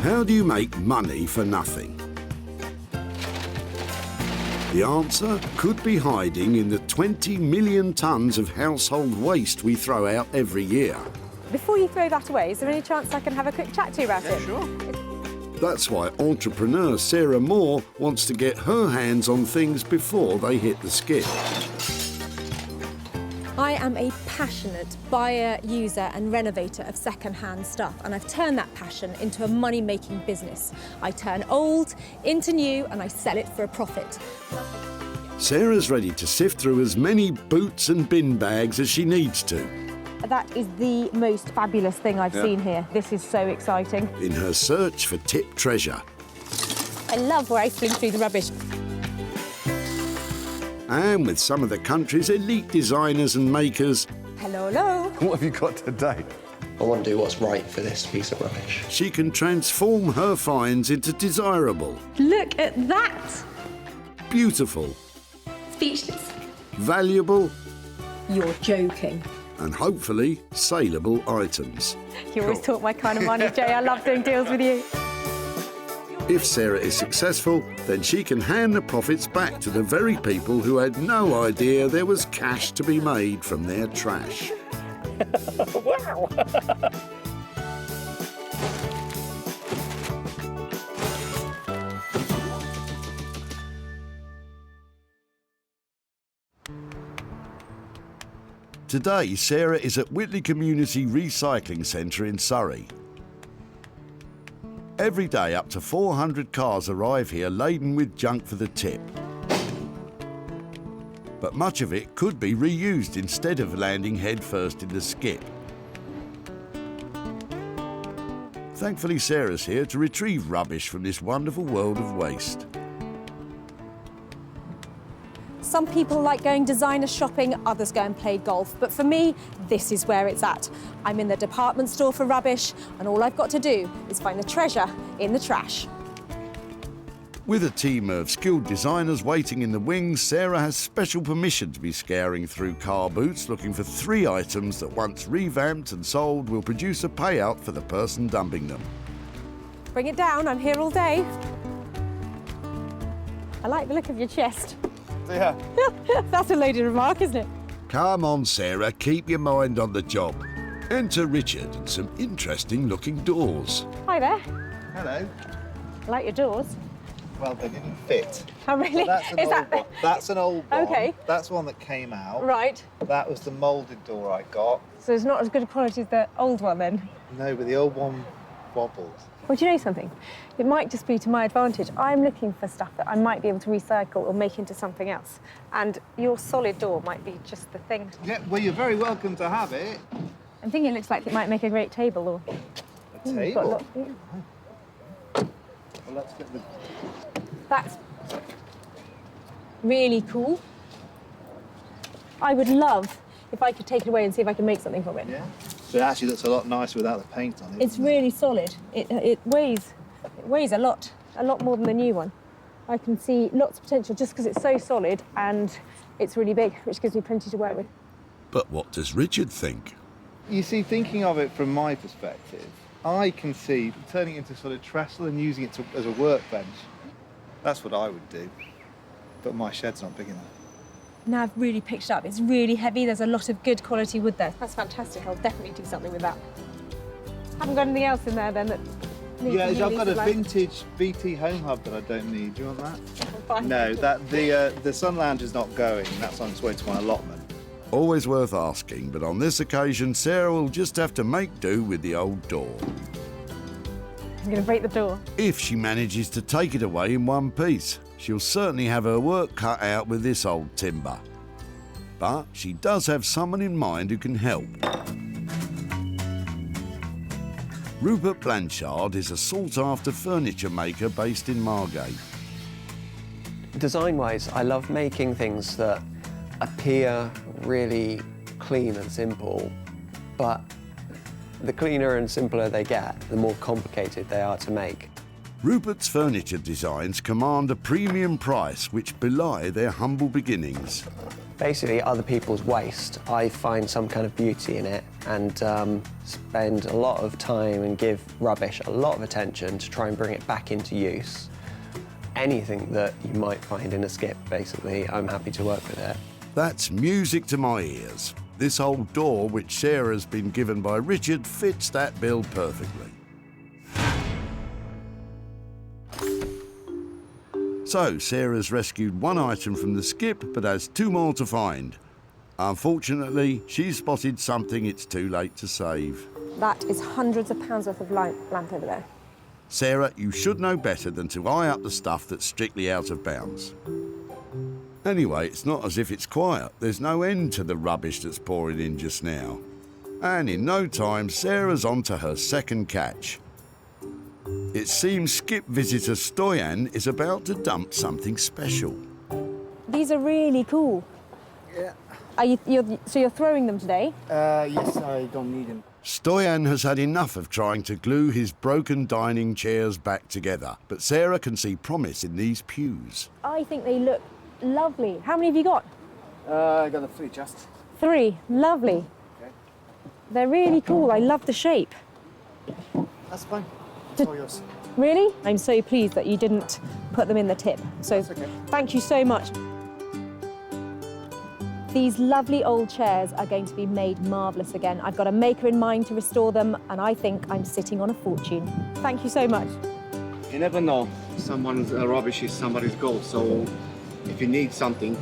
How do you make money for nothing? The answer could be hiding in the 20 million tonnes of household waste we throw out every year. Before you throw that away, is there any chance I can have a quick chat to you about it? Sure. That's why entrepreneur Sarah Moore wants to get her hands on things before they hit the skip. I am a passionate buyer, user and renovator of second-hand stuff, and I've turned that passion into a money-making business. I turn old into new and I sell it for a profit. Sarah's ready to sift through as many boots and bin bags as she needs to. That is the most fabulous thing I've seen here. This is so exciting. In her search for tip treasure. I love rifling through the rubbish. And with some of the country's elite designers and makers, Hello, hello. What have you got today? I want to do what's right for this piece of rubbish. she can transform her finds into desirable, Look at that. beautiful, Speechless. valuable, You're joking. and hopefully saleable items. You always talk my kind of money, Jay. I love doing deals with you. If Sarah is successful, then she can hand the profits back to the very people who had no idea there was cash to be made from their trash. Wow! Today, Sarah is at Whitley Community Recycling Centre in Surrey. Every day, up to 400 cars arrive here laden with junk for the tip. But much of it could be reused instead of landing headfirst in the skip. Thankfully, Sarah's here to retrieve rubbish from this wonderful world of waste. Some people like going designer shopping, others go and play golf. But for me, this is where it's at. I'm in the department store for rubbish, and all I've got to do is find the treasure in the trash. With a team of skilled designers waiting in the wings, Sarah has special permission to be scouring through car boots looking for 3 items that once revamped and sold will produce a payout for the person dumping them. Bring it down, I'm here all day. I like the look of your chest. Yeah. That's a loaded remark, isn't it? Come on, Sarah, keep your mind on the job. Enter Richard and some interesting looking doors. Hi there. Hello. I like your doors. Well, they didn't fit. Oh, really? That's an Is old one. That's an old one. Okay. That's one that came out. Right. That was the moulded door I got. So it's not as good a quality as the old one then? No, but the old one wobbled. Well, do you know something? It might just be to my advantage. I'm looking for stuff that I might be able to recycle or make into something else. And your solid door might be just the thing. Yeah, well, you're very welcome to have it. I'm thinking it looks like it might make a great table or... A You've got a table? lot- yeah. Well, let's get the... That's really cool. I would love if I could take it away and see if I can make something from it. Yeah? So it actually looks a lot nicer without the paint on it. It's really solid. It weighs a lot more than the new one. I can see lots of potential just because it's so solid and it's really big, which gives me plenty to work with. But what does Richard think? You see, thinking of it from my perspective, I can see turning it into sort of trestle and using it as a workbench. That's what I would do. But my shed's not big enough. Now I've really picked it up. It's really heavy. There's a lot of good quality wood there. That's fantastic. I'll definitely do something with that. Haven't got anything else in there then that needs Yeah, to be I've got a utilised? vintage BT home hub that I don't need. Do you want that? Fine. No, the sun lounge is not going. That's on its way to my allotment. Always worth asking, but on this occasion, Sarah will just have to make do with the old door. I'm going to break the door. If she manages to take it away in one piece, she'll certainly have her work cut out with this old timber. But she does have someone in mind who can help. Rupert Blanchard is a sought-after furniture maker based in Margate. Design-wise, I love making things that appear really clean and simple, but the cleaner and simpler they get, the more complicated they are to make. Rupert's furniture designs command a premium price which belie their humble beginnings. Basically, other people's waste, I find some kind of beauty in it and spend a lot of time and give rubbish a lot of attention to try and bring it back into use. Anything that you might find in a skip, basically, I'm happy to work with it. That's music to my ears. This old door, which Sarah's been given by Richard, fits that bill perfectly. So, Sarah's rescued one item from the skip, but has two more to find. Unfortunately, she's spotted something it's too late to save. That is hundreds of pounds worth of lamp over there. Sarah, you should know better than to eye up the stuff that's strictly out of bounds. Anyway, it's not as if it's quiet. There's no end to the rubbish that's pouring in just now. And in no time, Sarah's on to her second catch. It seems skip visitor Stoyan is about to dump something special. These are really cool. Yeah. So you're throwing them today? Yes, I don't need them. Stoyan has had enough of trying to glue his broken dining chairs back together, but Sarah can see promise in these pews. I think they look lovely. How many have you got? I got a 3 just. 3. Lovely. Okay. They're really cool. I love the shape. That's fine. It's all yours. Really? I'm so pleased that you didn't put them in the tip. So That's okay. thank you so much. These lovely old chairs are going to be made marvellous again. I've got a maker in mind to restore them, and I think I'm sitting on a fortune. Thank you so much. You never know. Someone's rubbish is somebody's gold. So if you need something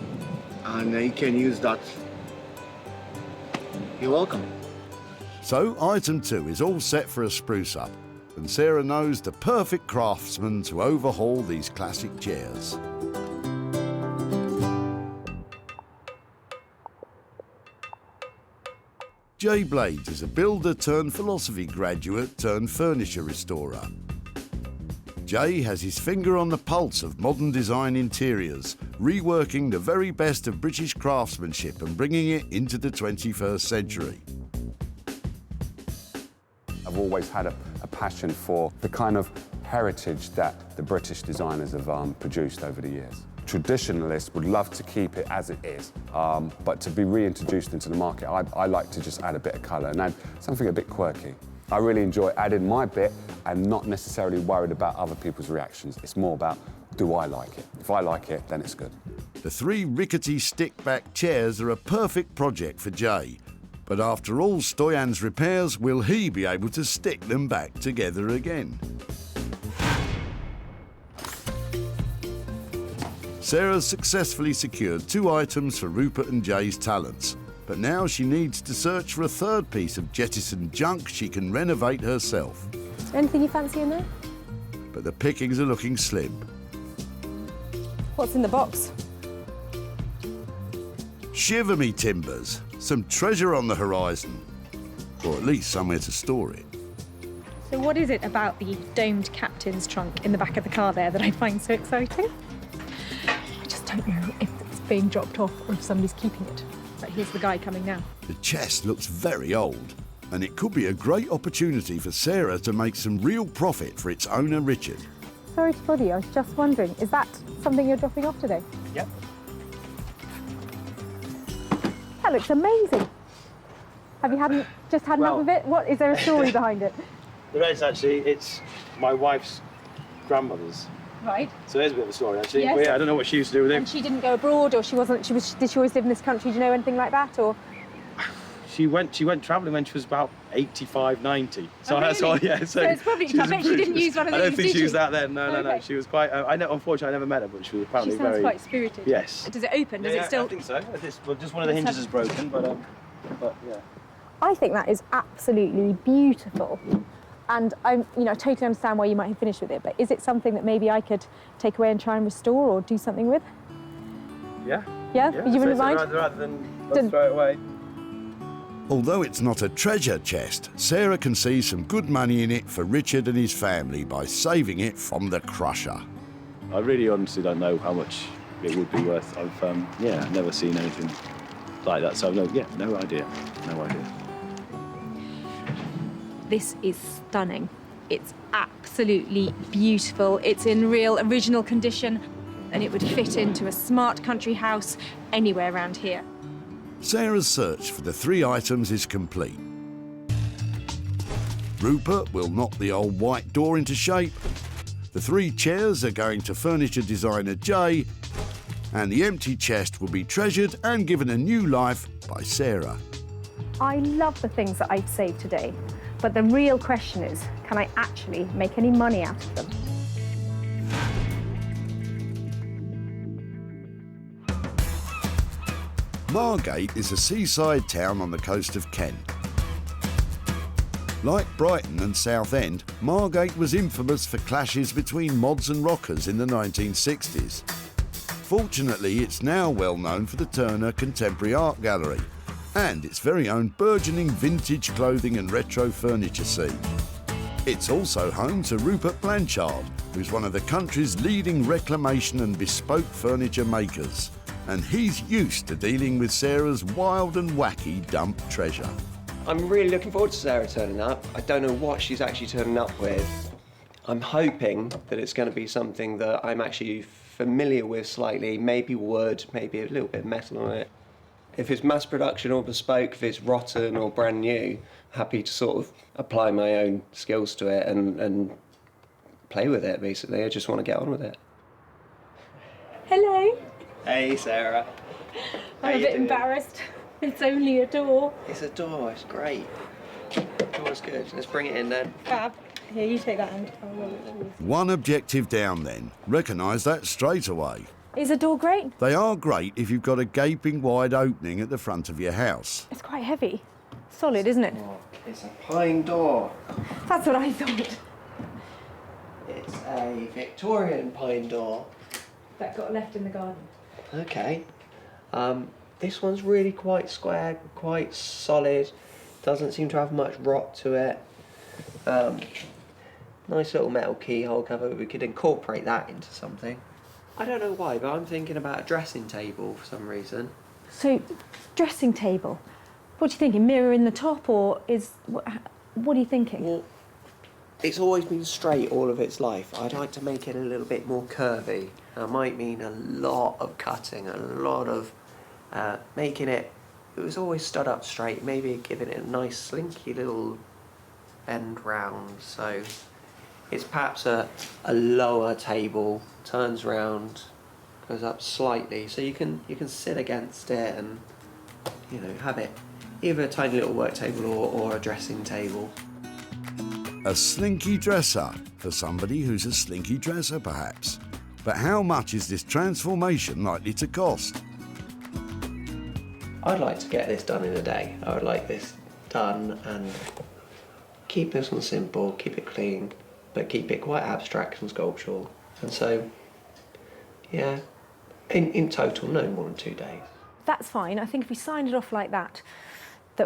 and you can use that, you're welcome. So item 2 is all set for a spruce up, and Sarah knows the perfect craftsman to overhaul these classic chairs. Jay Blades is a builder turned philosophy graduate turned furniture restorer. Jay has his finger on the pulse of modern design interiors, reworking the very best of British craftsmanship and bringing it into the 21st century. I've always had a passion for the kind of heritage that the British designers have produced over the years. Traditionalists would love to keep it as it is, but to be reintroduced into the market, I like to just add a bit of colour and add something a bit quirky. I really enjoy adding my bit and not necessarily worried about other people's reactions. It's more about, do I like it? If I like it, then it's good. The 3 rickety stick-back chairs are a perfect project for Jay. But after all Stoyan's repairs, will he be able to stick them back together again? Sarah's successfully secured 2 items for Rupert and Jay's talents, but now she needs to search for a 3rd piece of jettisoned junk she can renovate herself. Anything you fancy in there? But the pickings are looking slim. What's in the box? Shiver me timbers, some treasure on the horizon, or at least somewhere to store it. So what is it about the domed captain's trunk in the back of the car there that I find so exciting? I just don't know if it's being dropped off or if somebody's keeping it. But here's the guy coming now. The chest looks very old, and it could be a great opportunity for Sarah to make some real profit for its owner, Richard. Sorry to bother you, I was just wondering, is that something you're dropping off today? Yep. That looks amazing. Have you just had enough of it? What, is there a story behind it? There is actually. It's my wife's grandmother's. Right. So there's a bit of a story actually. Yes. Well, yeah, I don't know what she used to do with him. And she didn't go abroad, or did she always live in this country? Do you know anything like that, or? She went travelling when she was about 85, 90. So Oh, that's really? all. Yeah. So it's probably. I bet she didn't use one of these. I don't think did she was she? that then. No. Okay. She was quite. Unfortunately, I never met her, but she was She apparently sounds very. quite spirited. Yes. Does it open? Does it still? I think so. Just one of the hinges is broken, but yeah. I think that is absolutely beautiful. And I totally understand why you might have finished with it, but is it something that maybe I could take away and try and restore or do something with? Yeah. Yeah? You wouldn't mind? Rather than let's throw it away. Although it's not a treasure chest, Sarah can see some good money in it for Richard and his family by saving it from the crusher. I really honestly don't know how much it would be worth. I've never seen anything like that, so no idea. This is stunning. It's absolutely beautiful. It's in real original condition, and it would fit into a smart country house anywhere around here. Sarah's search for the 3 items is complete. Rupert will knock the old white door into shape. The 3 chairs are going to furniture designer Jay, and the empty chest will be treasured and given a new life by Sarah. I love the things that I've saved today, but the real question is, can I actually make any money out of them? Margate is a seaside town on the coast of Kent. Like Brighton and Southend, Margate was infamous for clashes between mods and rockers in the 1960s. Fortunately, it's now well known for the Turner Contemporary Art Gallery and its very own burgeoning vintage clothing and retro furniture scene. It's also home to Rupert Blanchard, who's one of the country's leading reclamation and bespoke furniture makers. And he's used to dealing with Sarah's wild and wacky dump treasure. I'm really looking forward to Sarah turning up. I don't know what she's actually turning up with. I'm hoping that it's going to be something that I'm actually familiar with slightly, maybe wood, maybe a little bit of metal on it. If it's mass production or bespoke, if it's rotten or brand new, happy to sort of apply my own skills to it and play with it, basically. I just want to get on with it. Hello. Hey, Sarah. I'm a bit embarrassed. It's only a door. It's a door, it's great. Door's good. Let's bring it in then. Fab. Here, you take that end. One objective down then. Recognise that straight away. Is a door great? They are great if you've got a gaping wide opening at the front of your house. It's quite heavy. Solid, isn't it? Oh, it's a pine door. That's what I thought. It's a Victorian pine door. That got left in the garden. Okay. This one's really quite square, quite solid. Doesn't seem to have much rot to it. Nice little metal keyhole cover. We could incorporate that into something. I don't know why, but I'm thinking about a dressing table for some reason. So, dressing table. What do you think? A mirror in the top, or is what are you thinking? Well, it's always been straight all of its life. I'd like to make it a little bit more curvy. That might mean a lot of cutting, a lot of making it. It was always stood up straight. Maybe giving it a nice slinky little bend round. So it's perhaps a lower table, turns round, goes up slightly, so you can sit against it and have it either a tiny little work table or a dressing table. A slinky dresser, for somebody who's a slinky dresser perhaps. But how much is this transformation likely to cost? I'd like to get this done in a day. I would like this done and keep this one simple, keep it clean, but keep it quite abstract and sculptural. And so, yeah, in total, no more than 2 days. That's fine. I think if we signed it off like that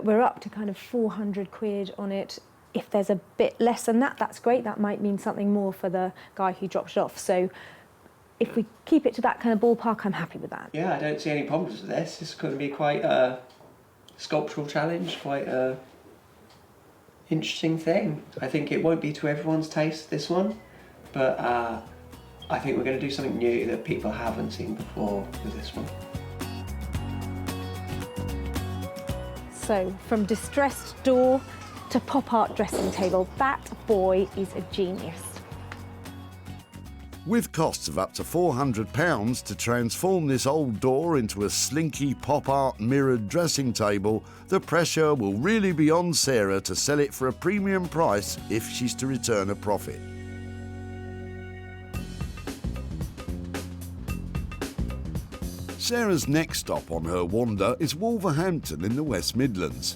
we're up to kind of 400 quid on it. If there's a bit less than that, that's great. That might mean something more for the guy who dropped it off. So if we keep it to that kind of ballpark, I'm happy with that. Yeah, I don't see any problems with this. It's going to be quite a sculptural challenge, quite a interesting thing. I think it won't be to everyone's taste, this one, but I think we're going to do something new that people haven't seen before with this one. So from distressed door to pop art dressing table, that boy is a genius. With costs of up to £400 to transform this old door into a slinky pop art mirrored dressing table, the pressure will really be on Sarah to sell it for a premium price if she's to return a profit. Sarah's next stop on her wander is Wolverhampton in the West Midlands.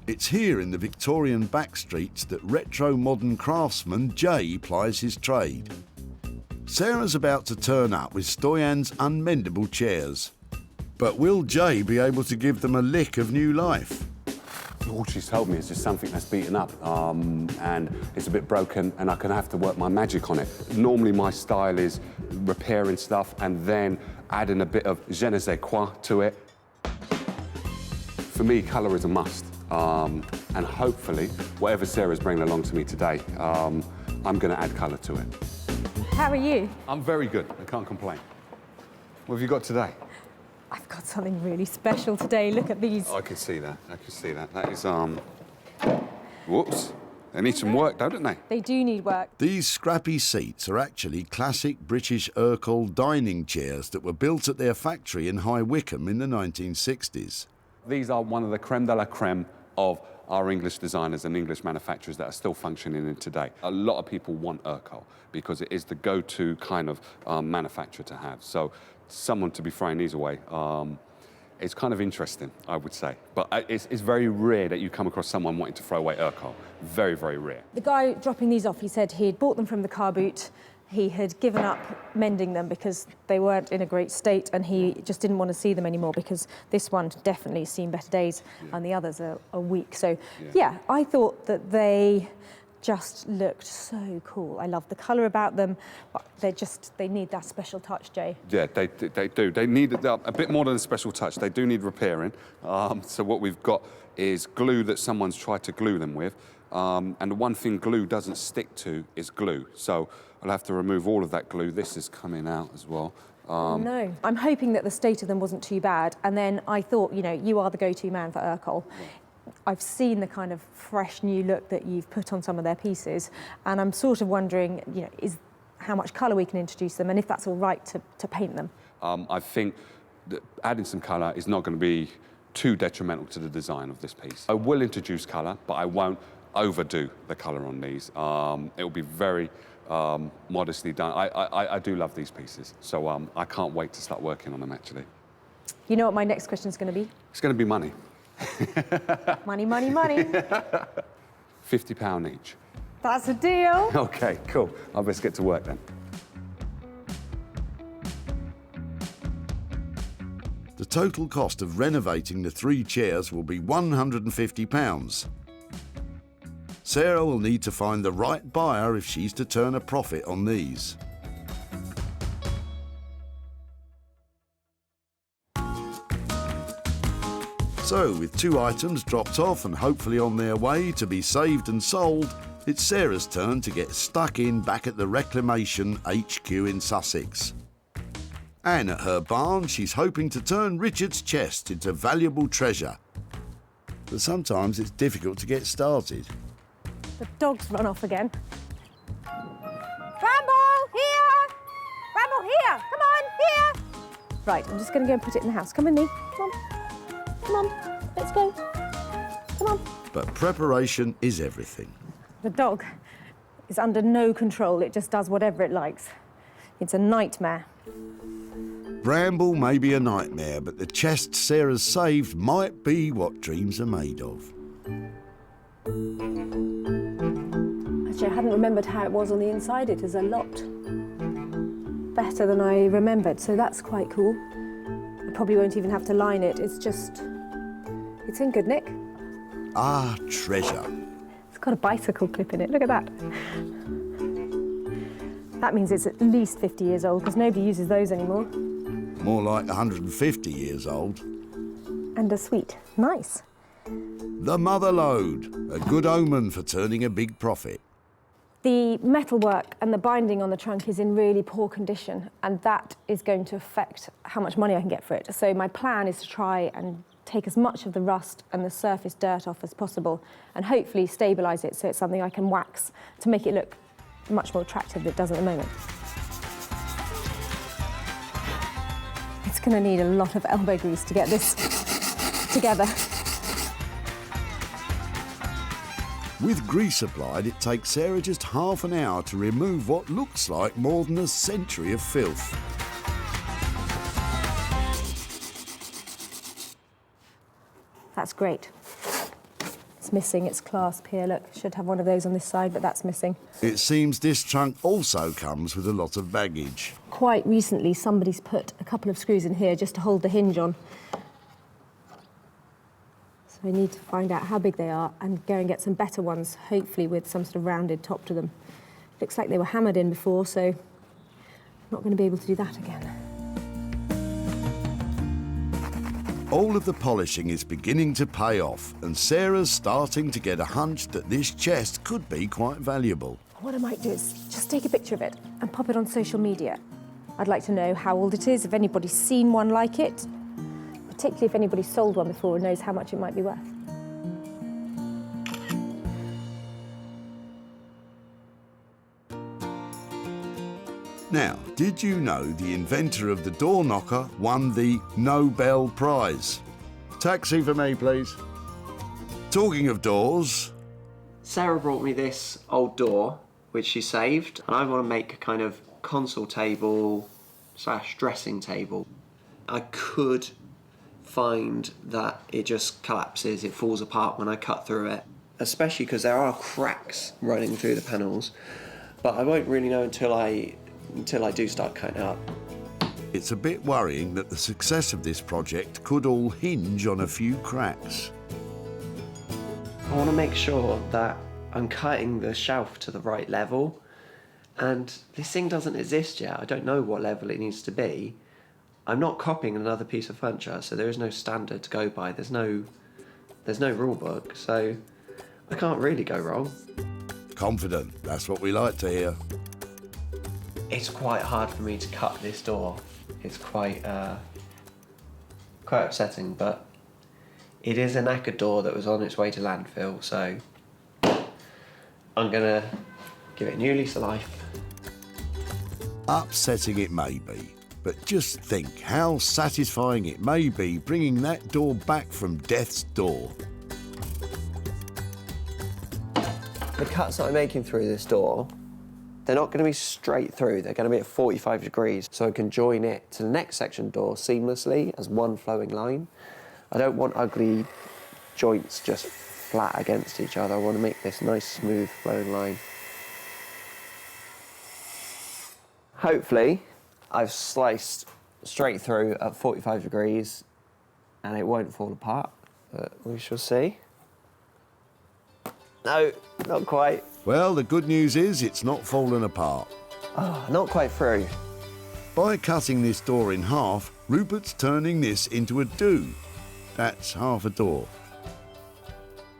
It's here in the Victorian back streets that retro modern craftsman Jay plies his trade. Sarah's about to turn up with Stoyan's unmendable chairs. But will Jay be able to give them a lick of new life? All she's told me is just something that's beaten up and it's a bit broken and I can have to work my magic on it. Normally my style is repairing stuff and then adding a bit of je ne sais quoi to it. For me, colour is a must. And hopefully, whatever Sarah's bringing along to me today, I'm going to add colour to it. How are you? I'm very good. I can't complain. What have you got today? I've got something really special today. Look at these. Oh, I can see that. I can see that. That is, whoops. They need some work, don't they? They do need work. These scrappy seats are actually classic British Urkel dining chairs that were built at their factory in High Wycombe in the 1960s. These are one of the creme de la creme of our English designers and English manufacturers that are still functioning in today. A lot of people want Urkel because it is the go-to kind of manufacturer to have. So someone to be throwing these away, it's kind of interesting, I would say. But it's very rare that you come across someone wanting to throw away Urkel. Very, very rare. The guy dropping these off, he said he'd bought them from the car boot. He had given up mending them because they weren't in a great state, and he just didn't want to see them anymore because this one definitely seen better days and the others are weak. So, yeah, I thought that they just looked so cool. I love the colour about them, but they need that special touch, Jay. Yeah, they do. They need a bit more than a special touch. They do need repairing. So what we've got is glue that someone's tried to glue them with. And the one thing glue doesn't stick to is glue. So I'll have to remove all of that glue. This is coming out as well. No. I'm hoping that the state of them wasn't too bad. And then I thought, you know, you are the go-to man for Urkel. Yeah. I've seen the kind of fresh new look that you've put on some of their pieces, and I'm sort of wondering, you know, is how much colour we can introduce them, and if that's all right to paint them. I think that adding some colour is not going to be too detrimental to the design of this piece. I will introduce colour, but I won't overdo the colour on these. It will be very modestly done. I do love these pieces, so I can't wait to start working on them, actually. You know what my next question is going to be? It's going to be money. Money, money, money. £50 each. That's a deal. OK, cool. I'll best get to work then. The total cost of renovating the 3 chairs will be £150. Sarah will need to find the right buyer if she's to turn a profit on these. So, with 2 items dropped off and hopefully on their way to be saved and sold, it's Sarah's turn to get stuck in back at the Reclamation HQ in Sussex. And at her barn, she's hoping to turn Richard's chest into valuable treasure. But sometimes it's difficult to get started. The dog's run off again. Bramble, here! Bramble, here! Come on, here! Right, I'm just going to go and put it in the house. Come with me. Come on. Come on, let's go. Come on. But preparation is everything. The dog is under no control. It just does whatever it likes. It's a nightmare. Bramble may be a nightmare, but the chest Sarah's saved might be what dreams are made of. Actually, I hadn't remembered how it was on the inside. It is a lot better than I remembered, so that's quite cool. I probably won't even have to line it. It's in good nick. Ah, treasure. It's got a bicycle clip in it. Look at that. That means it's at least 50 years old, because nobody uses those anymore. More like 150 years old. And a sweet. Nice. The mother lode, a good omen for turning a big profit. The metalwork and the binding on the trunk is in really poor condition, and that is going to affect how much money I can get for it. So my plan is to try and take as much of the rust and the surface dirt off as possible, and hopefully stabilise it so it's something I can wax to make it look much more attractive than it does at the moment. It's going to need a lot of elbow grease to get this together. With grease applied, it takes Sarah just half an hour to remove what looks like more than a century of filth. That's great. It's missing its clasp here, look. Should have one of those on this side, but that's missing. It seems this trunk also comes with a lot of baggage. Quite recently, somebody's put a couple of screws in here just to hold the hinge on. So I need to find out how big they are and go and get some better ones, hopefully with some sort of rounded top to them. Looks like they were hammered in before, so I'm not going to be able to do that again. All of the polishing is beginning to pay off, and Sarah's starting to get a hunch that this chest could be quite valuable. What I might do is just take a picture of it and pop it on social media. I'd like to know how old it is, if anybody's seen one like it, particularly if anybody's sold one before and knows how much it might be worth. Now, did you know the inventor of the door knocker won the Nobel Prize? Taxi for me, please. Talking of doors, Sarah brought me this old door, which she saved, and I want to make a kind of console table / dressing table. I could find that it just collapses, it falls apart when I cut through it, especially because there are cracks running through the panels, but I won't really know until I do start cutting it up. it's a bit worrying that the success of this project could all hinge on a few cracks. I want to make sure that I'm cutting the shelf to the right level, and this thing doesn't exist yet. I don't know what level it needs to be. I'm not copying another piece of furniture, so there is no standard to go by. There's no rule book, so I can't really go wrong. Confident, that's what we like to hear. It's quite hard for me to cut this door. It's quite upsetting, but it is a knackered door that was on its way to landfill, so I'm gonna give it a new lease of life. Upsetting it may be, but just think how satisfying it may be bringing that door back from death's door. The cuts that I'm making through this door, they're not going to be straight through, they're going to be at 45 degrees, so I can join it to the next section door seamlessly as one flowing line. I don't want ugly joints just flat against each other. I want to make this nice, smooth, flowing line. Hopefully, I've sliced straight through at 45 degrees and it won't fall apart, but we shall see. No, not quite. Well, the good news is it's not fallen apart. Oh, not quite through. By cutting this door in half, Rupert's turning this into a do. That's half a door.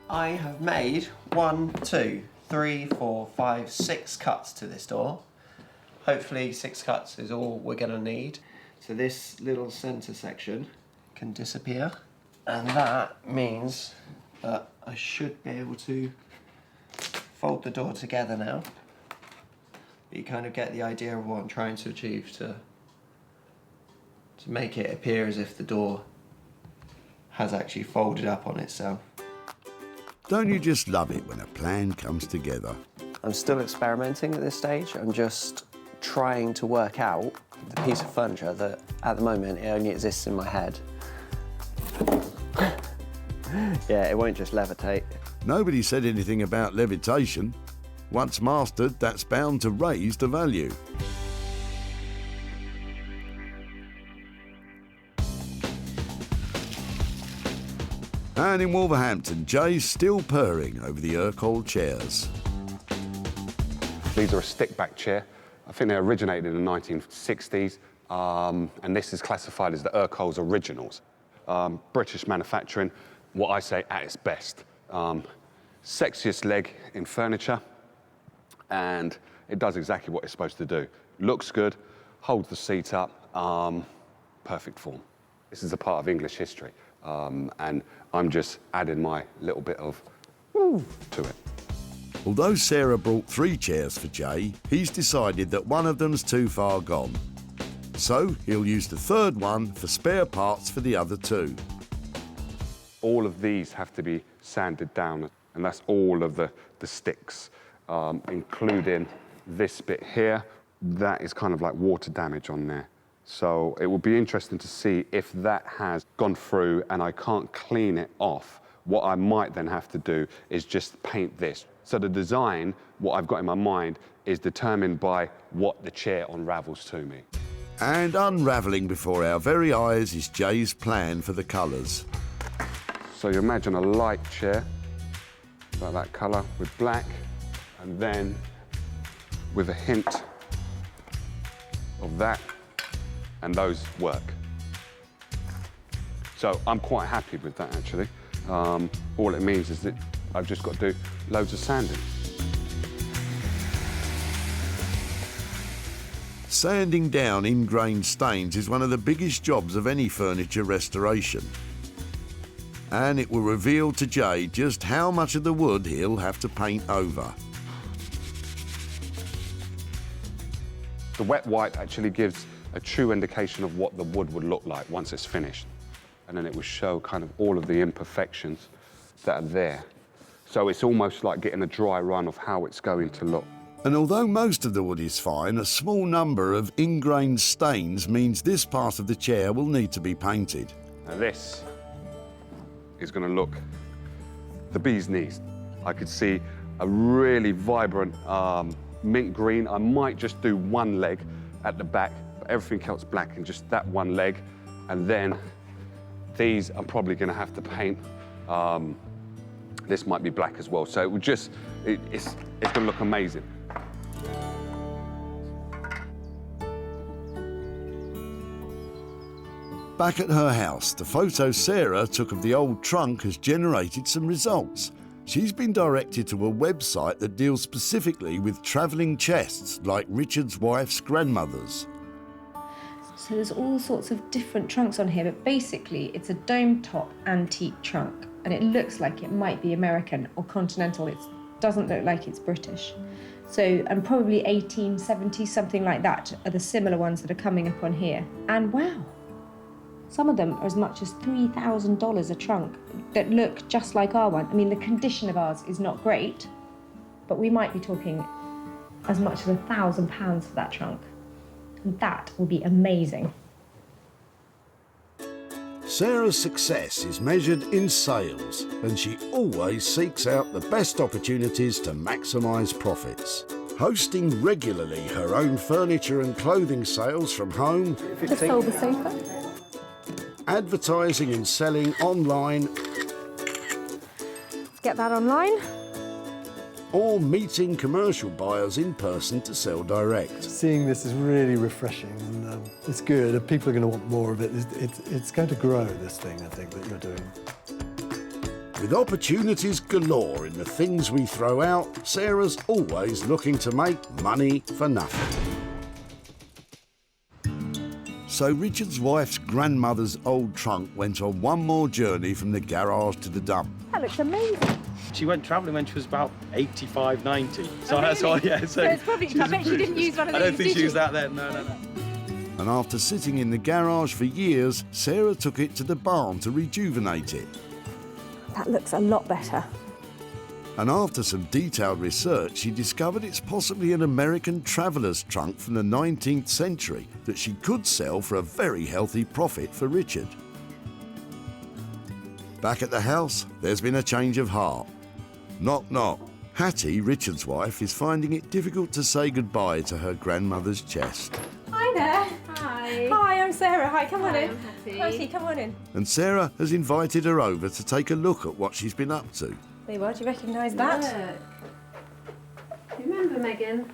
I have made 1, 2, 3, 4, 5, 6 cuts to this door. Hopefully 6 cuts is all we're going to need. So this little centre section can disappear, and that means that I should be able to fold the door together now. But you kind of get the idea of what I'm trying to achieve, to make it appear as if the door has actually folded up on itself. Don't you just love it when a plan comes together? I'm still experimenting at this stage. I'm just trying to work out the piece of furniture that at the moment it only exists in my head. Yeah, it won't just levitate. Nobody said anything about levitation. Once mastered, that's bound to raise the value. And in Wolverhampton, Jay's still purring over the Urquhart chairs. These are a stickback chair. I think they originated in the 1960s, and this is classified as the Urquhart's originals. British manufacturing, what I say at its best. Sexiest leg in furniture, and it does exactly what it's supposed to do. Looks good, holds the seat up, perfect form. This is a part of English history, and I'm just adding my little bit of woo to it. Although Sarah brought 3 chairs for Jay, he's decided that one of them's too far gone. So he'll use the 3rd one for spare parts for the other 2. All of these have to be sanded down, and that's all of the sticks, including this bit here. That is kind of like water damage on there. So it will be interesting to see if that has gone through and I can't clean it off. What I might then have to do is just paint this. So the design, what I've got in my mind, is determined by what the chair unravels to me. And unravelling before our very eyes is Jay's plan for the colours. So you imagine a light chair, like that colour, with black, and then with a hint of that, and those work. So I'm quite happy with that, actually. All it means is that I've just got to do loads of sanding. Sanding down ingrained stains is one of the biggest jobs of any furniture restoration. And it will reveal to Jay just how much of the wood he'll have to paint over. The wet white actually gives a true indication of what the wood would look like once it's finished. And then it will show kind of all of the imperfections that are there. So it's almost like getting a dry run of how it's going to look. And although most of the wood is fine, a small number of ingrained stains means this part of the chair will need to be painted. Now this is going to look the bee's knees. I could see a really vibrant mint green. I might just do one leg at the back, but everything else black and just that one leg. And then these I'm probably going to have to paint. This might be black as well. So it would just, it's going to look amazing. Back at her house, the photo Sarah took of the old trunk has generated some results. She's been directed to a website that deals specifically with travelling chests like Richard's wife's grandmother's. So there's all sorts of different trunks on here, but basically it's a dome top antique trunk, and it looks like it might be American or continental. It doesn't look like it's British. So, and probably 1870, something like that, are the similar ones that are coming up on here. And wow, some of them are as much as $3,000 a trunk that look just like our one. I mean, the condition of ours is not great, but we might be talking as much as £1,000 for that trunk. And that will be amazing. Sarah's success is measured in sales, and she always seeks out the best opportunities to maximise profits. Hosting regularly her own furniture and clothing sales from home, Just sold the sofa. advertising and selling online, Let's get that online. or meeting commercial buyers in person to sell direct. Seeing this is really refreshing, and it's good, and people are going to want more of it. It's going to grow, this thing, I think, that you're doing. With opportunities galore in the things we throw out, Sarah's always looking to make money for nothing. So Richard's wife's grandmother's old trunk went on one more journey from the garage to the dump. That looks amazing. She went travelling when she was about 85, 90. So Oh, that's why, really? yeah. So it's probably, I bet she didn't use one of these, I don't think did she was she? out there, no. And after sitting in the garage for years, Sarah took it to the barn to rejuvenate it. That looks a lot better. And after some detailed research, she discovered it's possibly an American traveller's trunk from the 19th century that she could sell for a very healthy profit for Richard. Back at the house, there's been a change of heart. Knock, knock. Hattie, Richard's wife, is finding it difficult to say goodbye to her grandmother's chest. Hi there. Hi. Hi, I'm Sarah. Hi, come on Hi, in. I'm Hattie. Hattie, come on in. And Sarah has invited her over to take a look at what she's been up to. There you are. Do you recognise that? Look. Remember, Megan?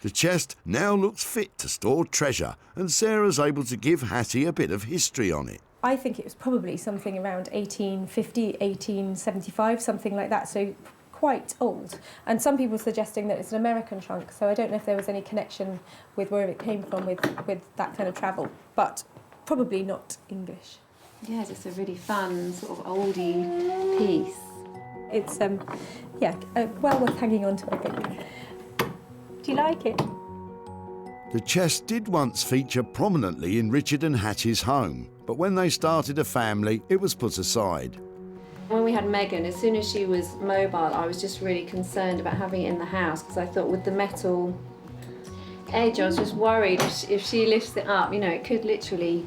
The chest now looks fit to store treasure, and Sarah's able to give Hattie a bit of history on it. I think it was probably something around 1850, 1875, something like that, so quite old. And some people are suggesting that it's an American trunk, so I don't know if there was any connection with where it came from with that kind of travel, but probably not English. Yeah, just a really fun sort of oldie piece. It's, well worth hanging on to, I think. Do you like it? The chest did once feature prominently in Richard and Hattie's home, but when they started a family, it was put aside. When we had Megan, as soon as she was mobile, I was just really concerned about having it in the house because I thought with the metal edge, I was just worried if she lifts it up, it could literally,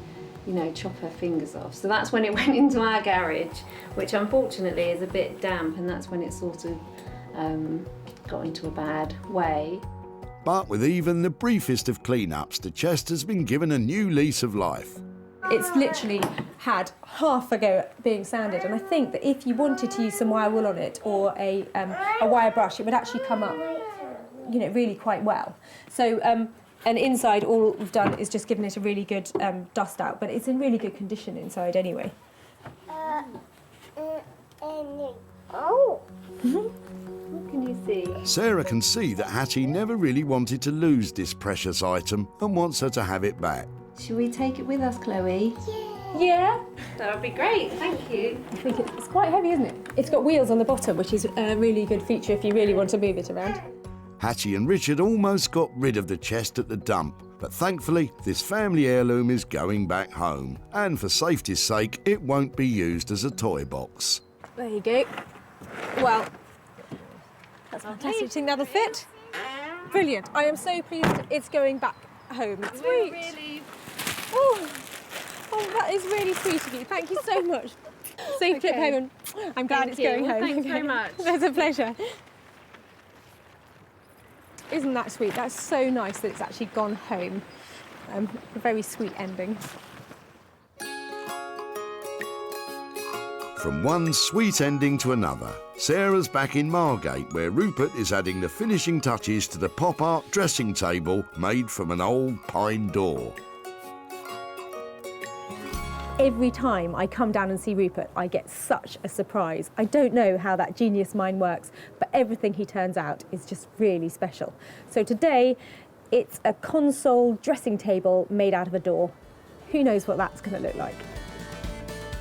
chop her fingers off. So that's when it went into our garage, which unfortunately is a bit damp, and that's when it sort of got into a bad way. But with even the briefest of clean-ups, the chest has been given a new lease of life. It's literally had half a go at being sanded, and I think that if you wanted to use some wire wool on it or a wire brush, it would actually come up, really quite well. So And inside, all we've done is just given it a really good dust out, but it's in really good condition inside anyway. Oh! What can you see? Sarah can see that Hattie never really wanted to lose this precious item and wants her to have it back. Should we take it with us, Chloe? Yeah? That would be great, thank you. I think it's quite heavy, isn't it? It's got wheels on the bottom, which is a really good feature if you really want to move it around. Hattie and Richard almost got rid of the chest at the dump, but thankfully this family heirloom is going back home, and for safety's sake it won't be used as a toy box. There you go. Well, that's fantastic. Do you think that'll fit? Brilliant. I am so pleased it's going back home. Sweet. Really. Oh, that is really sweet of you. Thank you so much. Safe trip home, and I'm glad it's going home. Thanks very much. It's a pleasure. Isn't that sweet? That's so nice that it's actually gone home. A very sweet ending. From one sweet ending to another, Sarah's back in Margate, where Rupert is adding the finishing touches to the pop art dressing table made from an old pine door. Every time I come down and see Rupert, I get such a surprise. I don't know how that genius mind works, but everything he turns out is just really special. So today, it's a console dressing table made out of a door. Who knows what that's going to look like?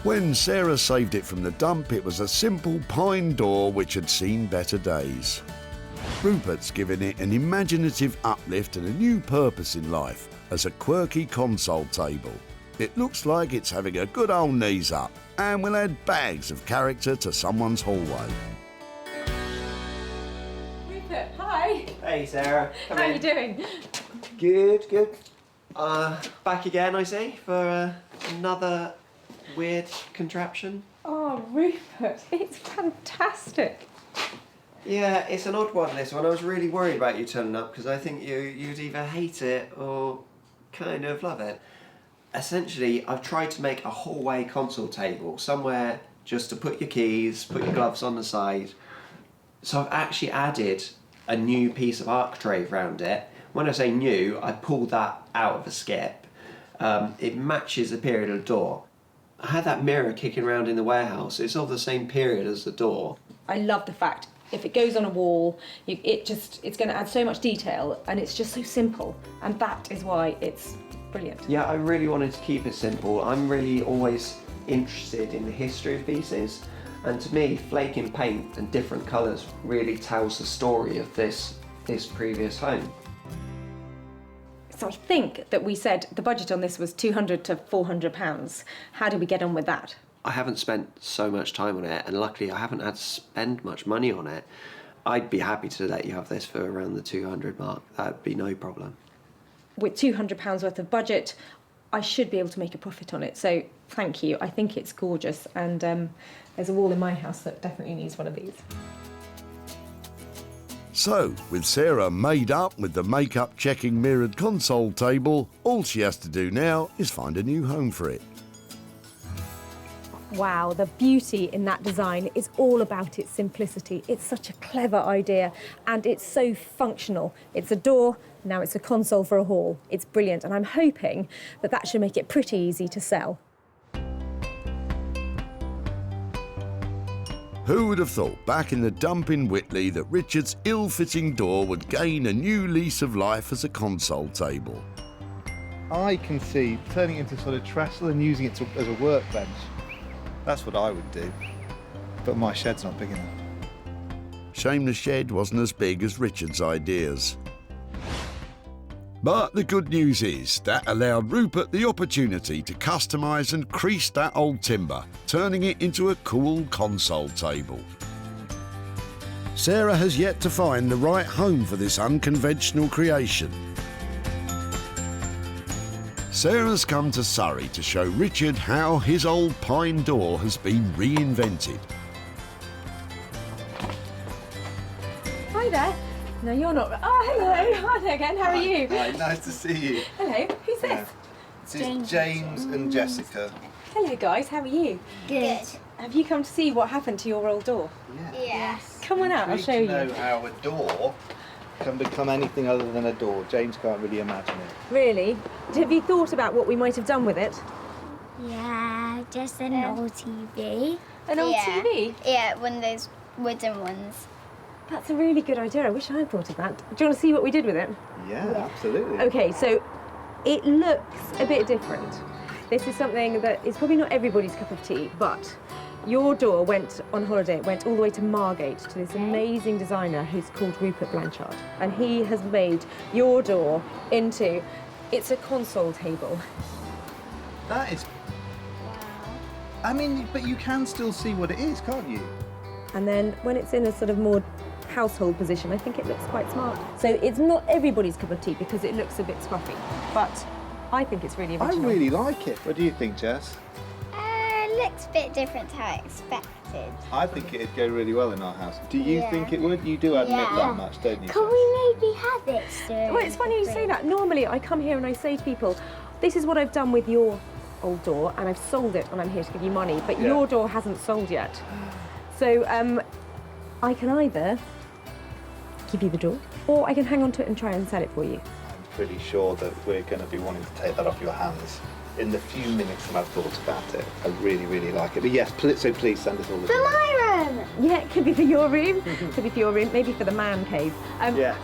When Sarah saved it from the dump, it was a simple pine door which had seen better days. Rupert's given it an imaginative uplift and a new purpose in life as a quirky console table. It looks like it's having a good old knees up and will add bags of character to someone's hallway. Rupert, hi. Hey, Sarah. How are you doing? Good, good. Back again, I see, for another weird contraption. Oh, Rupert, it's fantastic. Yeah, it's an odd one, this one. I was really worried about you turning up because I think you'd either hate it or kind of love it. Essentially, I've tried to make a hallway console table, somewhere just to put your keys, put your gloves on the side. So I've actually added a new piece of architrave around it. When I say new, I pulled that out of a skip. It matches the period of the door. I had that mirror kicking around in the warehouse. It's of the same period as the door. I love the fact if it goes on a wall, it's going to add so much detail, and it's just so simple, and that is why it's brilliant. Yeah, I really wanted to keep it simple. I'm really always interested in the history of pieces, and to me, flaking paint and different colours really tells the story of this previous home. So I think that we said the budget on this was £200 to £400. How did we get on with that? I haven't spent so much time on it, and luckily I haven't had to spend much money on it. I'd be happy to let you have this for around the 200 mark. That'd be no problem. With £200 worth of budget, I should be able to make a profit on it. So thank you. I think it's gorgeous, and there's a wall in my house that definitely needs one of these. So, with Sarah made up with the makeup checking mirrored console table, all she has to do now is find a new home for it. Wow, the beauty in that design is all about its simplicity. It's such a clever idea, and it's so functional. It's a door, now it's a console for a hall. It's brilliant, and I'm hoping that that should make it pretty easy to sell. Who would have thought back in the dump in Whitley that Richard's ill-fitting door would gain a new lease of life as a console table? I can see turning it into sort of trestle and using it as a workbench. That's what I would do, but my shed's not big enough. Shame the shed wasn't as big as Richard's ideas. But the good news is that allowed Rupert the opportunity to customise and crease that old timber, turning it into a cool console table. Sarah has yet to find the right home for this unconventional creation. Sarah's come to Surrey to show Richard how his old pine door has been reinvented. Hi there. No, you're not. Oh, hello. Hi there again. How are you? Hi, nice to see you. Hello. Who's this? This is James and Jessica. Hello, guys. How are you? Good. Have you come to see what happened to your old door? Yes. Come on out. I'll show you. To know how a door can become anything other than a door. James can't really imagine it. Really? Have you thought about what we might have done with it? Yeah, just an old TV. An old TV? Yeah, one of those wooden ones. That's a really good idea. I wish I had thought of that. Do you want to see what we did with it? Yeah, absolutely. Okay, so it looks a bit different. This is something that is probably not everybody's cup of tea, but your door went on holiday, it went all the way to Margate to this amazing designer who's called Rupert Blanchard. And he has made your door into, it's a console table. That is... I mean, but you can still see what it is, can't you? And then when it's in a sort of more household position, I think it looks quite smart. So it's not everybody's cup of tea because it looks a bit scruffy, but I think it's really original. I really like it. What do you think, Jess? It looks a bit different to how I expected. I think it'd go really well in our house. Do you think it would? You do admit that much, don't you? Can we maybe have it soon? Well, it's funny you say that. Normally I come here and I say to people, this is what I've done with your old door and I've sold it and I'm here to give you money, but your door hasn't sold yet. So I can either give you the door or I can hang on to it and try and sell it for you. I'm pretty sure that we're going to be wanting to take that off your hands in the few minutes that I've thought about it. I really, really like it. But yes, so please send us all the... For my room! Yeah, it could be for your room, could be for your room, maybe for the man cave.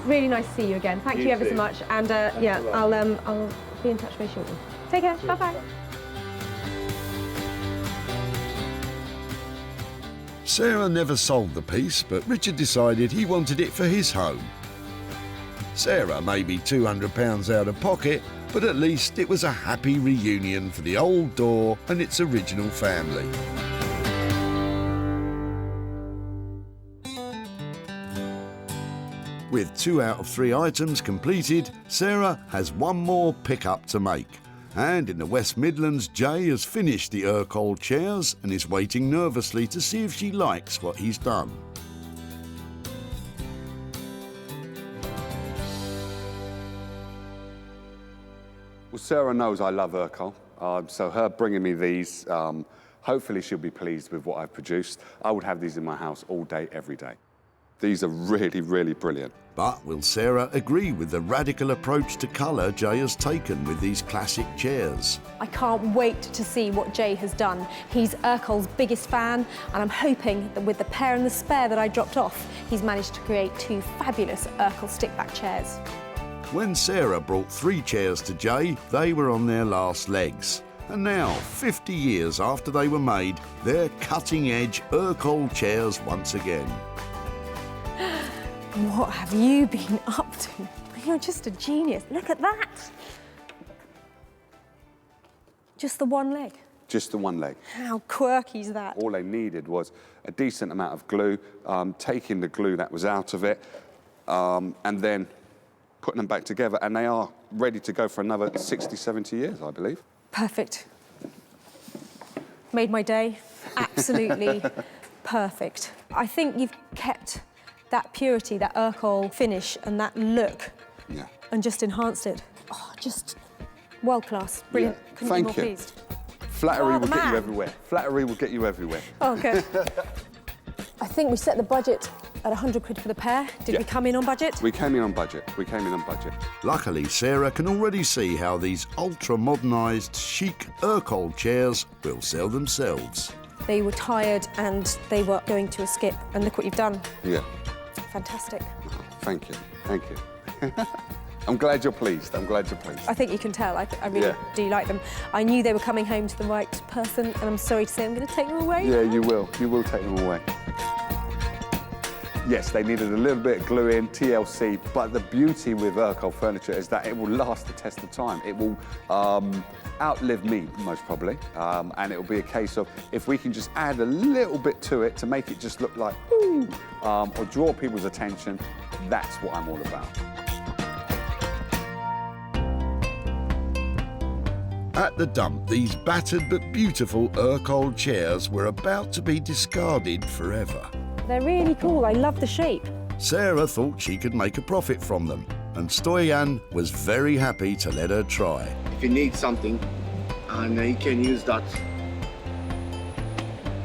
Really nice to see you again. Thank you ever so much. And I'll be in touch very shortly. Take care, bye-bye. Sarah never sold the piece, but Richard decided he wanted it for his home. Sarah may be £200 out of pocket, but at least it was a happy reunion for the old door and its original family. With 2 out of 3 items completed, Sarah has one more pickup to make. And in the West Midlands, Jay has finished the Urkel chairs and is waiting nervously to see if she likes what he's done. Well, Sarah knows I love Urkel, so her bringing me these, hopefully she'll be pleased with what I've produced. I would have these in my house all day, every day. These are really, really brilliant. But will Sarah agree with the radical approach to colour Jay has taken with these classic chairs? I can't wait to see what Jay has done. He's Urkel's biggest fan, and I'm hoping that with the pair and the spare that I dropped off, he's managed to create 2 fabulous Urkel stickback chairs. When Sarah brought 3 chairs to Jay, they were on their last legs. And now, 50 years after they were made, they're cutting-edge Urkel chairs once again. What have you been up to? You're just a genius. Look at that. Just the one leg. Just the one leg. How quirky is that? All they needed was a decent amount of glue, taking the glue that was out of it, and then putting them back together, and they are ready to go for another 60, 70 years, I believe. Perfect. Made my day. Absolutely perfect. I think you've kept that purity, that Urkel finish and that look, and just enhanced it. Oh, just world class, brilliant. Yeah. Couldn't be more pleased. Flattery will get you everywhere. Flattery will get you everywhere. Oh, good. I think we set the budget at 100 quid for the pair. Did we come in on budget? We came in on budget. We came in on budget. Luckily, Sarah can already see how these ultra-modernised, chic Urkel chairs will sell themselves. They were tired and they were going to a skip, and look what you've done. Yeah. Fantastic. Thank you. Thank you. I'm glad you're pleased. I'm glad you're pleased. I think you can tell. I really do like them. I knew they were coming home to the right person, and I'm sorry to say I'm going to take them away. Yeah, you will. You will take them away. Yes, they needed a little bit of glue in, TLC, but the beauty with Urkel furniture is that it will last the test of time. It will outlive me, most probably, and it will be a case of if we can just add a little bit to it to make it just look like, ooh, or draw people's attention, that's what I'm all about. At the dump, these battered but beautiful Urkel chairs were about to be discarded forever. They're really cool. I love the shape. Sarah thought she could make a profit from them, and Stoyan was very happy to let her try. If you need something and you can use that,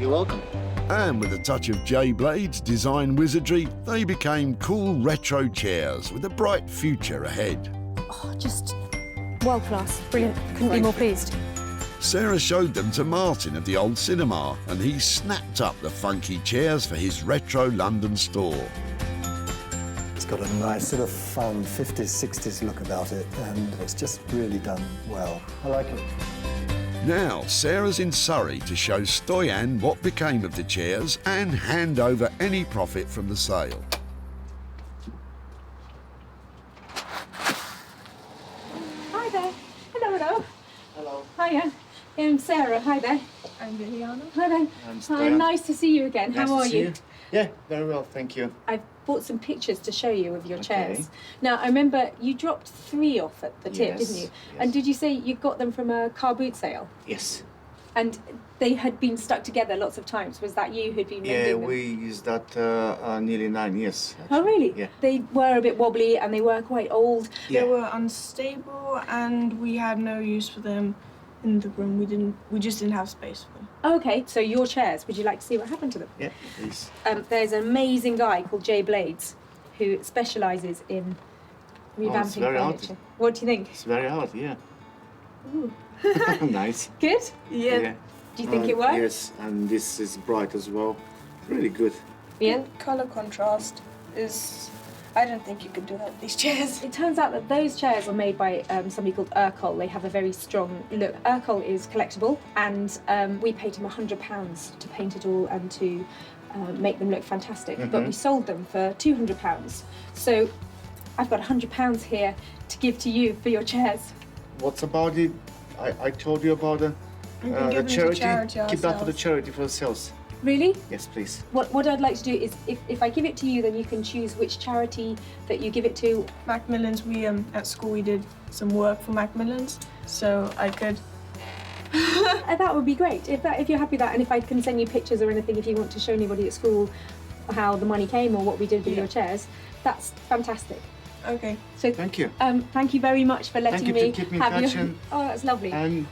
you're welcome. And with a touch of J-Blade's design wizardry, they became cool retro chairs with a bright future ahead. Oh, just world class. Brilliant. Couldn't be more pleased. Sarah showed them to Martin of the old cinema, and he snapped up the funky chairs for his retro London store. It's got a nice sort of fun 50s, 60s look about it, and it's just really done well. I like it. Now, Sarah's in Surrey to show Stoyan what became of the chairs and hand over any profit from the sale. Hi there. Hello. Hello. Hiya. I'm Sarah. Hi there. I'm Liliana. Hi there. I'm Hi, nice to see you again. Nice How to are see you? Yeah, very well, thank you. I've bought some pictures to show you of your Okay. chairs. Now, I remember you dropped 3 off at the tip, Yes, didn't you? yes. And did you say you got them from a car boot sale? Yes. And they had been stuck together lots of times. Was that you who'd been Yeah, mending them? we used that nearly 9 years. Oh, really? Yeah. They were a bit wobbly and they were quite old. Yeah. They were unstable and we had no use for them in the room. We just didn't have space for them. Okay, so your chairs, would you like to see what happened to them? Yeah, please. There's an amazing guy called Jay Blades who specialises in revamping very hard. furniture. What do you think? It's very hard, yeah. Ooh. Nice. Good? Yeah. Do you think it works? Yes, and this is bright as well. Really good. Yeah. Color contrast is. I don't think you could do that with these chairs. It turns out that those chairs are made by somebody called Urkel. They have a very strong look. Urkel is collectible, and we paid him £100 to paint it all and to make them look fantastic. But we sold them for £200. So I've got £100 here to give to you for your chairs. What's about it? I told you about the We can give them to charity Keep that for the ourselves. charity for ourselves. Really? Yes, please. What I'd like to do is, if I give it to you, then you can choose which charity that you give it to. Macmillans, we at school we did some work for Macmillans, so I could. That would be great if you're happy with that, and if I can send you pictures or anything if you want to show anybody at school how the money came or what we did with your chairs. That's fantastic. Okay. So Thank you. Thank you very much for letting Thank you me for keeping in have touch your. and- Oh, that's lovely. And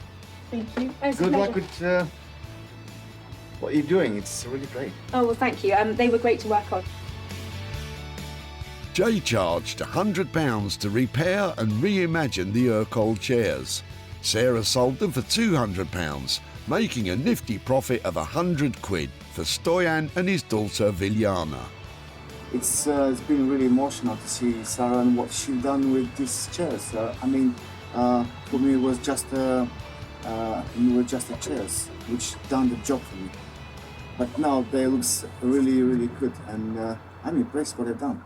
Thank you. It's a good luck pleasure. with what you're doing. It's really great. Oh well, thank you. They were great to work on. Jay charged £100 to repair and reimagine the Urkel chairs. Sarah sold them for £200, making a nifty profit of £100 for Stoyan and his daughter Viljana. It's been really emotional to see Sarah and what she's done with these chairs. For me, it was just the chairs which done the job for me. But now they look really, really good, and I'm impressed what they've done.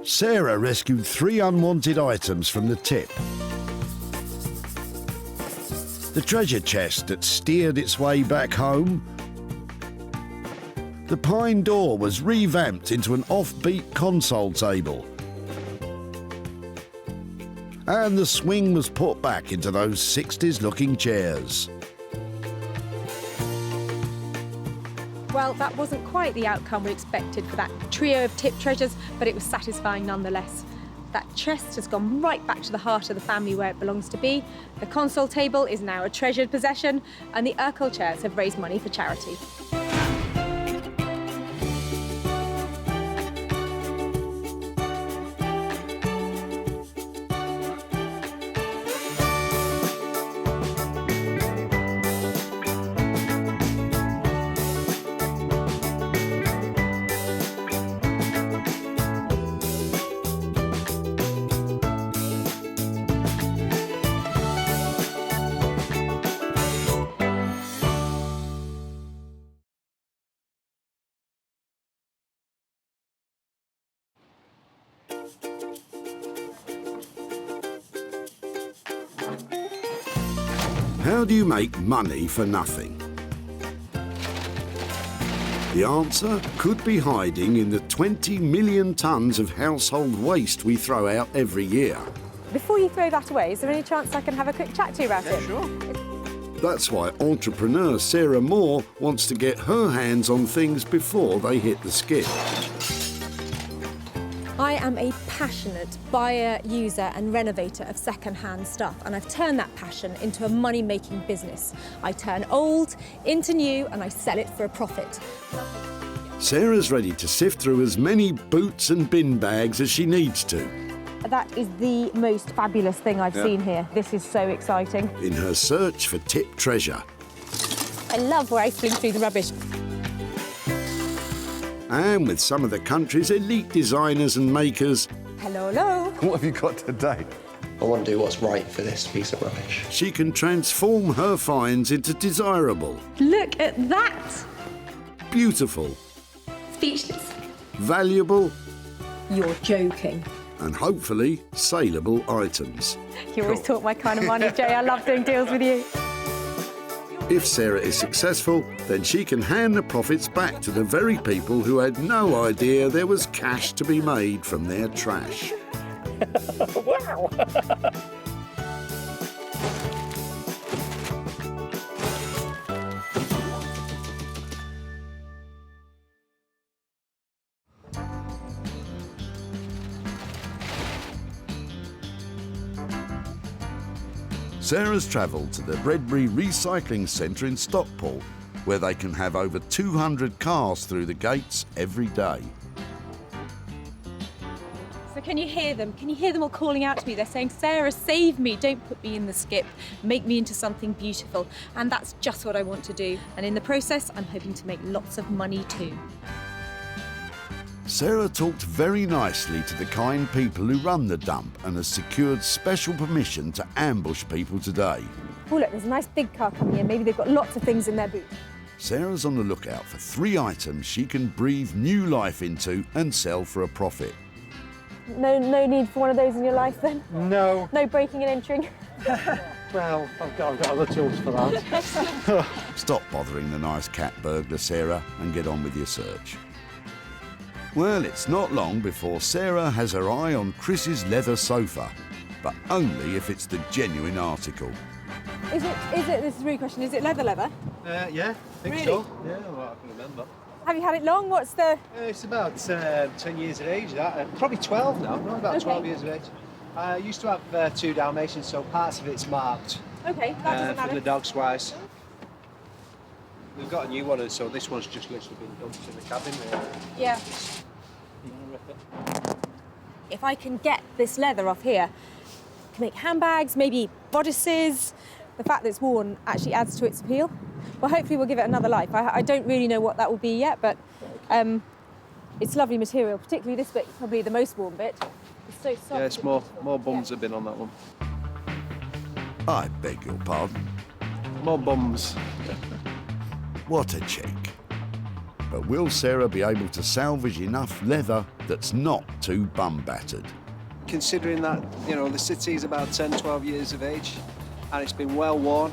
Sarah rescued 3 unwanted items from the tip. The treasure chest that steered its way back home. The pine door was revamped into an offbeat console table. And the swing was put back into those 60s-looking chairs. Well, that wasn't quite the outcome we expected for that trio of tip treasures, but it was satisfying nonetheless. That chest has gone right back to the heart of the family where it belongs to be. The console table is now a treasured possession, and the Urkel chairs have raised money for charity. How do you make money for nothing? The answer could be hiding in the 20 million tonnes of household waste we throw out every year. Before you throw that away, is there any chance I can have a quick chat to you about it? Sure. That's why entrepreneur Sarah Moore wants to get her hands on things before they hit the skip. I am a passionate buyer, user and renovator of second-hand stuff, and I've turned that passion into a money-making business. I turn old into new and I sell it for a profit. Sarah's ready to sift through as many boots and bin bags as she needs to. That is the most fabulous thing I've seen here. This is so exciting. In her search for tip treasure. I love where I fling through the rubbish. And with some of the country's elite designers and makers. Hello, hello. What have you got today? I want to do what's right for this piece of rubbish. She can transform her finds into desirable. Look at that. Beautiful. Speechless. Valuable. You're joking. And hopefully saleable items. You always talk my kind of money, Jay. I love doing deals with you. If Sarah is successful, then she can hand the profits back to the very people who had no idea there was cash to be made from their trash. Wow! Sarah's travelled to the Bredbury Recycling Centre in Stockport, where they can have over 200 cars through the gates every day. So can you hear them? Can you hear them all calling out to me? They're saying, Sarah, save me, don't put me in the skip, make me into something beautiful. And that's just what I want to do. And in the process, I'm hoping to make lots of money too. Sarah talked very nicely to the kind people who run the dump and has secured special permission to ambush people today. Oh look, there's a nice big car coming in. Maybe they've got lots of things in their boot. Sarah's on the lookout for 3 items she can breathe new life into and sell for a profit. No need for one of those in your life then? No. No breaking and entering? Well, I've got other tools for that. Stop bothering the nice cat burglar, Sarah, and get on with your search. Well, it's not long before Sarah has her eye on Chris's leather sofa, but only if it's the genuine article. Is it, this is a rude question, is it leather? Yeah, I think Really? so. Yeah, well, I can remember. Have you had it long? What's the... It's about 10 years of age, that. Probably 12 now, no, about 12 years of age. I used to have 2 Dalmatians, so parts of it's marked. Okay, that doesn't For matter. the dogs wise. We've got a new one, and so this one's just literally been dumped in the cabin. Yeah. You want to rip it? If I can get this leather off here, I can make handbags, maybe bodices. The fact that it's worn actually adds to its appeal. Well, hopefully we'll give it another life. I don't really know what that will be yet, but it's lovely material, particularly this bit, probably the most worn bit. It's so soft. Yeah, it's more bums have been on that one. I beg your pardon. More bums. What a cheek. But will Sarah be able to salvage enough leather that's not too bum-battered? Considering that, you know, the city is about 10, 12 years of age, and it's been well worn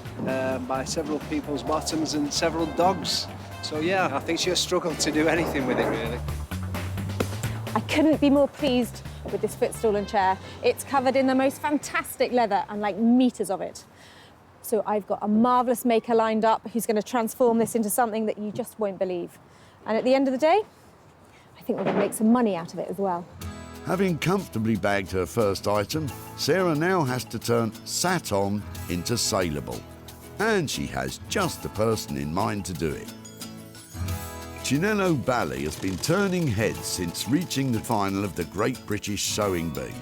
by several people's bottoms and several dogs. So yeah, I think she'll struggle to do anything with it, really. I couldn't be more pleased with this footstool and chair. It's covered in the most fantastic leather and like meters of it. So I've got a marvellous maker lined up who's going to transform this into something that you just won't believe. And at the end of the day, I think we're going to make some money out of it as well. Having comfortably bagged her first item, Sarah now has to turn sat on into saleable. And she has just the person in mind to do it. Chinello Bally has been turning heads since reaching the final of the Great British Sewing Bee.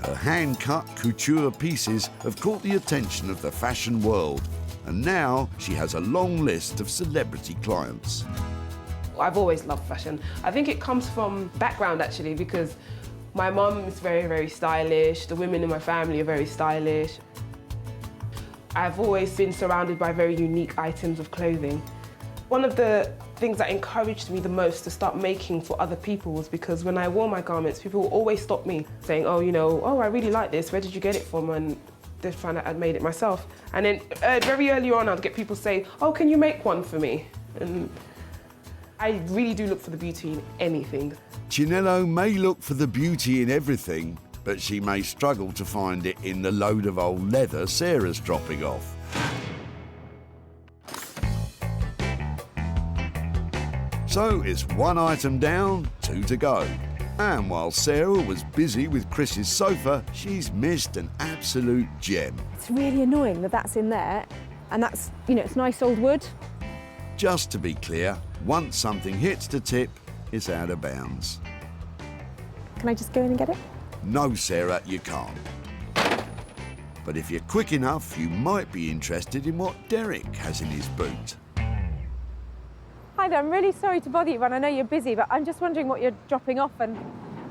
Her hand-cut couture pieces have caught the attention of the fashion world, and now she has a long list of celebrity clients. I've always loved fashion. I think it comes from background actually, because my mum is very, very stylish. The women in my family are very stylish. I've always been surrounded by very unique items of clothing. One of the things that encouraged me the most to start making for other people was because when I wore my garments, people would always stop me saying, oh, you know, oh, I really like this, where did you get it from? And they'd find out I'd made it myself. And then very early on, I'd get people say, oh, can you make one for me? And I really do look for the beauty in anything. Chinello may look for the beauty in everything, but she may struggle to find it in the load of old leather Sarah's dropping off. So it's 1 item down, 2 to go. And while Sarah was busy with Chris's sofa, she's missed an absolute gem. It's really annoying that that's in there, and that's, you know, it's nice old wood. Just to be clear, once something hits the tip, it's out of bounds. Can I just go in and get it? No, Sarah, you can't. But if you're quick enough, you might be interested in what Derek has in his boot. Hi there, I'm really sorry to bother you, Ron. I know you're busy, but I'm just wondering what you're dropping off and...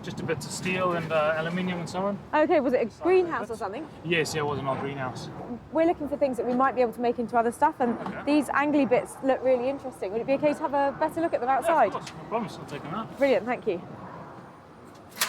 Just a bit of steel and aluminium and so on. OK, was it a greenhouse or something? Yes, yeah, it was an old greenhouse. We're looking for things that we might be able to make into other stuff, and these angly bits look really interesting. Would it be OK to have a better look at them outside? Yeah, of course, no problem, I'll take them out. Brilliant, thank you.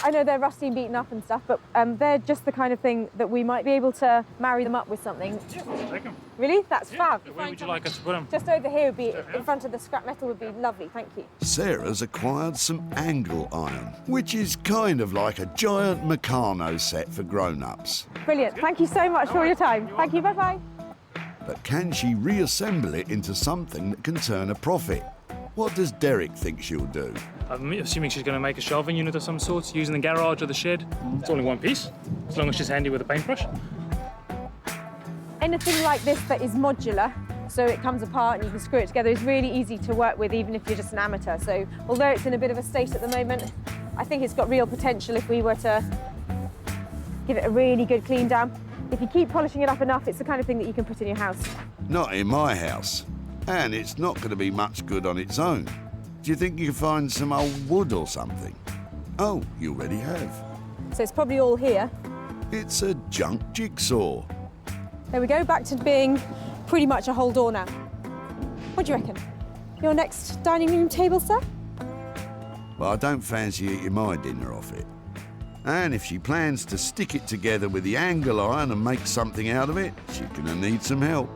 I know they're rusty and beaten up and stuff, but they're just the kind of thing that we might be able to marry them up with something. Yeah, I'll take them. Really? That's fab. Where would you like us to put them? Just over here would be, in front of the scrap metal would be lovely, thank you. Sarah's acquired some angle iron, which is kind of like a giant Meccano set for grown-ups. Brilliant, thank you so much for all your time. Thank you, bye-bye. But can she reassemble it into something that can turn a profit? What does Derek think she'll do? I'm assuming she's going to make a shelving unit of some sort, using the garage or the shed. It's all in one piece, as long as she's handy with a paintbrush. Anything like this that is modular, so it comes apart and you can screw it together, is really easy to work with, even if you're just an amateur. So although it's in a bit of a state at the moment, I think it's got real potential if we were to give it a really good clean down. If you keep polishing it up enough, it's the kind of thing that you can put in your house. Not in my house. And it's not going to be much good on its own. Do you think you can find some old wood or something? Oh, you already have. So it's probably all here. It's a junk jigsaw. There we go, back to being pretty much a whole door now. What do you reckon? Your next dining room table, sir? Well, I don't fancy eating my dinner off it. And if she plans to stick it together with the angle iron and make something out of it, she's going to need some help.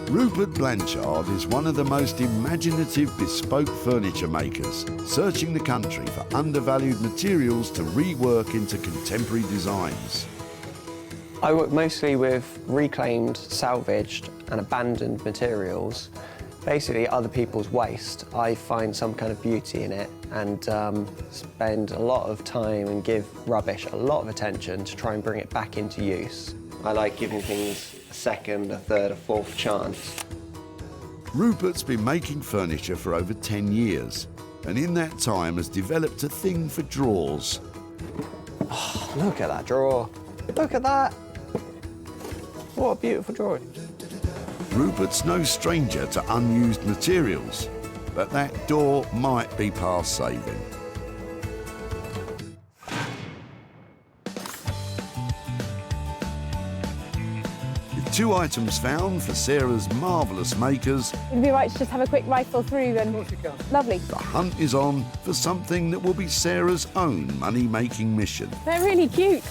Rupert Blanchard is one of the most imaginative bespoke furniture makers, searching the country for undervalued materials to rework into contemporary designs. I work mostly with reclaimed, salvaged and abandoned materials. Basically other people's waste. I find some kind of beauty in it and spend a lot of time and give rubbish a lot of attention to try and bring it back into use. I like giving things a second, a third, a fourth chance. Rupert's been making furniture for over 10 years, and in that time has developed a thing for drawers. Oh, look at that drawer. Look at that. What a beautiful drawer. Rupert's no stranger to unused materials, but that door might be past saving. With 2 items found for Sarah's marvellous makers, It'd be right to just have a quick rifle through and... Of course you can. Lovely. the hunt is on for something that will be Sarah's own money-making mission. They're really cute.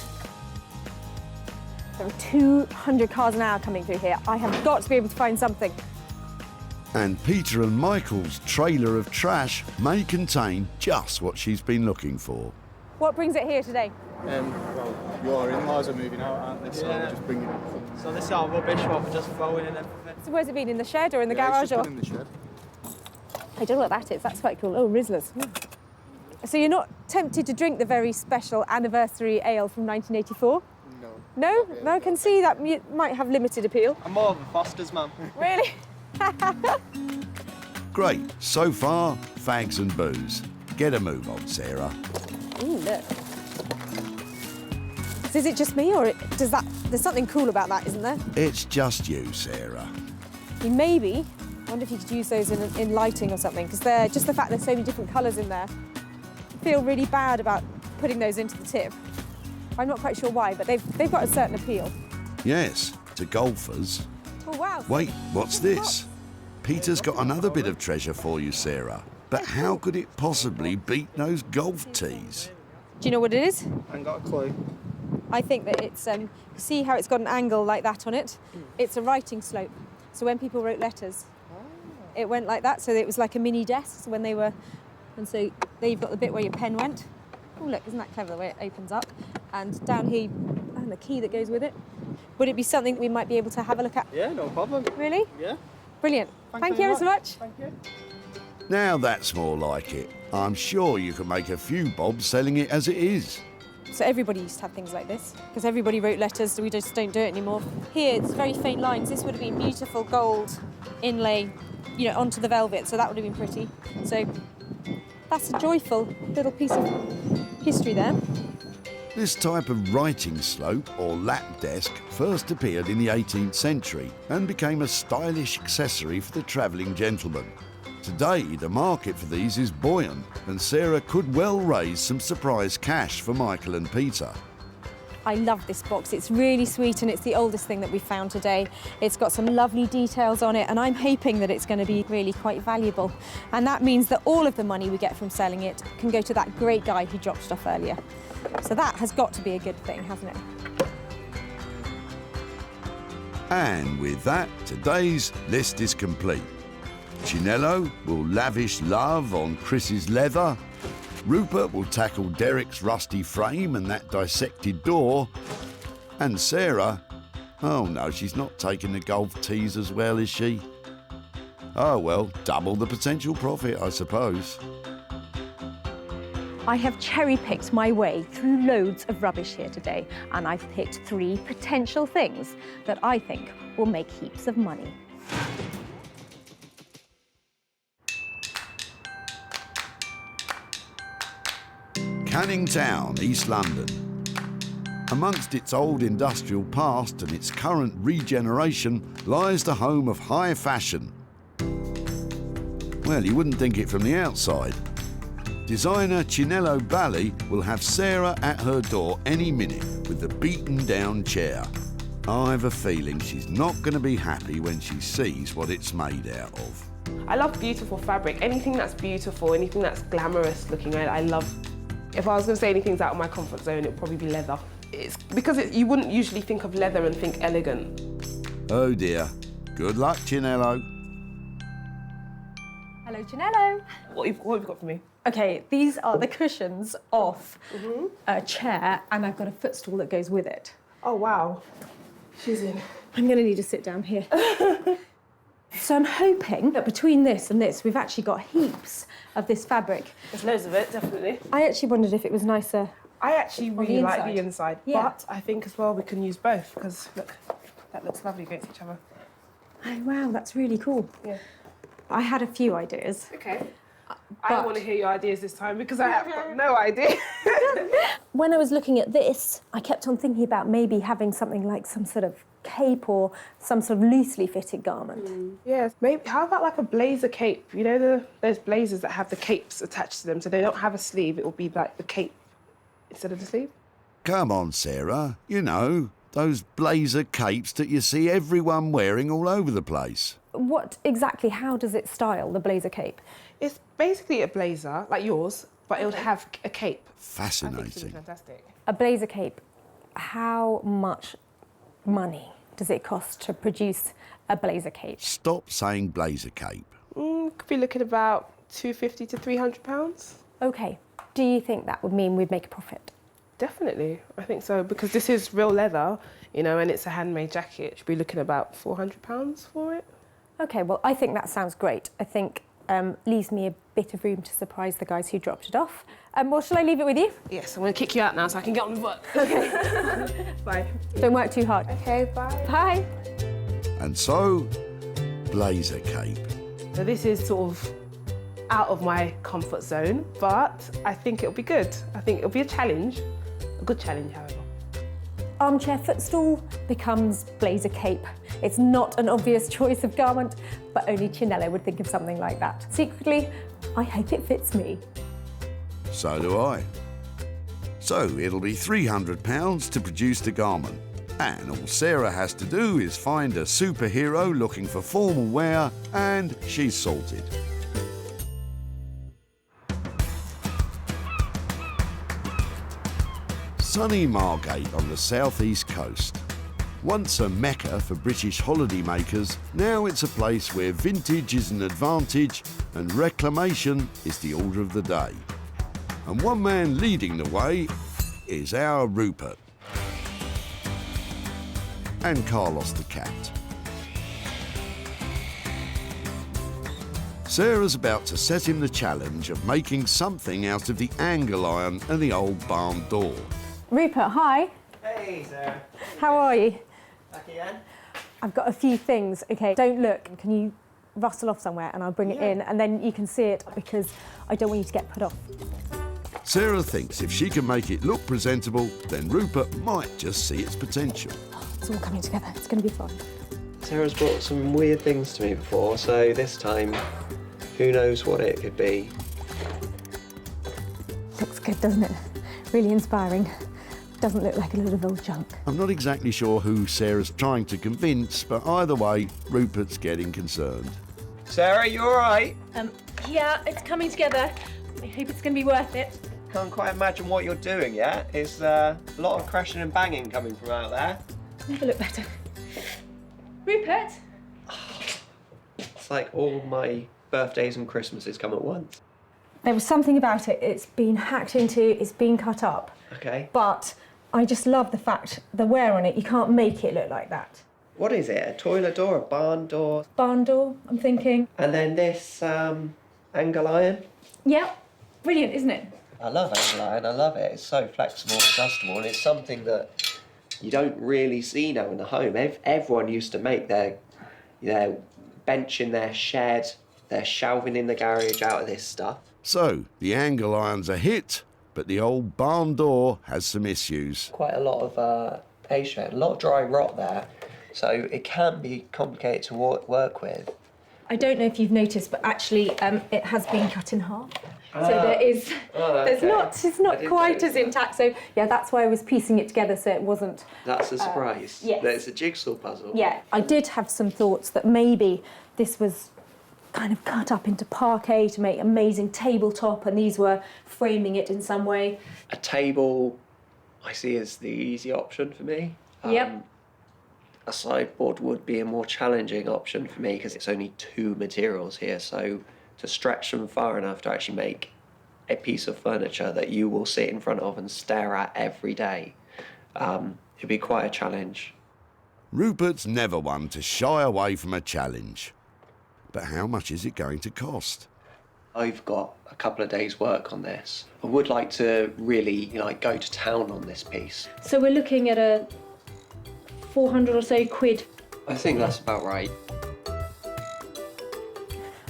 There are 200 cars an hour coming through here. I have got to be able to find something. And Peter and Michael's trailer of trash may contain just what she's been looking for. What brings it here today? Well, your in-laws are moving out, aren't they? So we're just bringing it. So this is our rubbish, what we're just throwing in everything. So where's it been? In the shed or in the Yeah, garage? it's just Or been in the shed. I don't know what that is. That's quite cool. Oh, Rizzlers. So you're not tempted to drink the very special anniversary ale from 1984? No? No, I can see that might have limited appeal. I'm more of a Foster's man. Really? Great. So far, fags and booze. Get a move on, Sarah. Ooh, look. So is it just me, or does that? There's something cool about that, isn't there? It's just you, Sarah. Maybe. I wonder if you could use those in lighting or something, because they're just the fact there's so many different colours in there. I feel really bad about putting those into the tip. I'm not quite sure why, but they've got a certain appeal. Yes, to golfers. Oh, wow. Wait, what's this? Peter's got another bit of treasure for you, Sarah. But how could it possibly beat those golf tees? Do you know what it is? I ain't got a clue. I think that it's, see how it's got an angle like that on it? It's a writing slope. So when people wrote letters, it went like that. So it was like a mini desk when they were, and so there you've got the bit where your pen went. Oh, look, isn't that clever the way it opens up? And down here, and the key that goes with it. Would it be something that we might be able to have a look at? Yeah, no problem. Really? Yeah. Brilliant. Thank you ever so much. Thank you. Now that's more like it. I'm sure you can make a few bob selling it as it is. So everybody used to have things like this, because everybody wrote letters, so we just don't do it anymore. Here, it's very faint lines. This would have been beautiful gold inlay, you know, onto the velvet, so that would have been pretty. So that's a joyful little piece of history there. This type of writing slope or lap desk first appeared in the 18th century and became a stylish accessory for the travelling gentleman. Today, the market for these is buoyant, and Sarah could well raise some surprise cash for Michael and Peter. I love this box. It's really sweet, and it's the oldest thing that we found today. It's got some lovely details on it, and I'm hoping that it's going to be really quite valuable. And that means that all of the money we get from selling it can go to that great guy who dropped it off earlier. So that has got to be a good thing, hasn't it? And with that, today's list is complete. Chinello will lavish love on Chris's leather. Rupert will tackle Derek's rusty frame and that dissected door. And Sarah, oh no, she's not taking the golf tees as well, is she? Oh well, double the potential profit, I suppose. I have cherry-picked my way through loads of rubbish here today, and I've picked 3 potential things that I think will make heaps of money. Canning Town, East London. Amongst its old industrial past and its current regeneration lies the home of high fashion. Well, you wouldn't think it from the outside. Designer Chinello Bally will have Sarah at her door any minute with the beaten-down chair. I have a feeling she's not going to be happy when she sees what it's made out of. I love beautiful fabric. Anything that's beautiful, anything that's glamorous looking, I love. If I was going to say anything's out of my comfort zone, it would probably be leather. It's because you wouldn't usually think of leather and think elegant. Oh dear. Good luck, Chinello. Hello, Chinello. What have you got for me? OK, these are the cushions off a chair, and I've got a footstool that goes with it. Oh, wow. She's in. I'm going to need to sit down here. So I'm hoping that between this and this, we've actually got heaps of this fabric. There's loads of it, definitely. I actually wondered if it was nicer. I actually really like the inside, Yeah. but I think as well we can use both, because look, that looks lovely against each other. Oh, wow, that's really cool. Yeah. I had a few ideas. Okay. I want to hear your ideas this time, because I have got no idea. When I was looking at this, I kept on thinking about maybe having something like some sort of cape or some sort of loosely fitted garment. Yes, maybe. How about like a blazer cape? You know, those blazers that have the capes attached to them, so they don't have a sleeve. It will be like the cape instead of the sleeve. Come on, Sarah. You know, those blazer capes that you see everyone wearing all over the place. What exactly, how does it style, the blazer cape? It's basically a blazer, like yours, but it would have a cape. Fascinating. I think it's really fantastic. A blazer cape, how much money does it cost to produce a blazer cape? Stop saying blazer cape. Could be looking about £250 to £300. OK. Do you think that would mean we'd make a profit? Definitely, I think so, because this is real leather, you know, and it's a handmade jacket. Should be looking about £400 for it. OK, well, I think that sounds great. I think leaves me a bit of room to surprise the guys who dropped it off. Well, shall I leave it with you? Yes, I'm going to kick you out now so I can get on with work. OK. Bye. Don't work too hard. OK, bye. Bye. And so, blazer cape. So this is sort of out of my comfort zone, but I think it'll be good. I think it'll be a challenge, a good challenge, however. Armchair footstool becomes blazer cape. It's not an obvious choice of garment, but only Chinello would think of something like that. Secretly, I hope it fits me. So do I. So it'll be £300 to produce the garment. And all Sarah has to do is find a superhero looking for formal wear, and she's sorted. Sunny Margate on the southeast coast. Once a mecca for British holidaymakers, now it's a place where vintage is an advantage and reclamation is the order of the day. And one man leading the way is our Rupert. And Carlos the cat. Sarah's about to set him the challenge of making something out of the angle iron and the old barn door. Rupert, hi. Hey, Sarah. How are you? Back again? I've got a few things. OK, don't look. Can you rustle off somewhere and I'll bring it in and then you can see it because I don't want you to get put off. Sarah thinks if she can make it look presentable, then Rupert might just see its potential. It's all coming together. It's going to be fun. Sarah's brought some weird things to me before, so this time, who knows what it could be. Looks good, doesn't it? Really inspiring. Doesn't look like a load of old junk. I'm not exactly sure who Sarah's trying to convince, but either way, Rupert's getting concerned. Sarah, you all right? Yeah, it's coming together. I hope it's going to be worth it. Can't quite imagine what you're doing yet. It's a lot of crashing and banging coming from out there. Never look better. Rupert? It's like all my birthdays and Christmases come at once. There was something about it. It's been hacked into, it's been cut up. Okay. But I just love the fact, the wear on it, you can't make it look like that. What is it? A toilet door, a barn door? Barn door, I'm thinking. And then this angle iron? Yeah, brilliant, isn't it? I love angle iron, I love it. It's so flexible, adjustable, and it's something that you don't really see now in the home. Everyone used to make their bench in their shed, their shelving in the garage out of this stuff. So, the angle iron's a hit, but the old barn door has some issues. Quite a lot of age, a lot of dry rot there, so it can be complicated to work with. I don't know if you've noticed, but actually it has been cut in half. So there is, it's not quite as intact. So yeah, that's why I was piecing it together so it wasn't. That's a surprise. Yes. It's a jigsaw puzzle. Yeah, I did have some thoughts that maybe this was kind of cut up into parquet to make amazing tabletop, and these were framing it in some way. A table, I see as the easy option for me. Yep. A sideboard would be a more challenging option for me because it's only 2 materials here, so to stretch them far enough to actually make a piece of furniture that you will sit in front of and stare at every day, it'd be quite a challenge. Rupert's never one to shy away from a challenge. But how much is it going to cost? I've got a couple of days' work on this. I would like to really, go to town on this piece. So we're looking at a 400 or so quid. I think that's about right.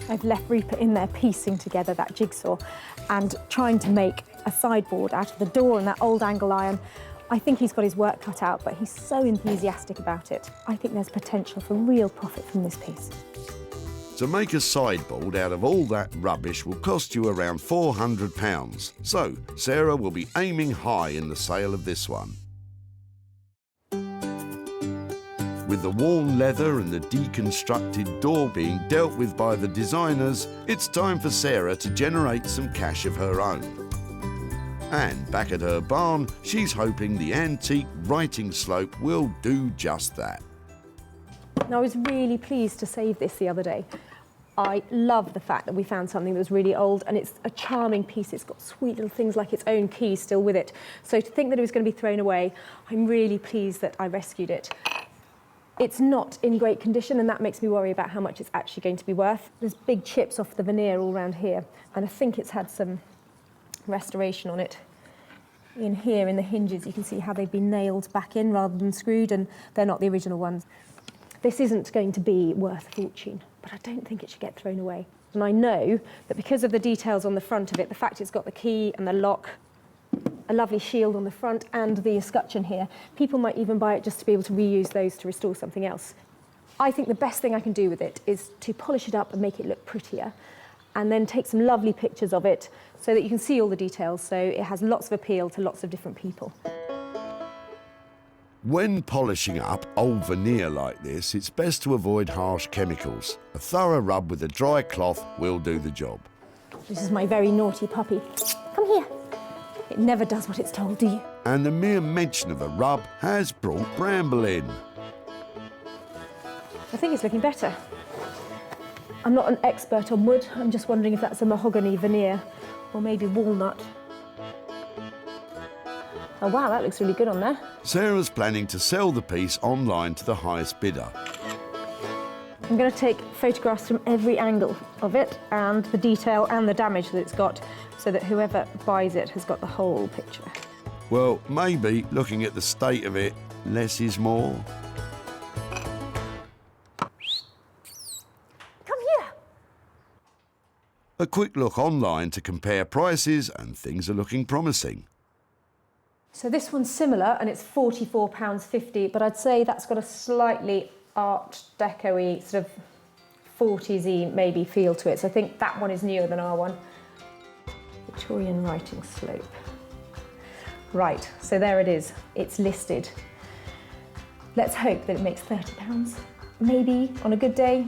I've left Rupert in there piecing together that jigsaw and trying to make a sideboard out of the door and that old angle iron. I think he's got his work cut out, but he's so enthusiastic about it. I think there's potential for real profit from this piece. To make a sideboard out of all that rubbish will cost you around £400. So, Sarah will be aiming high in the sale of this one. With the worn leather and the deconstructed door being dealt with by the designers, it's time for Sarah to generate some cash of her own. And back at her barn, she's hoping the antique writing slope will do just that. And I was really pleased to save this the other day. I love the fact that we found something that was really old, and it's a charming piece. It's got sweet little things like its own key still with it. So to think that it was going to be thrown away, I'm really pleased that I rescued it. It's not in great condition, and that makes me worry about how much it's actually going to be worth. There's big chips off the veneer all around here, and I think it's had some restoration on it. In here, in the hinges, you can see how they've been nailed back in rather than screwed, and they're not the original ones. This isn't going to be worth a fortune, but I don't think it should get thrown away. And I know that because of the details on the front of it, the fact it's got the key and the lock, a lovely shield on the front and the escutcheon here, people might even buy it just to be able to reuse those to restore something else. I think the best thing I can do with it is to polish it up and make it look prettier, and then take some lovely pictures of it so that you can see all the details, so it has lots of appeal to lots of different people. When polishing up old veneer like this, it's best to avoid harsh chemicals. A thorough rub with a dry cloth will do the job. This is my very naughty puppy. Come here. It never does what it's told, do you? And the mere mention of a rub has brought Bramble in. I think it's looking better. I'm not an expert on wood. I'm just wondering if that's a mahogany veneer or maybe walnut. Oh wow, that looks really good on there. Sarah's planning to sell the piece online to the highest bidder. I'm going to take photographs from every angle of it and the detail and the damage that it's got so that whoever buys it has got the whole picture. Well, maybe, looking at the state of it, less is more. Come here. A quick look online to compare prices and things are looking promising. So this one's similar and it's £44.50, but I'd say that's got a slightly Art Deco-y, sort of 40s-y maybe feel to it. So I think that one is newer than our one. Victorian writing slope. Right, so there it is. It's listed. Let's hope that it makes £30. Maybe, on a good day,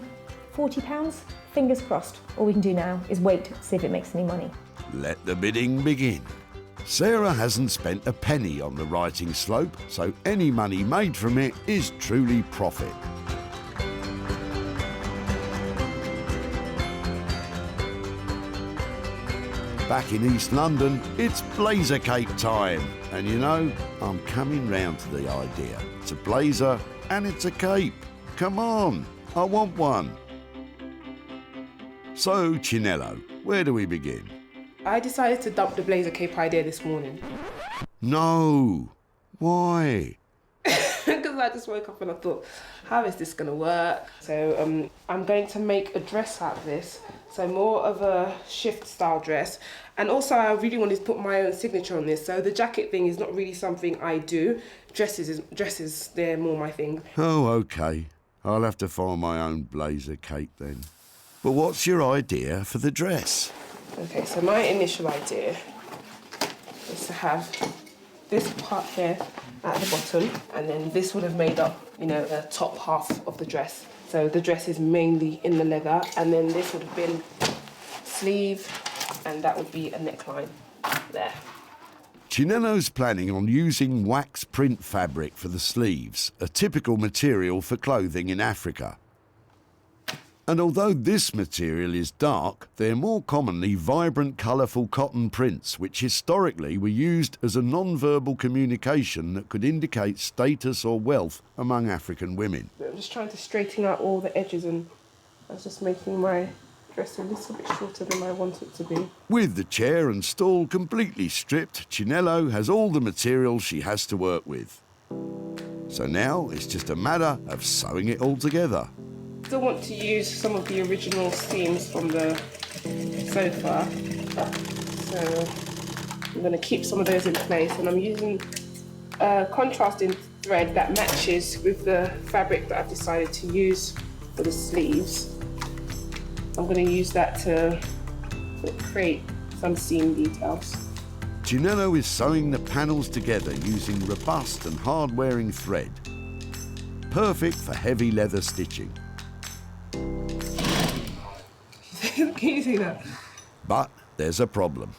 £40. Fingers crossed. All we can do now is wait to see if it makes any money. Let the bidding begin. Sarah hasn't spent a penny on the writing slope, so any money made from it is truly profit. Back in East London, it's blazer cape time. And you know, I'm coming round to the idea. It's a blazer and it's a cape. Come on, I want one. So, Chinello, where do we begin? I decided to dump the blazer cape idea this morning. No. Why? Because I just woke up and I thought, how is this going to work? So I'm going to make a dress out of this. So more of a shift style dress. And also I really wanted to put my own signature on this. So the jacket thing is not really something I do. Dresses, they're more my thing. Oh, OK. I'll have to find my own blazer cape then. But what's your idea for the dress? Okay, so my initial idea is to have this part here at the bottom, and then this would have made up, you know, the top half of the dress. So the dress is mainly in the leather, and then this would have been sleeve, and that would be a neckline there. Chinello's planning on using wax print fabric for the sleeves, a typical material for clothing in Africa. And although this material is dark, they're more commonly vibrant, colourful cotton prints, which historically were used as a non-verbal communication that could indicate status or wealth among African women. I'm just trying to straighten out all the edges, and I was just making my dress a little bit shorter than I want it to be. With the chair and stool completely stripped, Chinello has all the material she has to work with. So now it's just a matter of sewing it all together. Still want to use some of the original seams from the sofa, so I'm going to keep some of those in place, and I'm using contrasting thread that matches with the fabric that I've decided to use for the sleeves. I'm going to use that to create some seam details. Chinello is sewing the panels together using robust and hard-wearing thread, perfect for heavy leather stitching. Can you see that? But there's a problem.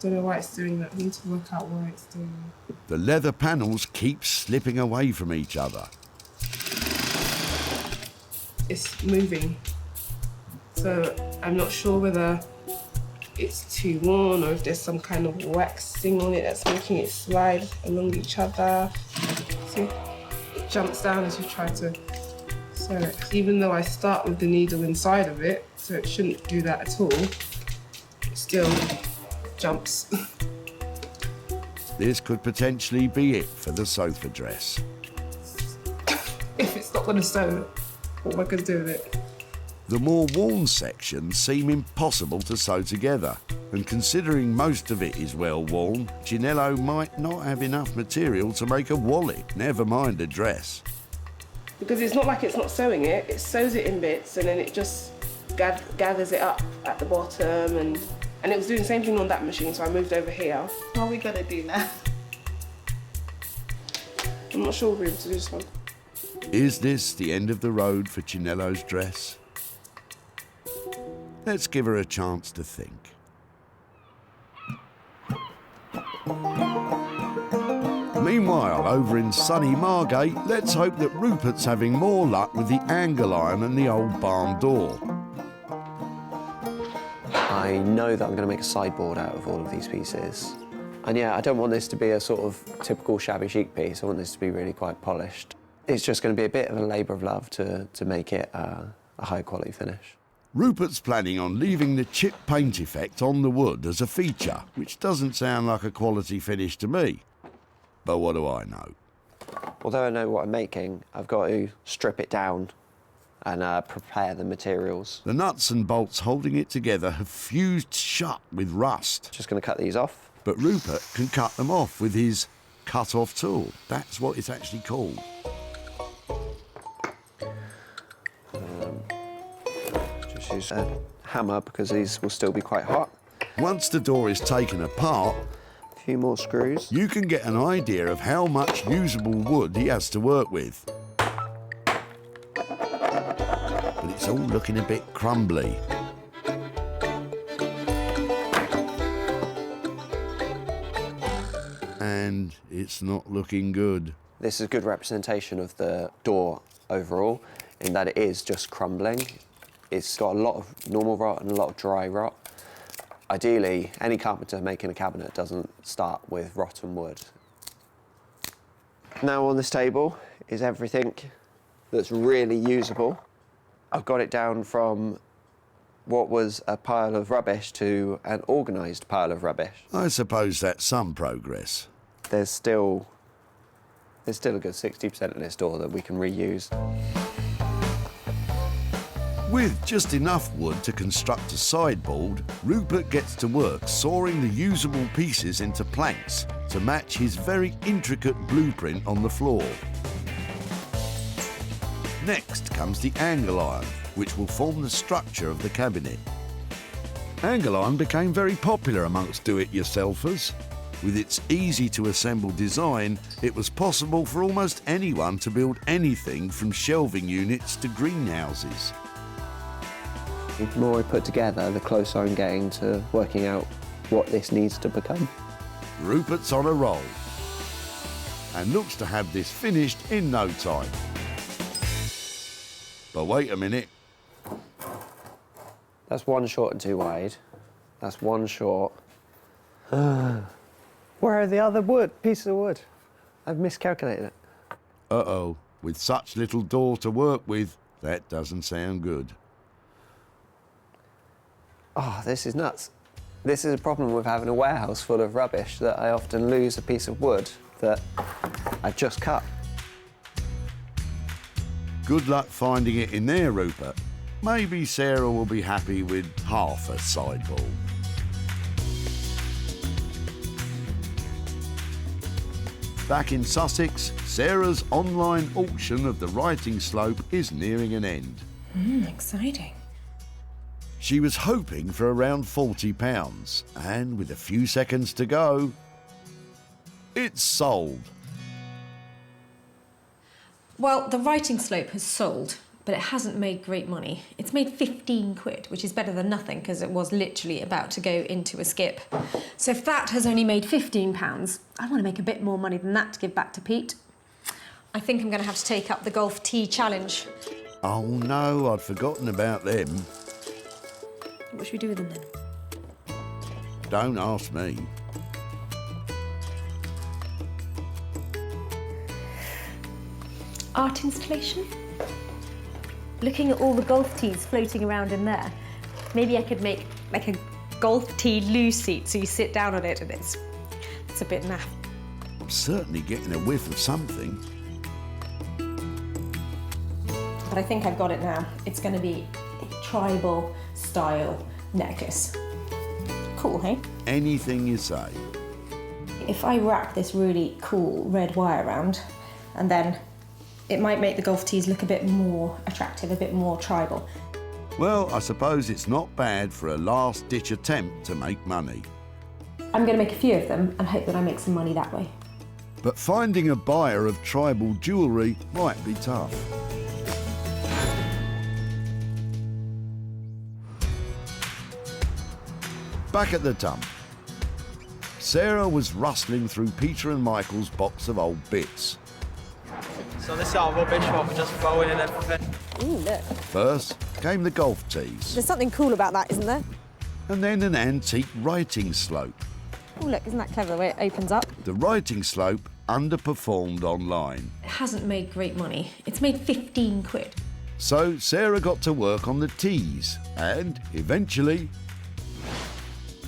Don't know why it's doing that. I need to work out why it's doing that. The leather panels keep slipping away from each other. It's moving. So I'm not sure whether it's too worn or if there's some kind of waxing on it that's making it slide along each other. See? It jumps down as you try to sew it. Even though I start with the needle inside of it, so it shouldn't do that at all, it still jumps. This could potentially be it for the sofa dress. If it's not going to sew, what am I going to do with it? The more worn sections seem impossible to sew together, and considering most of it is well worn, Chinello might not have enough material to make a wallet, never mind a dress. Because it's not like it's not sewing it, it sews it in bits and then it just gathers it up at the bottom, and it was doing the same thing on that machine, so I moved over here. What are we gonna do now? I'm not sure we'll be able to do this one. Is this the end of the road for Chinello's dress? Let's give her a chance to think. Meanwhile, over in sunny Margate, let's hope that Rupert's having more luck with the angle iron and the old barn door. I know that I'm going to make a sideboard out of all of these pieces. And yeah, I don't want this to be a sort of typical shabby chic piece. I want this to be really quite polished. It's just going to be a bit of a labour of love to make it a high-quality finish. Rupert's planning on leaving the chip paint effect on the wood as a feature, which doesn't sound like a quality finish to me. But what do I know? Although I know what I'm making, I've got to strip it down and prepare the materials. The nuts and bolts holding it together have fused shut with rust. Just going to cut these off. But Rupert can cut them off with his cut-off tool. That's what it's actually called. Just use a hammer because these will still be quite hot. Once the door is taken apart, a few more screws. You can get an idea of how much usable wood he has to work with. But it's all looking a bit crumbly. And it's not looking good. This is a good representation of the door overall, in that it is just crumbling. It's got a lot of normal rot and a lot of dry rot. Ideally, any carpenter making a cabinet doesn't start with rotten wood. Now on this table is everything that's really usable. I've got it down from what was a pile of rubbish to an organised pile of rubbish. I suppose that's some progress. There's still a good 60% of this door that we can reuse. With just enough wood to construct a sideboard, Rupert gets to work sawing the usable pieces into planks to match his very intricate blueprint on the floor. Next comes the angle iron, which will form the structure of the cabinet. Angle iron became very popular amongst do-it-yourselfers. With its easy-to-assemble design, it was possible for almost anyone to build anything from shelving units to greenhouses. The more I put together, the closer I'm getting to working out what this needs to become. Rupert's on a roll and looks to have this finished in no time. But wait a minute. That's one short and two wide. That's one short. Where are the other pieces of wood? I've miscalculated it. Uh-oh, with such little door to work with, that doesn't sound good. Oh, this is nuts. This is a problem with having a warehouse full of rubbish, that I often lose a piece of wood that I just cut. Good luck finding it in there, Rupert. Maybe Sarah will be happy with half a sideboard. Back in Sussex, Sarah's online auction of the writing slope is nearing an end. Exciting. She was hoping for around £40, and with a few seconds to go, it's sold. Well, the writing slope has sold, but it hasn't made great money. It's made 15 quid, which is better than nothing because it was literally about to go into a skip. So if that has only made £15, I want to make a bit more money than that to give back to Pete. I think I'm going to have to take up the golf tee challenge. Oh no, I'd forgotten about them. What should we do with them then? Don't ask me. Art installation? Looking at all the golf tees floating around in there, maybe I could make like a golf tee loo seat so you sit down on it and it's a bit naff. I'm certainly getting a whiff of something. But I think I've got it now. It's going to be a tribal style necklace. Cool, hey? Anything you say. If I wrap this really cool red wire around, and then it might make the golf tees look a bit more attractive, a bit more tribal. Well, I suppose it's not bad for a last-ditch attempt to make money. I'm going to make a few of them and hope that I make some money that way. But finding a buyer of tribal jewellery might be tough. Back at the dump, Sarah was rustling through Peter and Michael's box of old bits. So this is our rubbish what we're just throwing in everything. Ooh, look. First came the golf tees. There's something cool about that, isn't there? And then an antique writing slope. Oh, look, isn't that clever the way it opens up? The writing slope underperformed online. It hasn't made great money. It's made 15 quid. So Sarah got to work on the teas and, eventually,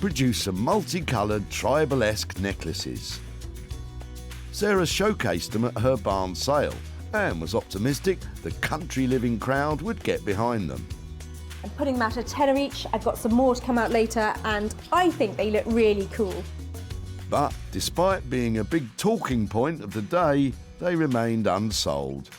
produced some multicoloured tribal-esque necklaces. Sarah showcased them at her barn sale and was optimistic the country-living crowd would get behind them. I'm putting them out at £10 each. I've got some more to come out later, and I think they look really cool. But despite being a big talking point of the day, they remained unsold.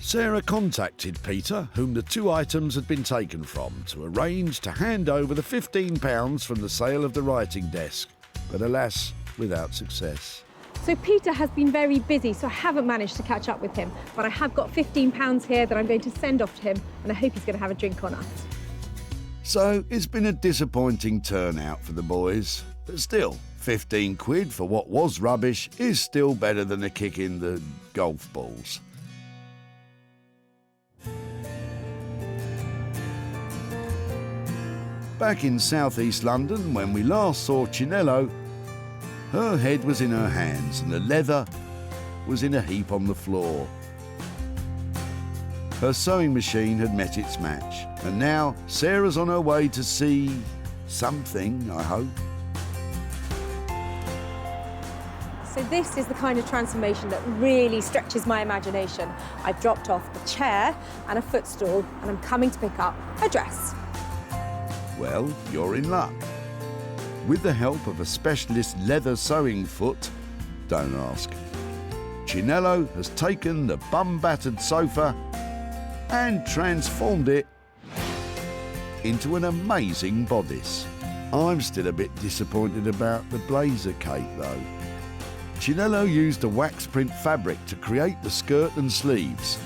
Sarah contacted Peter, whom the 2 items had been taken from, to arrange to hand over the £15 from the sale of the writing desk, but alas, without success. So Peter has been very busy, so I haven't managed to catch up with him, but I have got £15 here that I'm going to send off to him, and I hope he's going to have a drink on us. So it's been a disappointing turnout for the boys, but still, 15 quid for what was rubbish is still better than a kick in the golf balls. Back in southeast London, when we last saw Chinello, her head was in her hands and the leather was in a heap on the floor. Her sewing machine had met its match, and now Sarah's on her way to see something, I hope. So this is the kind of transformation that really stretches my imagination. I've dropped off a chair and a footstool, and I'm coming to pick up a dress. Well, you're in luck. With the help of a specialist leather sewing foot, don't ask, Chinello has taken the bum-battered sofa and transformed it into an amazing bodice. I'm still a bit disappointed about the blazer cape though. Chinello used a wax print fabric to create the skirt and sleeves.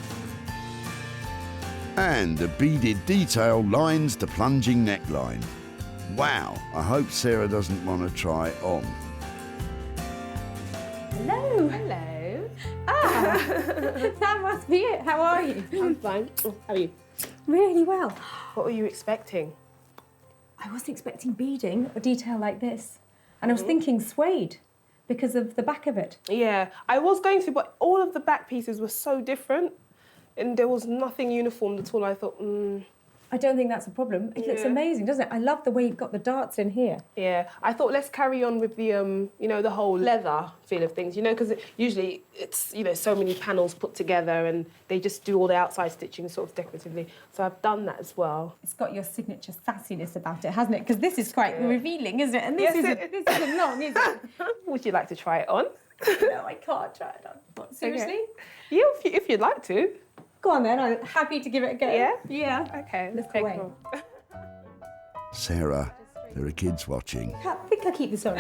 And the beaded detail lines the plunging neckline. Wow, I hope Sarah doesn't want to try it on. Hello. Hello. Ah, that must be it. How are you? I'm fine. How are you? Really well. What were you expecting? I wasn't expecting beading, a detail like this. And I was thinking suede because of the back of it. Yeah, I was going to, but all of the back pieces were so different and there was nothing uniform at all. I thought, I don't think that's a problem. It looks amazing, doesn't it? I love the way you've got the darts in here. Yeah, I thought let's carry on with the, you know, the whole leather feel of things, you know, because usually it's, you know, so many panels put together and they just do all the outside stitching sort of decoratively. So I've done that as well. It's got your signature sassiness about it, hasn't it? Because this is quite revealing, isn't it? And this isn't long, is it? Would you like to try it on? No, I can't try it on. What, seriously? Okay. Yeah, if you'd like to. Go on then, I'm happy to give it a go. Yeah? Yeah. Okay, let's Look take away. one. Sarah, there are kids watching. I think I'll keep this on.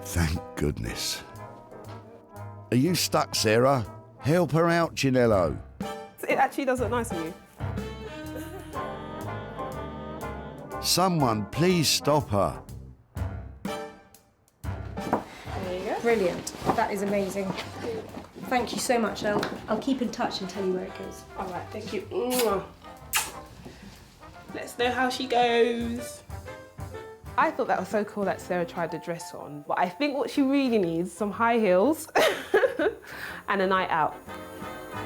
Thank goodness. Are you stuck, Sarah? Help her out, Chinello. It actually does look nice on you. Someone please stop her. There you go. Brilliant. That is amazing. Thank you so much. I'll keep in touch and tell you where it goes. All right, thank you. Mwah. Let's know how she goes. I thought that was so cool that Sarah tried the dress on, but I think what she really needs is some high heels and a night out.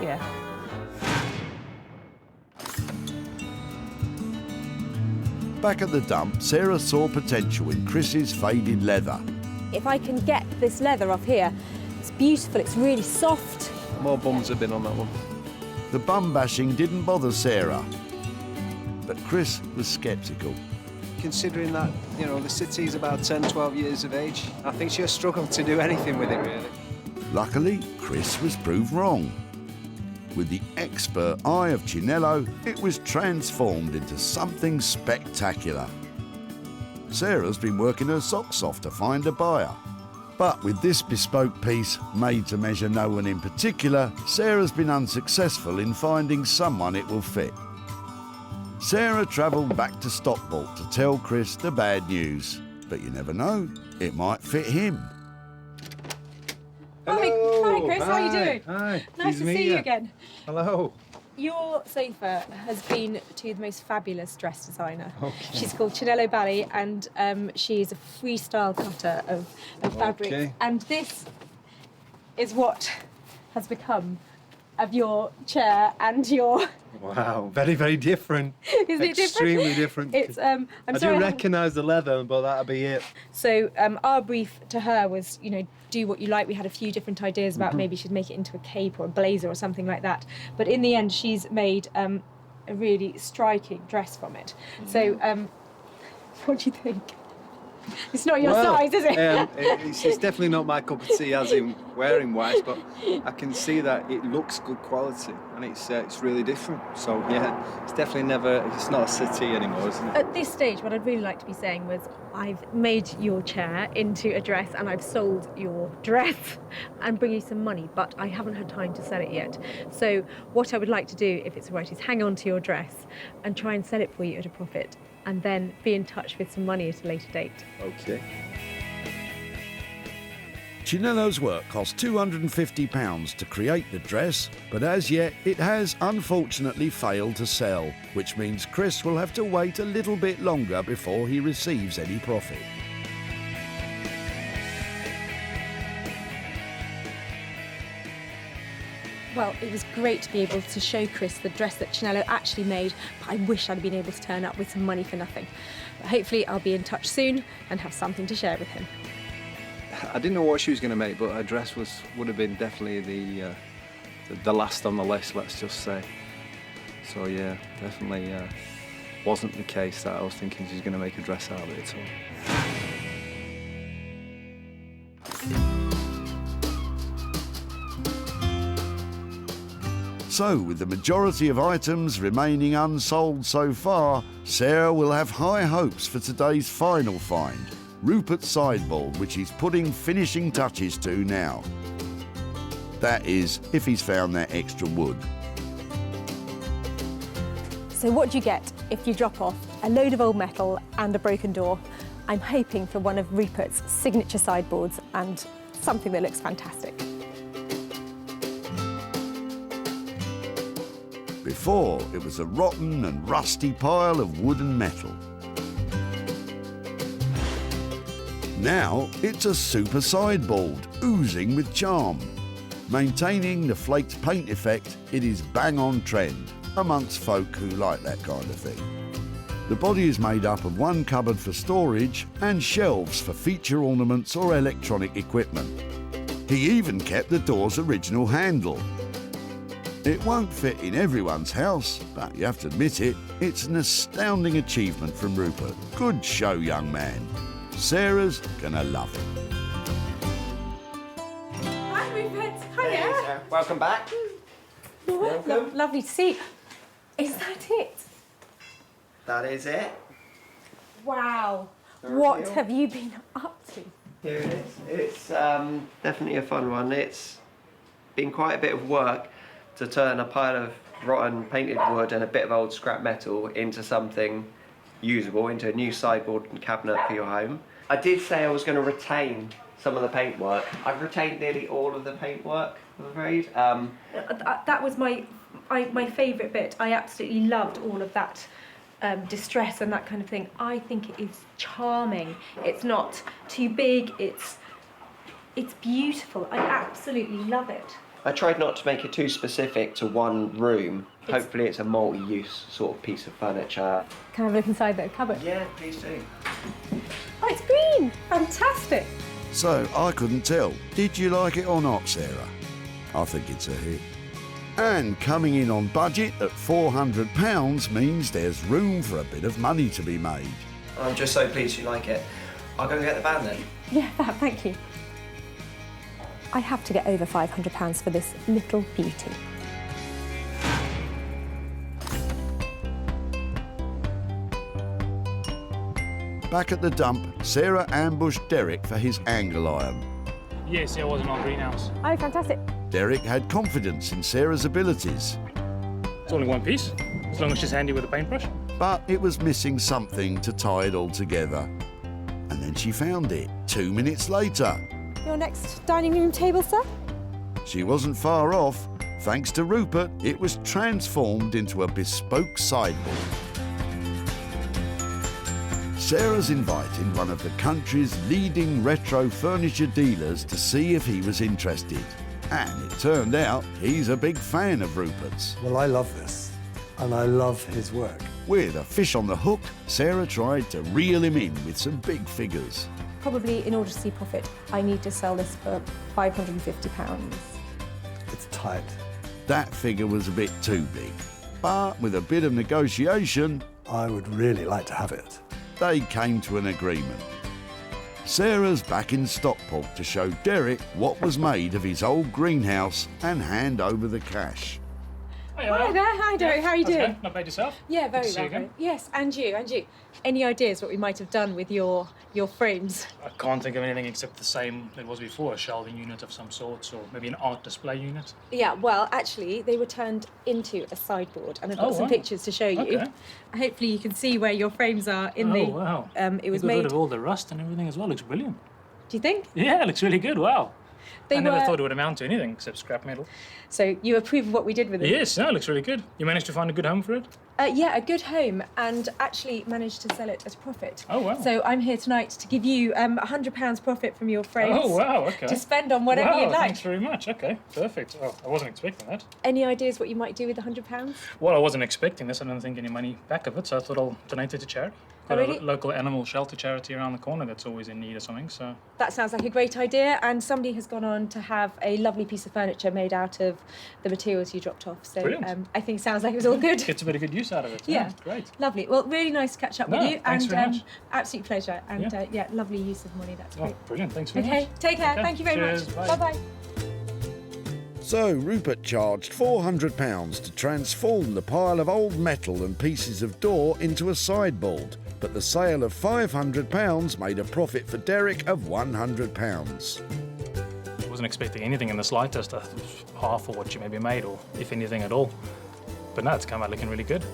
Yeah. Back at the dump, Sarah saw potential in Chris's faded leather. If I can get this leather off here, it's beautiful, it's really soft. More bums have been on that one. The bum bashing didn't bother Sarah, but Chris was sceptical. Considering that, you know, the city's about 10, 12 years of age, I think she'll struggle to do anything with it, really. Luckily, Chris was proved wrong. With the expert eye of Chinello, it was transformed into something spectacular. Sarah's been working her socks off to find a buyer. But with this bespoke piece, made to measure no one in particular, Sarah's been unsuccessful in finding someone it will fit. Sarah travelled back to Stockport to tell Chris the bad news. But you never know, it might fit him. Hi Chris, how are you doing? Hi. Nice to see you again. Hello. Your sofa has been to the most fabulous dress designer. Okay. She's called Chinello Bally, and she's a freestyle cutter of fabric. Okay. And this is what has become of your chair and your... Wow, very, very different. Is it Extremely different? It's, I do recognise the leather, but that'll be it. So our brief to her was, you know, do what you like. We had a few different ideas about Mm-hmm. maybe she'd make it into a cape or a blazer or something like that. But in the end, she's made a really striking dress from it. So what do you think? It's not your size, is it? It's definitely not my cup of tea, as in wearing wise, but I can see that it looks good quality and it's really different. So yeah, it's definitely it's not a settee anymore, isn't it? At this stage, what I'd really like to be saying was I've made your chair into a dress and I've sold your dress and bring you some money, but I haven't had time to sell it yet. So what I would like to do, if it's all right, is hang on to your dress and try and sell it for you at a profit, and then be in touch with some money at a later date. Okay. Chinello's work cost £250 to create the dress, but as yet it has unfortunately failed to sell, which means Chris will have to wait a little bit longer before he receives any profit. Well, it was great to be able to show Chris the dress that Chinello actually made, but I wish I'd been able to turn up with some money for nothing. But hopefully I'll be in touch soon and have something to share with him. I didn't know what she was going to make, but her dress would have been definitely the last on the list, let's just say. So yeah, definitely wasn't the case that I was thinking she's going to make a dress out of it at all. So, with the majority of items remaining unsold so far, Sarah will have high hopes for today's final find, Rupert's sideboard, which he's putting finishing touches to now. That is, if he's found that extra wood. So what do you get if you drop off a load of old metal and a broken door? I'm hoping for one of Rupert's signature sideboards and something that looks fantastic. Before, it was a rotten and rusty pile of wood and metal. Now, it's a super sideboard, oozing with charm. Maintaining the flaked paint effect, it is bang on trend amongst folk who like that kind of thing. The body is made up of one cupboard for storage and shelves for feature ornaments or electronic equipment. He even kept the door's original handle. It won't fit in everyone's house, but you have to admit it, it's an astounding achievement from Rupert. Good show, young man. Sarah's gonna love it. Hi, Rupert. Hiya. Welcome back. Lovely to see you. Is that it? That is it. Wow. What have you been up to? Here it is. It's definitely a fun one. It's been quite a bit of work to turn a pile of rotten painted wood and a bit of old scrap metal into something usable, into a new sideboard and cabinet for your home. I did say I was going to retain some of the paintwork. I've retained nearly all of the paintwork, I'm afraid. That was my favourite bit. I absolutely loved all of that distress and that kind of thing. I think it is charming. It's not too big. It's beautiful. I absolutely love it. I tried not to make it too specific to one room. Hopefully it's a multi-use sort of piece of furniture. Can I have a look inside the cupboard? Yeah, please do. Oh, it's green! Fantastic! So, I couldn't tell. Did you like it or not, Sarah? I think it's a hit. And coming in on budget at £400 means there's room for a bit of money to be made. I'm just so pleased you like it. I'll go and get the van then. Yeah, thank you. I have to get over £500 for this little beauty. Back at the dump, Sarah ambushed Derek for his angle iron. Yes, it was in our greenhouse. Oh, fantastic. Derek had confidence in Sarah's abilities. It's only one piece, as long as she's handy with a paintbrush. But it was missing something to tie it all together. And then she found it 2 minutes later. Your next dining room table, sir? She wasn't far off. Thanks to Rupert, it was transformed into a bespoke sideboard. Sarah's invited one of the country's leading retro furniture dealers to see if he was interested. And it turned out he's a big fan of Rupert's. Well, I love this, and I love his work. With a fish on the hook, Sarah tried to reel him in with some big figures. Probably in order to see profit, I need to sell this for £550. It's tight. That figure was a bit too big, but with a bit of negotiation, I would really like to have it. They came to an agreement. Sarah's back in Stockport to show Derek what was made of his old greenhouse and hand over the cash. Hi there, hi Derek, how are you doing? Not bad yourself? Yeah, very Good to see you well. again. Yes, and you. Any ideas what we might have done with your frames? I can't think of anything except the same that was before, a shelving unit of some sort, or maybe an art display unit. Yeah, well, actually, they were turned into a sideboard, and I've got some pictures to show you. Okay. Hopefully, you can see where your frames are in the. Oh, wow. It was You got rid made. of all the rust and everything as well. Looks brilliant. Do you think? Yeah, it looks really good. Wow. They I never were- thought it would amount to anything except scrap metal. So you approve of what we did with it? Yes, no, it looks really good. You managed to find a good home for it? Yeah, a good home, and actually managed to sell it at a profit. Oh, wow. So I'm here tonight to give you £100 profit from your frames. Oh, wow, okay. To spend on whatever Wow, you'd like. Thanks very much. Okay, perfect. Oh, I wasn't expecting that. Any ideas what you might do with £100? Well, I wasn't expecting this. I don't think any money back of it, so I thought I'll donate it to charity. Oh, Got really? a local animal shelter charity around the corner that's always in need of something, so... That sounds like a great idea, and somebody has gone on to have a lovely piece of furniture made out of the materials you dropped off. So Brilliant. I think it sounds like it was all good. Gets a bit of good use out of it. Yeah. Great. Lovely. Well, really nice to catch up with No, you, thanks and very much. absolute pleasure. And Yeah. lovely use of money. That's Oh, great. brilliant. Thanks very much. Okay, take care. Okay, Thank you very cheers, much. bye. Bye-bye. So Rupert charged £400 to transform the pile of old metal and pieces of door into a sideboard. But the sale of £500 made a profit for Derek of £100. I wasn't expecting anything in the slightest. I thought half of what you maybe made, or if anything at all. But no, it's come out looking really good.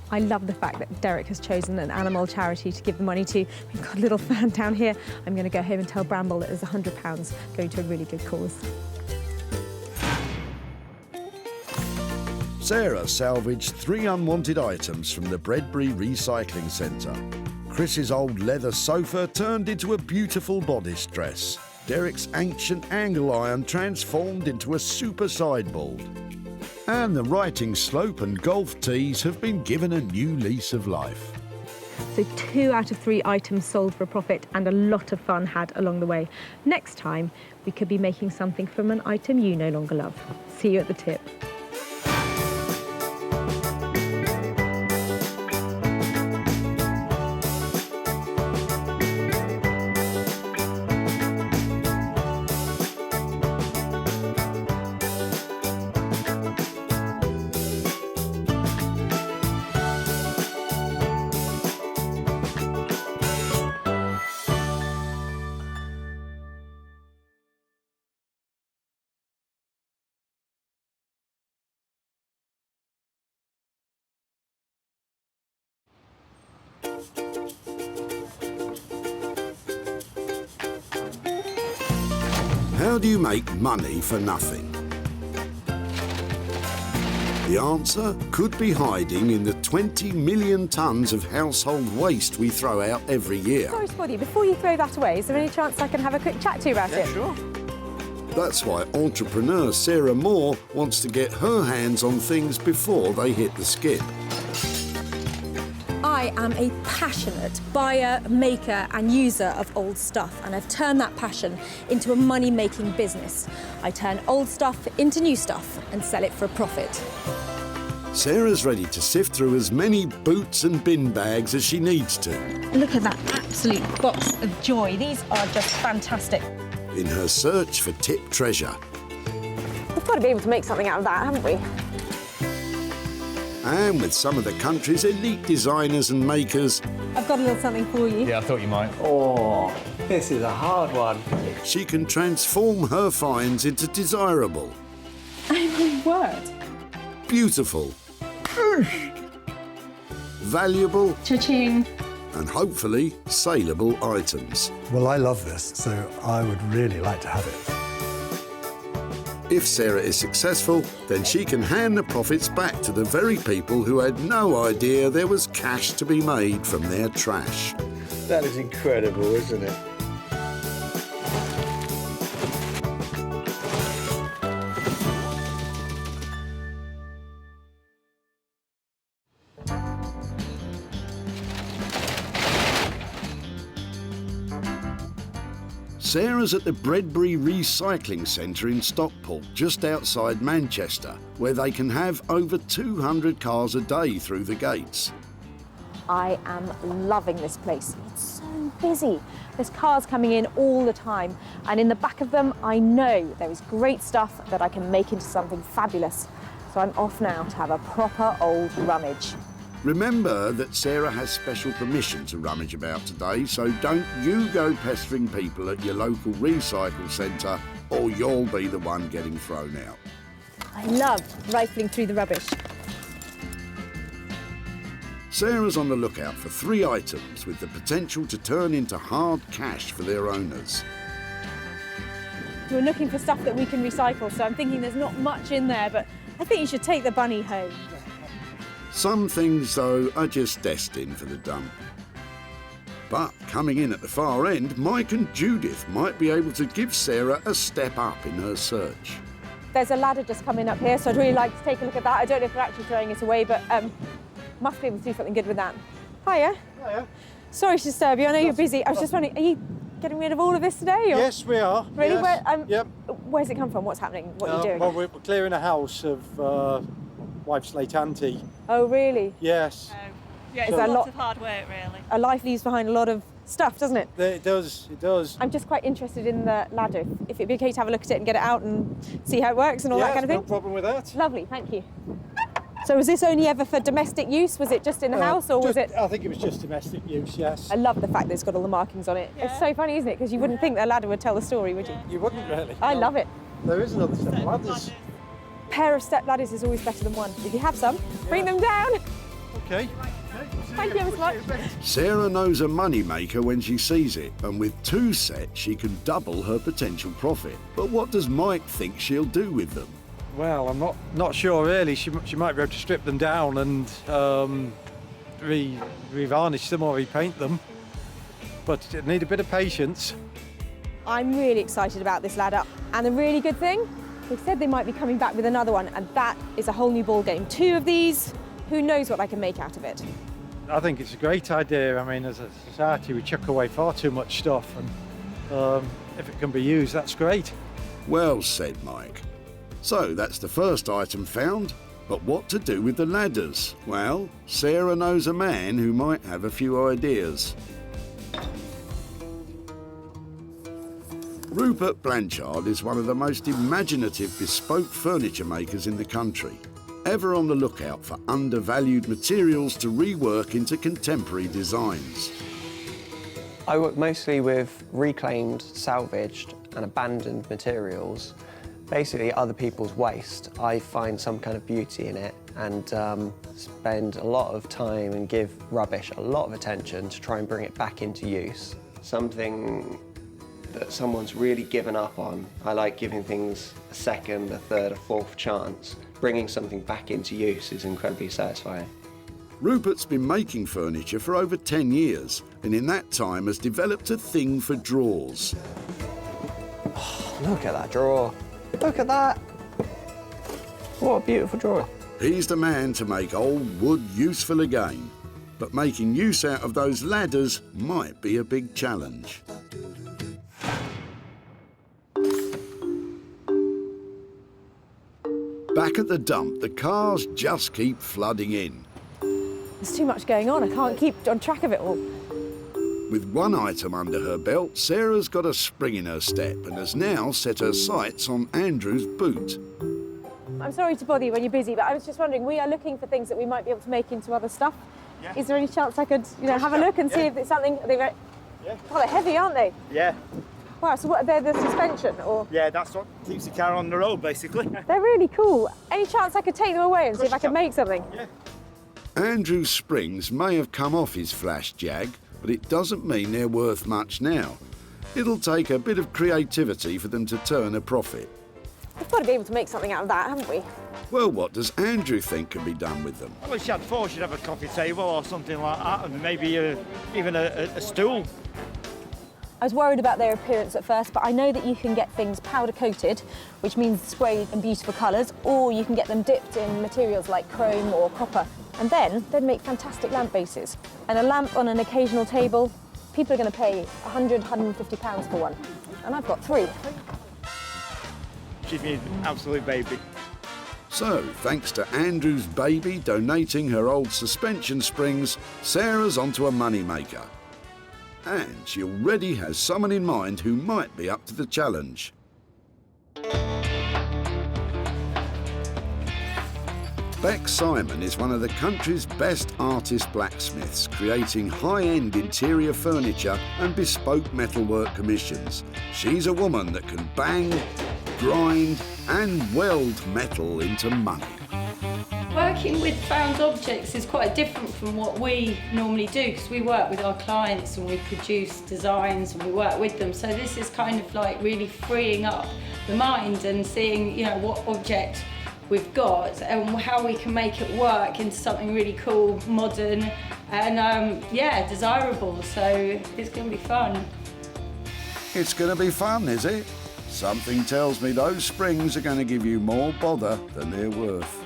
I love the fact that Derek has chosen an animal charity to give the money to. We've got a little fan down here. I'm going to go home and tell Bramble that there's £100 going to a really good cause. Sarah salvaged 3 unwanted items from the Bredbury Recycling Centre. Chris's old leather sofa turned into a beautiful bodice dress. Derek's ancient angle iron transformed into a super sideboard. And the writing slope and golf tees have been given a new lease of life. So 2 out of 3 items sold for a profit, and a lot of fun had along the way. Next time, we could be making something from an item you no longer love. See you at the tip. How do you make money for nothing? The answer could be hiding in the 20 million tonnes of household waste we throw out every year. Sorry, Spotty, before you throw that away, is there any chance I can have a quick chat to you about it? Sure. That's why entrepreneur Sarah Moore wants to get her hands on things before they hit the skip. I am a passionate buyer, maker and user of old stuff, and I've turned that passion into a money-making business. I turn old stuff into new stuff and sell it for a profit. Sarah's ready to sift through as many boots and bin bags as she needs to. Look at that absolute box of joy. These are just fantastic. In her search for tip treasure. We've got to be able to make something out of that, haven't we? And with some of the country's elite designers and makers, I've got a little something for you. Yeah, I thought you might. Oh, this is a hard one. she can transform her finds into desirable, Oh, my word. beautiful, valuable, Cha-ching. and hopefully saleable items. Well, I love this, so I would really like to have it. If Sarah is successful, then she can hand the profits back to the very people who had no idea there was cash to be made from their trash. That is incredible, isn't it? Sarah's at the Bredbury Recycling Centre in Stockport, just outside Manchester, where they can have over 200 cars a day through the gates. I am loving this place. It's so busy. There's cars coming in all the time, and in the back of them, I know there is great stuff that I can make into something fabulous. So I'm off now to have a proper old rummage. Remember that Sarah has special permission to rummage about today, so don't you go pestering people at your local recycle centre, or you'll be the one getting thrown out. I love rifling through the rubbish. Sarah's on the lookout for 3 items with the potential to turn into hard cash for their owners. We're looking for stuff that we can recycle, so I'm thinking there's not much in there, but I think you should take the bunny home. Some things, though, are just destined for the dump. But coming in at the far end, Mike and Judith might be able to give Sarah a step up in her search. There's a ladder just coming up here, so I'd really like to take a look at that. I don't know if we're actually throwing it away, but must be able to do something good with that. Hiya. Hiya. Sorry to disturb you, I know you're busy. I was just wondering, are you getting rid of all of this today? Or? Yes, we are. Really? Yes. Yep. Where's it come from? What's happening? What are you doing? Well, we're clearing a house of wife's late auntie. Oh, really? Yes. Yeah, it's a lot of hard work, really. A life leaves behind a lot of stuff, doesn't it? It does, it does. I'm just quite interested in the ladder. If it'd be okay to have a look at it and get it out and see how it works and all that kind of thing. No problem with that. Lovely, thank you. So was this only ever for domestic use? Was it just in the house, or was it? I think it was just domestic use, yes. I love the fact that it's got all the markings on it. Yeah. It's so funny, isn't it? Because you wouldn't think that ladder would tell the story, would you? You wouldn't really. I love it. There is another set of ladders. Pair of step ladders is always better than one. If you have some, bring them down. Okay. Thank you ever so much. Sarah knows a money maker when she sees it, and with 2 sets, she can double her potential profit. But what does Mike think she'll do with them? Well, I'm not sure really. She might be able to strip them down and re-varnish them or repaint them, but it need a bit of patience. I'm really excited about this ladder, and the really good thing, they said they might be coming back with another one, and that is a whole new ball game. 2 of these, who knows what I can make out of it. I think it's a great idea. I mean, as a society, we chuck away far too much stuff, and if it can be used, that's great. Well said, Mike. So that's the first item found, but what to do with the ladders? Well, Sarah knows a man who might have a few ideas. Rupert Blanchard is one of the most imaginative bespoke furniture makers in the country, ever on the lookout for undervalued materials to rework into contemporary designs. I work mostly with reclaimed, salvaged and abandoned materials. Basically other people's waste. I find some kind of beauty in it and spend a lot of time and give rubbish a lot of attention to try and bring it back into use. Something that someone's really given up on. I like giving things a second, a third, a fourth chance. Bringing something back into use is incredibly satisfying. Rupert's been making furniture for over 10 years, and in that time has developed a thing for drawers. Oh, look at that drawer. Look at that. What a beautiful drawer. He's the man to make old wood useful again, but making use out of those ladders might be a big challenge. Back at the dump, the cars just keep flooding in. There's too much going on. I can't keep on track of it all. With 1 item under her belt, Sarah's got a spring in her step and has now set her sights on Andrew's boot. I'm sorry to bother you when you're busy, but I was just wondering, we are looking for things that we might be able to make into other stuff. Yeah. Is there any chance I could, have a look and see if it's something? Yeah. Oh, they're heavy, aren't they? Yeah. Wow, so what, they're the suspension, or? Yeah, that's what keeps the car on the road, basically. They're really cool. Any chance I could take them away and see if I could make something? Yeah. Andrew's springs may have come off his flash Jag, but it doesn't mean they're worth much now. It'll take a bit of creativity for them to turn a profit. We've got to be able to make something out of that, haven't we? Well, what does Andrew think can be done with them? Well, she had 4, she'd have a coffee table or something like that, and maybe even a stool. I was worried about their appearance at first, but I know that you can get things powder coated, which means sprayed in beautiful colours, or you can get them dipped in materials like chrome or copper. And then they'd make fantastic lamp bases. And a lamp on an occasional table, people are going to pay £100, £150 for one. And I've got 3. She's my absolute baby. So, thanks to Andrew's baby donating her old suspension springs, Sarah's onto a moneymaker. And she already has someone in mind who might be up to the challenge. Beck Simon is one of the country's best artist blacksmiths, creating high-end interior furniture and bespoke metalwork commissions. She's a woman that can bang, grind and weld metal into money. Working with found objects is quite different from what we normally do, because we work with our clients and we produce designs and we work with them. So this is kind of like really freeing up the mind and seeing, you know, what object we've got and how we can make it work into something really cool, modern and yeah, desirable. So it's going to be fun. It's going to be fun, is it? Something tells me those springs are going to give you more bother than they're worth.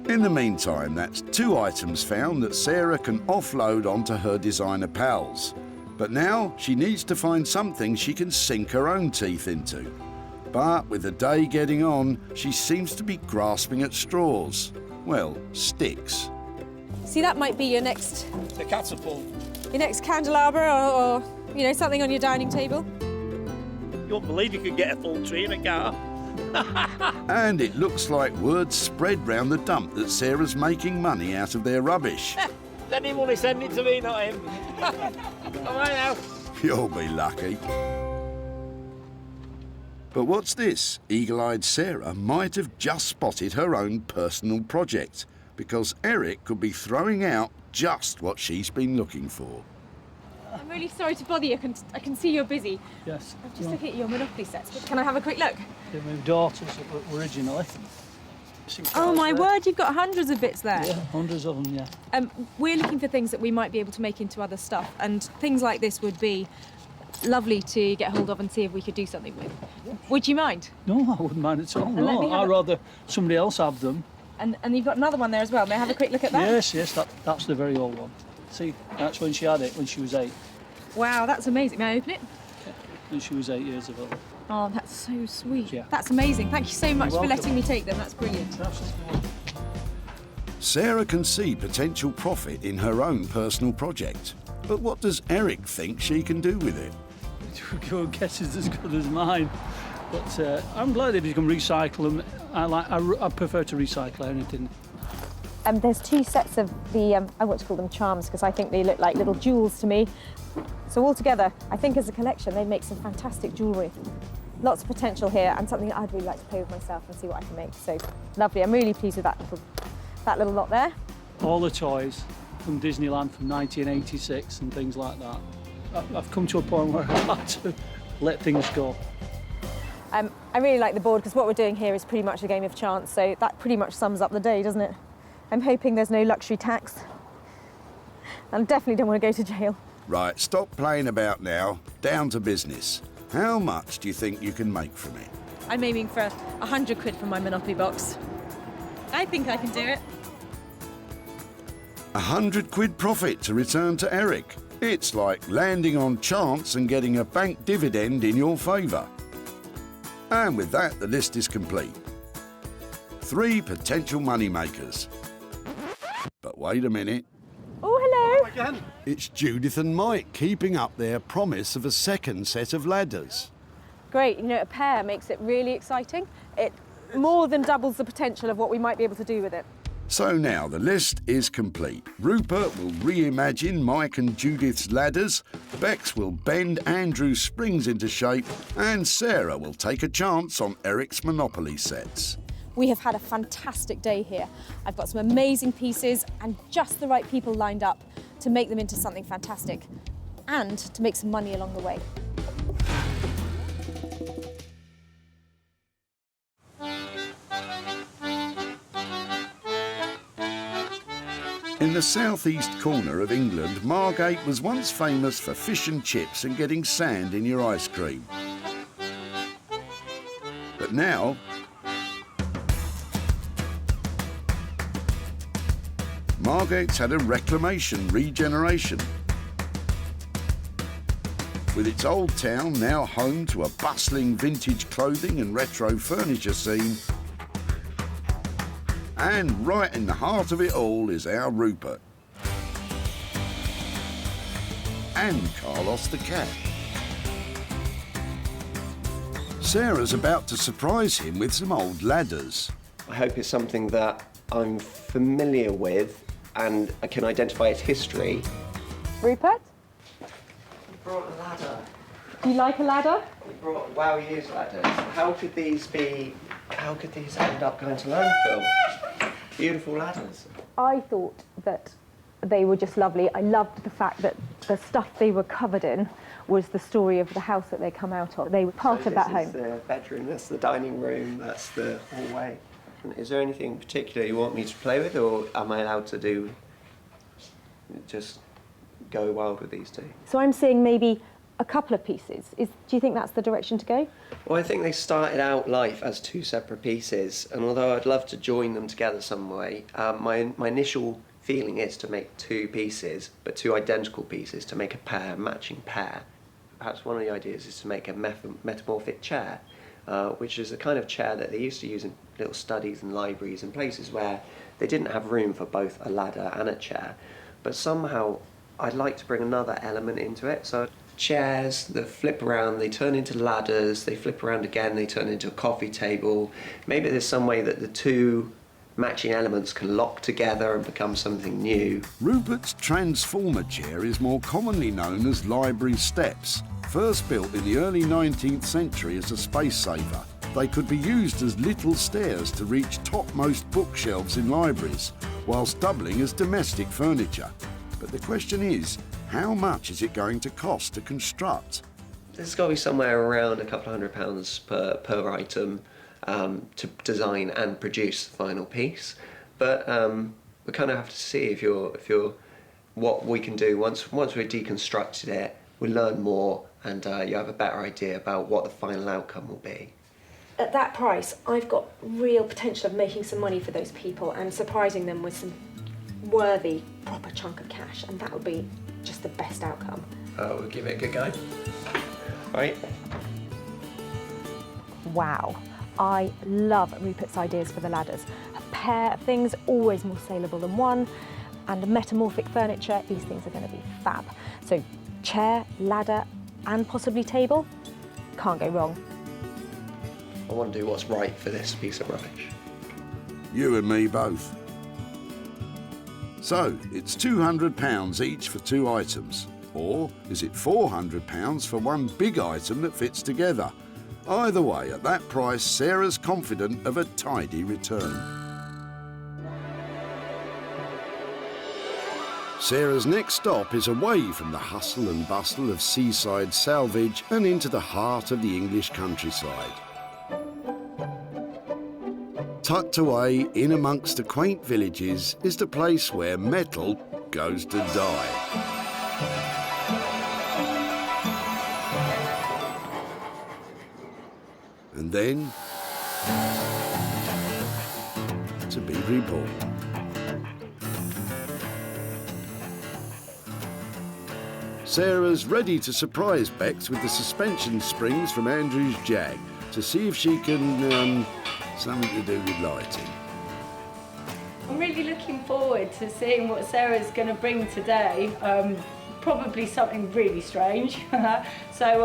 In the meantime, that's 2 items found that Sarah can offload onto her designer pals. But now she needs to find something she can sink her own teeth into. But with the day getting on, she seems to be grasping at straws. Well, sticks. See, that might be your next... The catapult. Your next candelabra or you know, something on your dining table. You won't believe you could get a full tree in a car. And it looks like word spread round the dump that Sarah's making money out of their rubbish. Anyone send it to me, not him. All right now. You'll be lucky. But what's this? Eagle-eyed Sarah might have just spotted her own personal project, because Eric could be throwing out just what she's been looking for. I'm really sorry to bother you. I can see you're busy. Yes. I'm just looking at your Monopoly sets. Can I have a quick look? They're my daughters originally. Oh my word, you've got hundreds of bits there. Yeah, hundreds of them, yeah. We're looking for things that we might be able to make into other stuff, and things like this would be lovely to get hold of and see if we could do something with. Would you mind? No, I wouldn't mind at all. And let me No, have I'd rather somebody else have them. And you've got another one there as well. May I have a quick look at that? Yes, that's the very old one. See, that's when she had it, when she was 8. Wow, that's amazing. May I open it? Yeah, when she was 8 years old. Oh, that's so sweet. Yeah. That's amazing. Thank you so much You're for welcome. letting me take them. That's brilliant. Sarah can see potential profit in her own personal project. But what does Eric think she can do with it? Your guess is as good as mine. But I'm glad that you can recycle them. I prefer to recycle anything. There's 2 sets of the, I want to call them charms because I think they look like little jewels to me. So altogether, I think as a collection, they make some fantastic jewellery. Lots of potential here and something that I'd really like to play with myself and see what I can make. So lovely, I'm really pleased with that little lot there. All the toys from Disneyland from 1986 and things like that. I've come to a point where I like to let things go. I really like the board because what we're doing here is pretty much a game of chance, so that pretty much sums up the day, doesn't it? I'm hoping there's no luxury tax. And I definitely don't want to go to jail. Right, stop playing about now. Down to business. How much do you think you can make from it? I'm aiming for 100 quid from my Monopoly box. I think I can do it. 100 quid profit to return to Eric. It's like landing on chance and getting a bank dividend in your favour. And with that, the list is complete. 3 potential money makers. But wait a minute. Oh, hello. Again. It's Judith and Mike keeping up their promise of a second set of ladders. Great, you know, a pair makes it really exciting. It more than doubles the potential of what we might be able to do with it. So now the list is complete. Rupert will reimagine Mike and Judith's ladders, Bex will bend Andrew's springs into shape, and Sarah will take a chance on Eric's Monopoly sets. We have had a fantastic day here. I've got some amazing pieces and just the right people lined up to make them into something fantastic and to make some money along the way. In the southeast corner of England, Margate was once famous for fish and chips and getting sand in your ice cream. But now, Margate's had a reclamation regeneration. With its old town now home to a bustling vintage clothing and retro furniture scene. And right in the heart of it all is our Rupert. And Carlos the cat. Sarah's about to surprise him with some old ladders. I hope it's something that I'm familiar with and I can identify its history. Rupert, You brought a ladder. do you like a ladder? You brought wow years ladders. How could these end up going to landfill? Beautiful ladders. I thought that they were just lovely. I loved the fact that the stuff they were covered in was the story of the house that they come out of. They were part of that home. This is the bedroom, that's the dining room, that's the hallway. Is there anything particular you want me to play with, or am I allowed to just go wild with these two? So I'm seeing maybe a couple of pieces. Do you think that's the direction to go? Well, I think they started out life as two separate pieces, and although I'd love to join them together some way, my initial feeling is to make two pieces, but two identical pieces, to make a matching pair. Perhaps one of the ideas is to make a metamorphic chair, which is a kind of chair that they used to use in little studies and libraries and places where they didn't have room for both a ladder and a chair. But somehow I'd like to bring another element into it. So chairs that flip around, they turn into ladders, they flip around again, they turn into a coffee table. Maybe there's some way that the two matching elements can lock together and become something new. Rupert's transformer chair is more commonly known as library steps. First built in the early 19th century as a space saver, they could be used as little stairs to reach topmost bookshelves in libraries, whilst doubling as domestic furniture. But the question is, how much is it going to cost to construct? There's got to be somewhere around a couple £100 per item to design and produce the final piece. But we kind of have to see if you're what we can do once we've deconstructed it. We learn more, and you have a better idea about what the final outcome will be. At that price, I've got real potential of making some money for those people and surprising them with some worthy, proper chunk of cash, and that would be just the best outcome. We'll give it a good go. Right. Wow. I love Rupert's ideas for the ladders. A pair of things, always more saleable than one, and metamorphic furniture, these things are going to be fab. So chair, ladder, and possibly table, can't go wrong. I want to do what's right for this piece of rubbish. You and me both. So, it's £200 each for two items. Or is it £400 for one big item that fits together? Either way, at that price, Sarah's confident of a tidy return. Sarah's next stop is away from the hustle and bustle of seaside salvage and into the heart of the English countryside. Tucked away in amongst the quaint villages is the place where metal goes to die. And then to be reborn. Sarah's ready to surprise Bex with the suspension springs from Andrew's Jag to see if she can, something to do with lighting. I'm really looking forward to seeing what Sarah's going to bring today. Probably something really strange. So,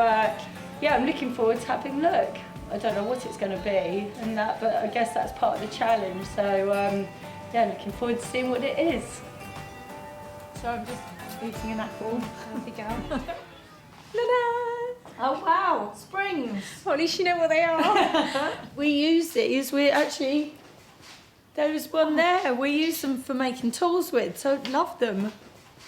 yeah, I'm looking forward to having a look. I don't know what it's going to be, and that, but I guess that's part of the challenge. So, yeah, looking forward to seeing what it is. So I'm just eating an apple. There we go. Oh wow, springs. Well, at least you know what they are. We use these, there was one there, we use them for making tools with, so love them.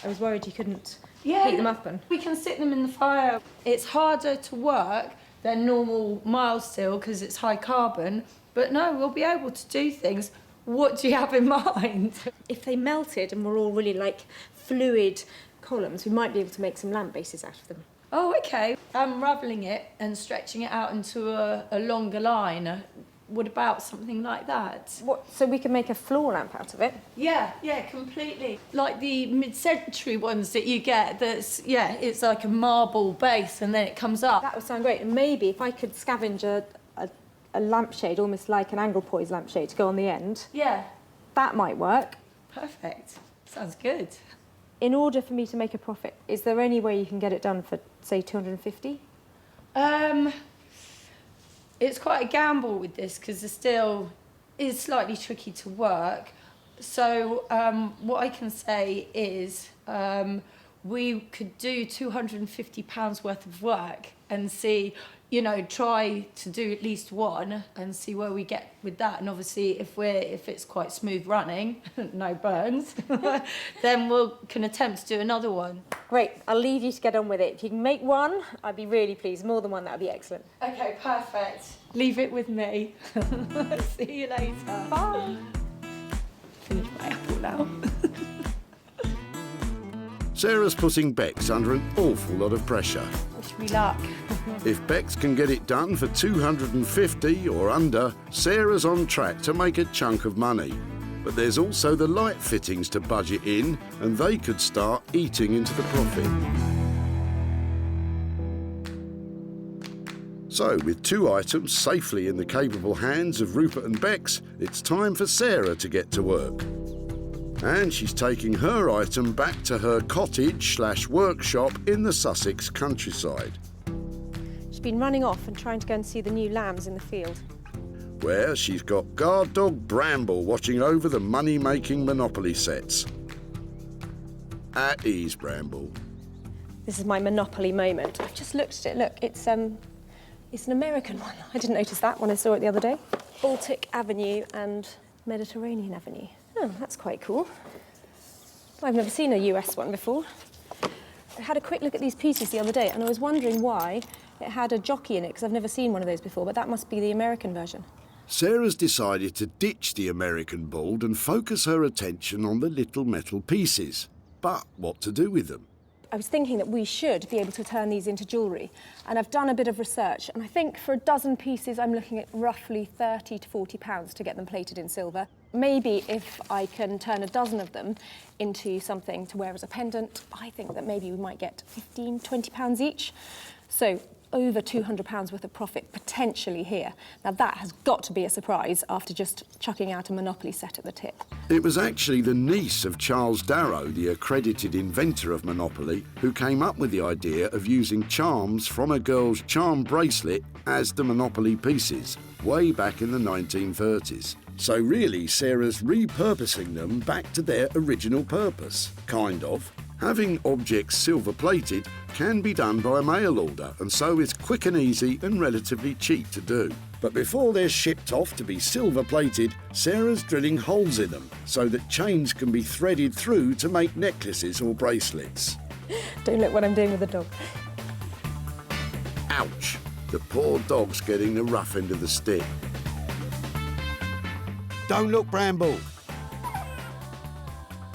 I was worried you couldn't Yeah, heat them up. And we can sit them in the fire. It's harder to work than normal mild steel because it's high carbon, but no, we'll be able to do things. What do you have in mind? if they melted and were all really like fluid columns, we might be able to make some lamp bases out of them. Oh, okay. Unravelling it and stretching it out into a longer line what about something like that? What, so we can make a floor lamp out of it? Yeah, completely. Like the mid-century ones that you get, it's like a marble base and then it comes up. That would sound great. And maybe if I could scavenge a lampshade, almost like an Anglepoise lampshade, to go on the end. Yeah. That might work. Perfect. Sounds good. In order for me to make a profit, is there any way you can get it done for, say, 250? It's quite a gamble with this because the steel is slightly tricky to work. So what I can say is we could do £250 worth of work and see, you know, try to do at least one and see where we get with that. And obviously, if it's quite smooth running, no burns, then we can attempt to do another one. Great, I'll leave you to get on with it. If you can make one, I'd be really pleased. More than one, that would be excellent. Okay, perfect. Leave it with me. See you later. Bye. Finish my apple now. Sarah's putting Bex under an awful lot of pressure. Wish me luck. If Bex can get it done for 250 or under, Sarah's on track to make a chunk of money. But there's also the light fittings to budget in, and they could start eating into the profit. So, with 2 items safely in the capable hands of Rupert and Bex, it's time for Sarah to get to work. And she's taking her item back to her cottage/workshop in the Sussex countryside, She's been running off and trying to go and see the new lambs in the field. where she's got guard dog Bramble watching over the money-making Monopoly sets. At ease, Bramble. This is my Monopoly moment. I've just looked at it. Look, it's an American one. I didn't notice that when I saw it the other day. Baltic Avenue and Mediterranean Avenue. Oh, that's quite cool. I've never seen a US one before. I had a quick look at these pieces the other day and I was wondering why it had a jockey in it, because I've never seen one of those before, but that must be the American version. Sarah's decided to ditch the American board and focus her attention on the little metal pieces. But what to do with them? I was thinking that we should be able to turn these into jewellery, and I've done a bit of research, and I think for a dozen pieces I'm looking at roughly £30 to £40 to get them plated in silver. Maybe if I can turn a dozen of them into something to wear as a pendant, I think that maybe we might get £15, £20 each. So over £200 worth of profit potentially here. Now that has got to be a surprise after just chucking out a Monopoly set at the tip. It was actually the niece of Charles Darrow, the accredited inventor of Monopoly, who came up with the idea of using charms from a girl's charm bracelet as the Monopoly pieces, way back in the 1930s. So really, Sarah's repurposing them back to their original purpose, kind of. Having objects silver-plated can be done by mail order, and so is quick and easy and relatively cheap to do. But before they're shipped off to be silver-plated, Sarah's drilling holes in them so that chains can be threaded through to make necklaces or bracelets. Don't look what I'm doing with the dog. Ouch! The poor dog's getting the rough end of the stick. Don't look, Bramble!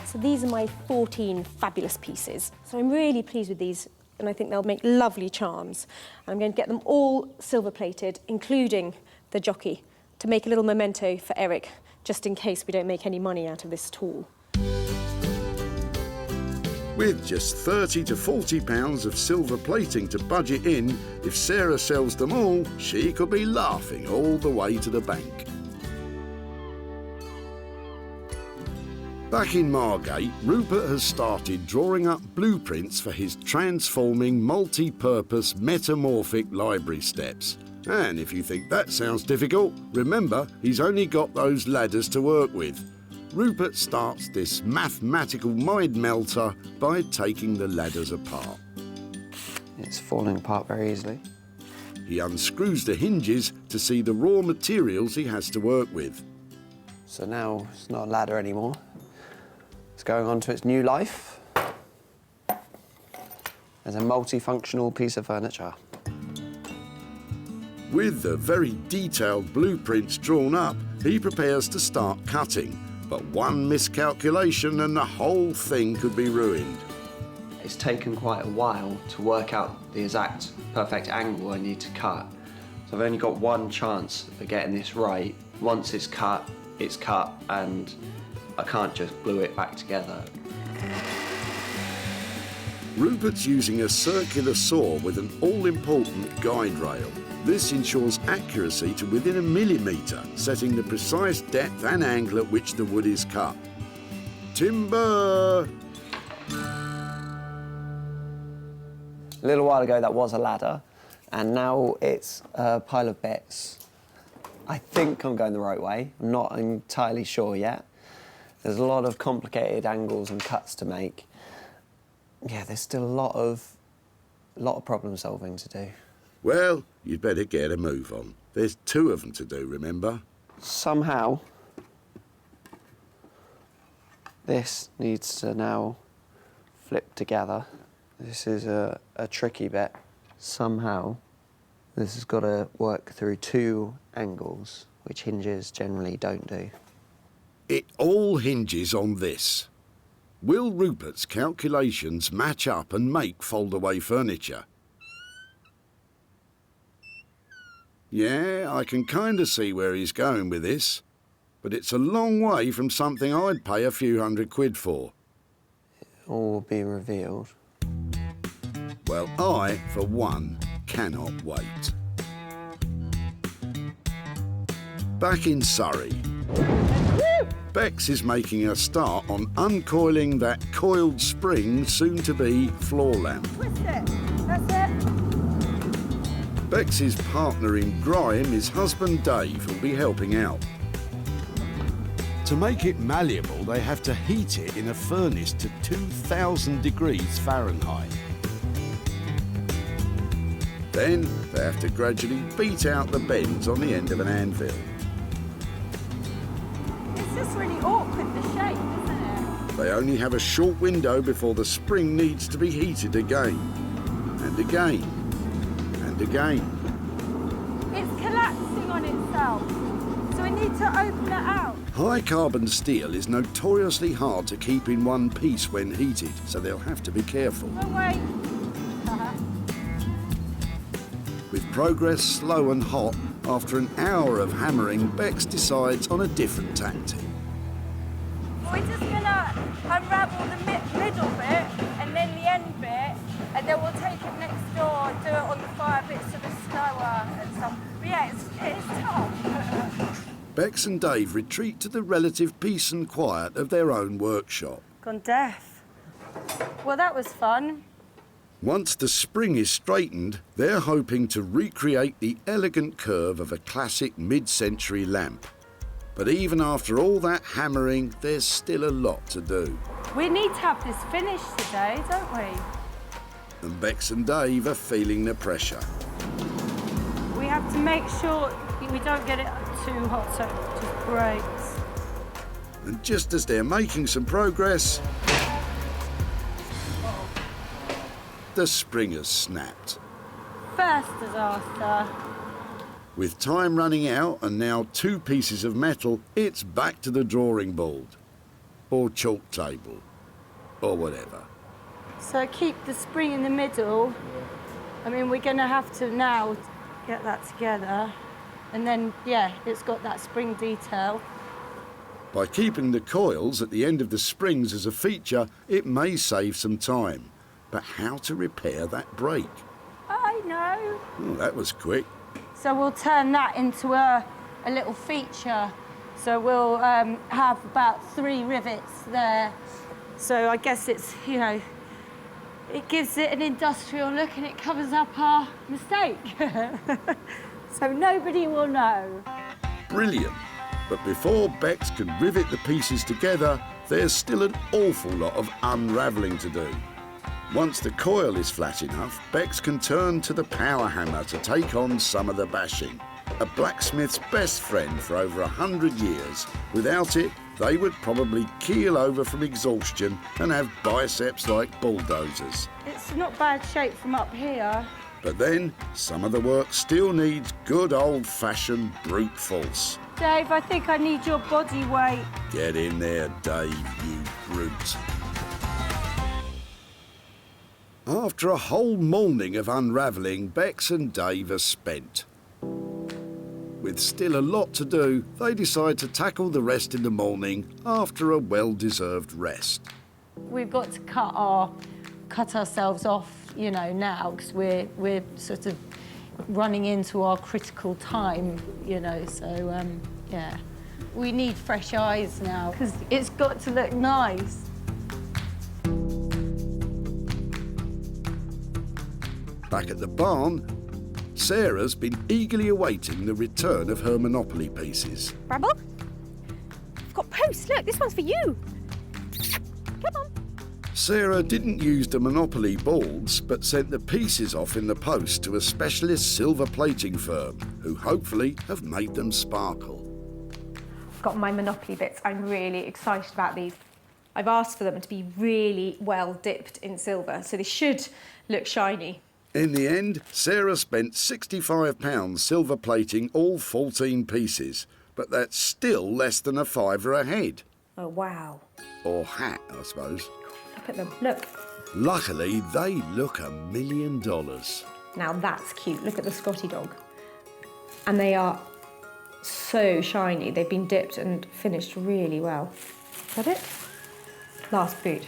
So these are my 14 fabulous pieces. So I'm really pleased with these, and I think they'll make lovely charms. And I'm going to get them all silver-plated, including the jockey, to make a little memento for Eric, just in case we don't make any money out of this at all. With just £30 to £40 of silver plating to budget in, if Sarah sells them all, she could be laughing all the way to the bank. Back in Margate, Rupert has started drawing up blueprints for his transforming, multi-purpose, metamorphic library steps. And if you think that sounds difficult, remember he's only got those ladders to work with. Rupert starts this mathematical mind melter by taking the ladders apart. It's falling apart very easily. He unscrews the hinges to see the raw materials he has to work with. So now it's not a ladder anymore. It's going on to its new life as a multifunctional piece of furniture. With the very detailed blueprints drawn up, he prepares to start cutting. But one miscalculation and the whole thing could be ruined. It's taken quite a while to work out the exact perfect angle I need to cut. So I've only got one chance of getting this right. Once it's cut, and I can't just glue it back together. Rupert's using a circular saw with an all-important guide rail. This ensures accuracy to within a millimetre, setting the precise depth and angle at which the wood is cut. Timber! A little while ago that was a ladder, and now it's a pile of bits. I think I'm going the right way. I'm not entirely sure yet. There's a lot of complicated angles and cuts to make. Yeah, there's still a lot of problem solving to do. Well, you'd better get a move on. There's 2 of them to do, remember? Somehow, this needs to now flip together. This is a tricky bit. Somehow, this has got to work through 2 angles, which hinges generally don't do. It all hinges on this. Will Rupert's calculations match up and make fold-away furniture? Yeah, I can kind of see where he's going with this, but it's a long way from something I'd pay a few £100 for. It all will be revealed. Well, I, for one, cannot wait. Back in Surrey, Bex is making a start on uncoiling that coiled spring, soon-to-be floor lamp. Twist it. That's it. Bex's partner in grime, his husband Dave, will be helping out. To make it malleable, they have to heat it in a furnace to 2,000 degrees Fahrenheit. Then they have to gradually beat out the bends on the end of an anvil. It's just really awkward, the shape, isn't it? They only have a short window before the spring needs to be heated again, and again, and again. It's collapsing on itself, so we need to open it out. High carbon steel is notoriously hard to keep in one piece when heated, so they'll have to be careful. Wrong way. With progress slow and hot, after an hour of hammering, Bex decides on a different tactic. We're just gonna unravel the middle bit and then the end bit, and then we'll take it next door and do it on the fire bits so the slower and stuff. But yeah, it's tough. Bex and Dave retreat to the relative peace and quiet of their own workshop. Gone deaf. Well, that was fun. Once the spring is straightened, they're hoping to recreate the elegant curve of a classic mid-century lamp. But even after all that hammering, there's still a lot to do. We need to have this finished today, don't we? And Bex and Dave are feeling the pressure. We have to make sure we don't get it too hot so it just breaks. And just as they're making some progress, the spring has snapped. First disaster. With time running out and now 2 pieces of metal, it's back to the drawing board. Or chalk table. Or whatever. So keep the spring in the middle. I mean, we're going to have to now get that together. And then, yeah, it's got that spring detail. By keeping the coils at the end of the springs as a feature, it may save some time. But how to repair that break? I know. Oh, that was quick. So we'll turn that into a little feature. So we'll have about 3 rivets there. So I guess it's, you know, it gives it an industrial look and it covers up our mistake. So nobody will know. Brilliant. But before Bex can rivet the pieces together, there's still an awful lot of unravelling to do. Once the coil is flat enough, Bex can turn to the power hammer to take on some of the bashing. A blacksmith's best friend for over 100 years. Without it, they would probably keel over from exhaustion and have biceps like bulldozers. It's not bad shape from up here. But then, some of the work still needs good old-fashioned brute force. Dave, I think I need your body weight. Get in there, Dave, you brute. After a whole morning of unravelling, Bex and Dave are spent. With still a lot to do, they decide to tackle the rest in the morning after a well-deserved rest. We've got to cut ourselves off, you know, now, because we're sort of running into our critical time, you know, so, yeah. We need fresh eyes now, because it's got to look nice. Back at the barn, Sarah's been eagerly awaiting the return of her Monopoly pieces. Bramble? I've got posts. Look, this one's for you. Come on. Sarah didn't use the Monopoly boards, but sent the pieces off in the post to a specialist silver plating firm, who hopefully have made them sparkle. I've got my Monopoly bits. I'm really excited about these. I've asked for them to be really well dipped in silver, so they should look shiny. In the end, Sarah spent £65 silver plating all 14 pieces, but that's still less than a £5 a head. Oh, wow. Or hat, I suppose. Look at them. Look. Luckily, they look $1 million. Now that's cute. Look at the Scotty dog. And they are so shiny. They've been dipped and finished really well. Is that it? Last boot.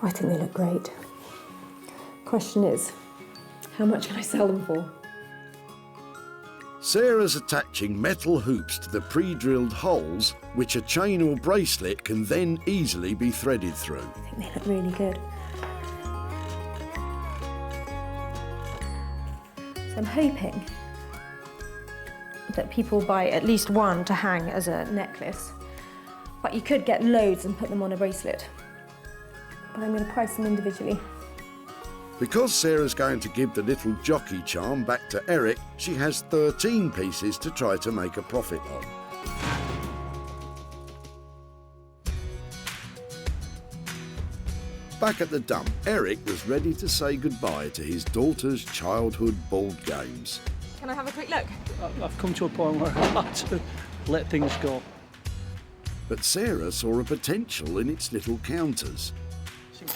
I think they look great. Question is, how much can I sell them for? Sarah's attaching metal hoops to the pre-drilled holes, which a chain or bracelet can then easily be threaded through. I think they look really good. So I'm hoping that people buy at least one to hang as a necklace, but you could get loads and put them on a bracelet. But I'm going to price them individually. Because Sarah's going to give the little jockey charm back to Eric, she has 13 pieces to try to make a profit on. Back at the dump, Eric was ready to say goodbye to his daughter's childhood board games. Can I have a quick look? I've come to a point where I like to let things go. But Sarah saw a potential in its little counters.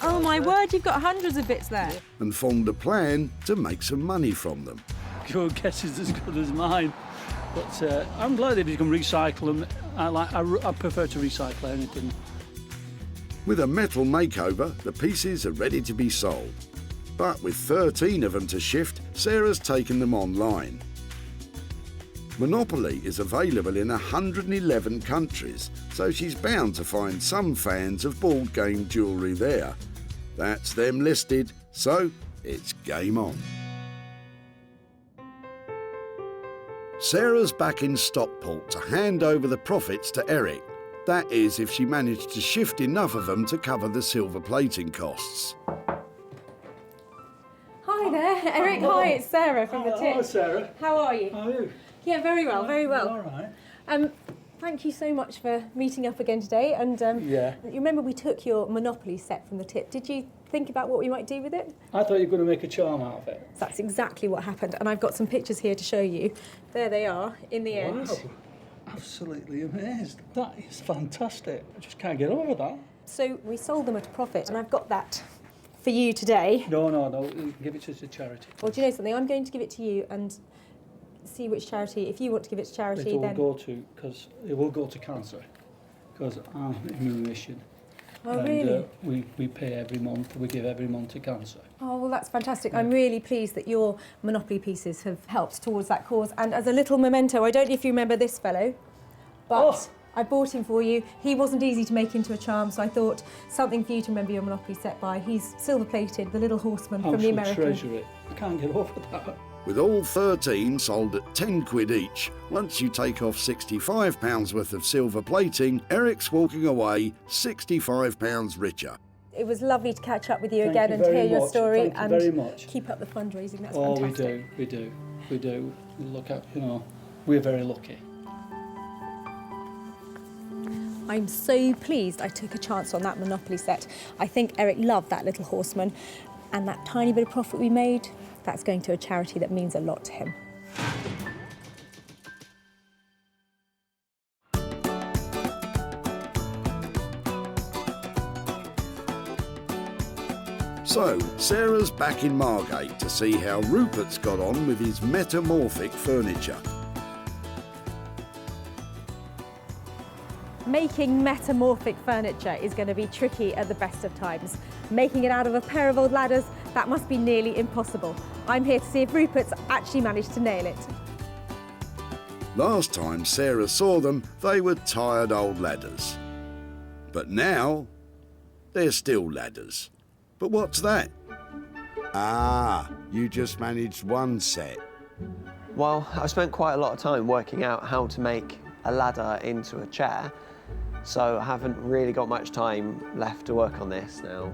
Oh my word, you've got hundreds of bits there. And formed a plan to make some money from them. Your guess is as good as mine. But I'm glad if you can recycle them. I prefer to recycle anything. With a metal makeover, the pieces are ready to be sold. But with 13 of them to shift, Sarah's taken them online. Monopoly is available in 111 countries, so she's bound to find some fans of board game jewellery there. That's them listed, so it's game on. Sarah's back in Stockport to hand over the profits to Eric. That is, if she managed to shift enough of them to cover the silver plating costs. Hi there, Eric. Hi, it's Sarah from the tip. Hello, Sarah. How are you? How are you? Yeah, very well, very well. All right. Thank you so much for meeting up again today. And yeah. You remember we took your Monopoly set from the tip. Did you think about what we might do with it? I thought you were going to make a charm out of it. So that's exactly what happened. And I've got some pictures here to show you. There they are in the end. Wow. Absolutely amazed. That is fantastic. I just can't get over that. So we sold them at a profit, and I've got that for you today. No, you can give it to charity. Well, do you know something? I'm going to give it to you and see which charity. If you want to give it to charity, then... Because it will go to cancer, because I'm immune mission. Oh, and, really? We pay every month, we give every month to cancer. Oh, well, that's fantastic. I'm really pleased that your Monopoly pieces have helped towards that cause. And as a little memento, I don't know if you remember this fellow, but I bought him for you. He wasn't easy to make into a charm, so I thought something for you to remember your Monopoly set by. He's silver-plated, the little horseman from the American. I treasure it. I can't get over that. With all 13 sold at 10 quid each, once you take off £65 worth of silver plating, Eric's walking away £65 richer. It was lovely to catch up with you again and very hear your much. story. Thank you very much. Keep up the fundraising. That's Oh, fantastic. we do. We look at, we're very lucky. I'm so pleased I took a chance on that Monopoly set. I think Eric loved that little horseman, and that tiny bit of profit we made, that's going to a charity that means a lot to him. So, Sarah's back in Margate to see how Rupert's got on with his metamorphic furniture. Making metamorphic furniture is going to be tricky at the best of times. Making it out of a pair of old ladders, that must be nearly impossible. I'm here to see if Rupert's actually managed to nail it. Last time Sarah saw them, they were tired old ladders. But now, they're still ladders. But what's that? Ah, you just managed one set. Well, I've spent quite a lot of time working out how to make a ladder into a chair, so I haven't really got much time left to work on this now.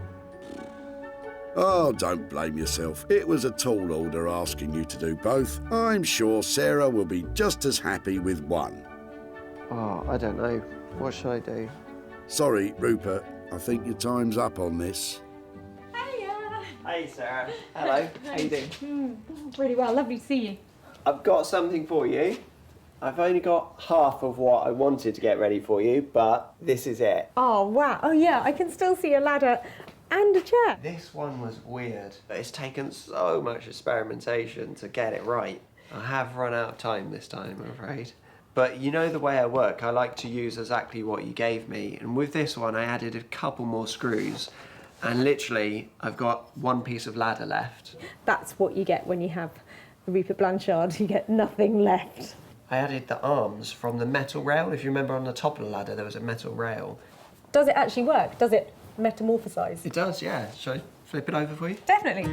Oh, don't blame yourself. It was a tall order asking you to do both. I'm sure Sarah will be just as happy with one. Oh, I don't know. What should I do? Sorry, Rupert. I think your time's up on this. Hey, Sarah. Hello. How you doing? Really well, lovely to see you. I've got something for you. I've only got half of what I wanted to get ready for you, but this is it. Oh, wow. Oh, yeah, I can still see a ladder and a chair. This one was weird, but it's taken so much experimentation to get it right. I have run out of time this time, I'm afraid. But you know the way I work, I like to use exactly what you gave me, and with this one I added a couple more screws, and literally I've got one piece of ladder left. That's what you get when you have the Rupert Blanchard, you get nothing left. I added the arms from the metal rail. If you remember, on the top of the ladder there was a metal rail. Does it actually work? Does it metamorphosize? It does, yeah. Shall I flip it over for you? Definitely.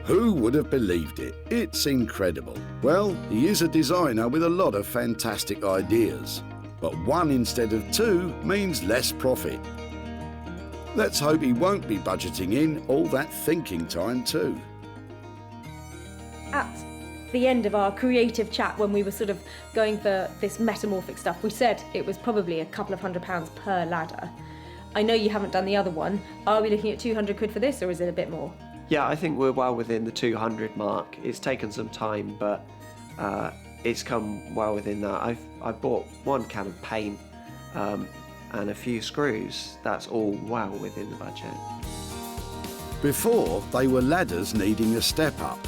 Who would have believed it? It's incredible. Well, he is a designer with a lot of fantastic ideas. But one instead of two means less profit. Let's hope he won't be budgeting in all that thinking time too. At the end of our creative chat, when we were sort of going for this metamorphic stuff, we said it was probably a couple of £100 per ladder. I know you haven't done the other one. Are we looking at 200 quid for this, or is it a bit more? Yeah, I think we're well within the 200 mark. It's taken some time, but it's come well within that. I bought one can of paint and a few screws. That's all well within the budget. Before, they were ladders needing a step up.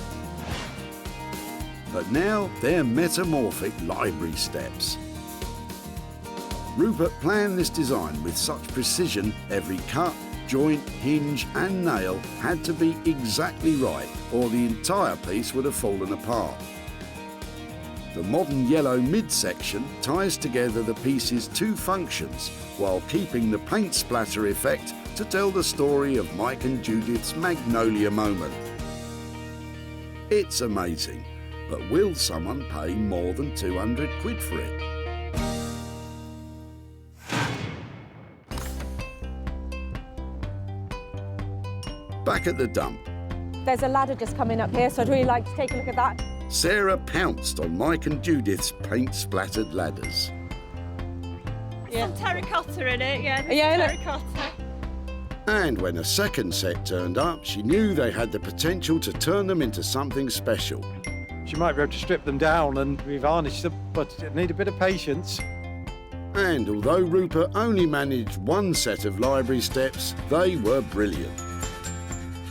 But now they're metamorphic library steps. Rupert planned this design with such precision, every cut, joint, hinge and nail had to be exactly right, or the entire piece would have fallen apart. The modern yellow midsection ties together the piece's two functions while keeping the paint splatter effect to tell the story of Mike and Judith's Magnolia moment. It's amazing, but will someone pay more than 200 quid for it? Back at the dump, There's a ladder just coming up here, so I'd really like to take a look at that. Sarah pounced on Mike and Judith's paint-splattered ladders. Some terracotta in it, yeah. Terracotta. And when a second set turned up, she knew they had the potential to turn them into something special. She might be able to strip them down and revarnish them, but it need a bit of patience. And although Rupert only managed one set of library steps, they were brilliant.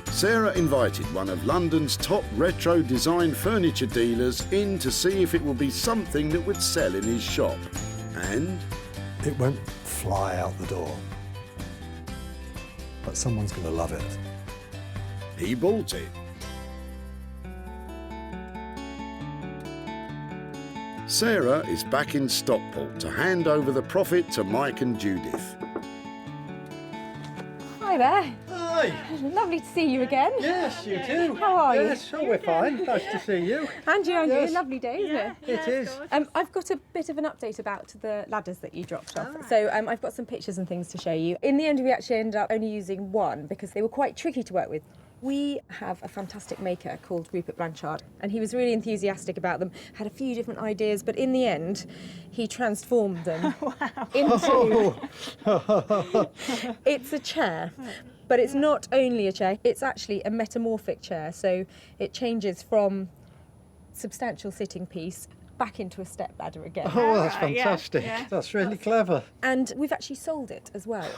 Sarah invited one of London's top retro design furniture dealers in to see if it would be something that would sell in his shop. And it won't fly out the door, but someone's going to love it. He bought it. Sarah is back in Stockport to hand over the profit to Mike and Judith. Hi there. Hi. Lovely to see you again. Yes, you too. How are you? Yes, sure, we're fine. Nice to see you. And you, Yes. lovely day, isn't it? It is. I've got a bit of an update about the ladders that you dropped off. So I've got some pictures and things to show you. In the end, we actually ended up only using one because they were quite tricky to work with. We have a fantastic maker called Rupert Blanchard, and he was really enthusiastic about them, had a few different ideas, but in the end, he transformed them into... It's a chair. But it's not only a chair, it's actually a metamorphic chair. So it changes from substantial sitting piece back into a step ladder again. Oh, well, that's fantastic. That's really clever. And we've actually sold it as well.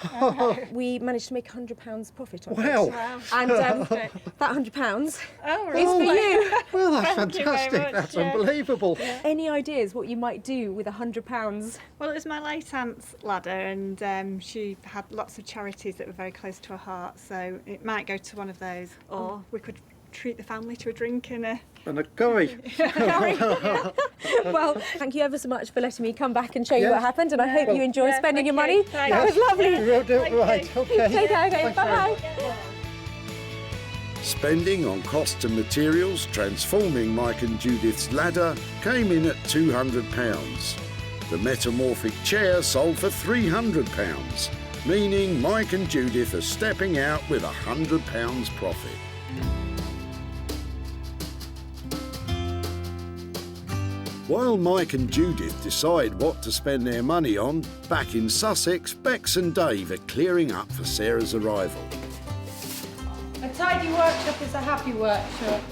We managed to make £100 profit on Wow. it. And that £100 is for you. Well, that's Thank you very fantastic. much, That's yeah. unbelievable. Any ideas what you might do with £100? Well, it was my late aunt's ladder, and she had lots of charities that were very close to her heart, so it might go to one of those, or we could treat the family to a drink and a curry. Well, thank you ever so much for letting me come back and show you what happened, and I hope you enjoy spending your money. That was lovely. We'll do it right. Okay. Take care. Okay. Thanks Bye-bye. Spending on costs and materials transforming Mike and Judith's ladder came in at £200. The metamorphic chair sold for £300, meaning Mike and Judith are stepping out with £100 profit. While Mike and Judith decide what to spend their money on, back in Sussex, Bex and Dave are clearing up for Sarah's arrival. A tidy workshop is a happy workshop.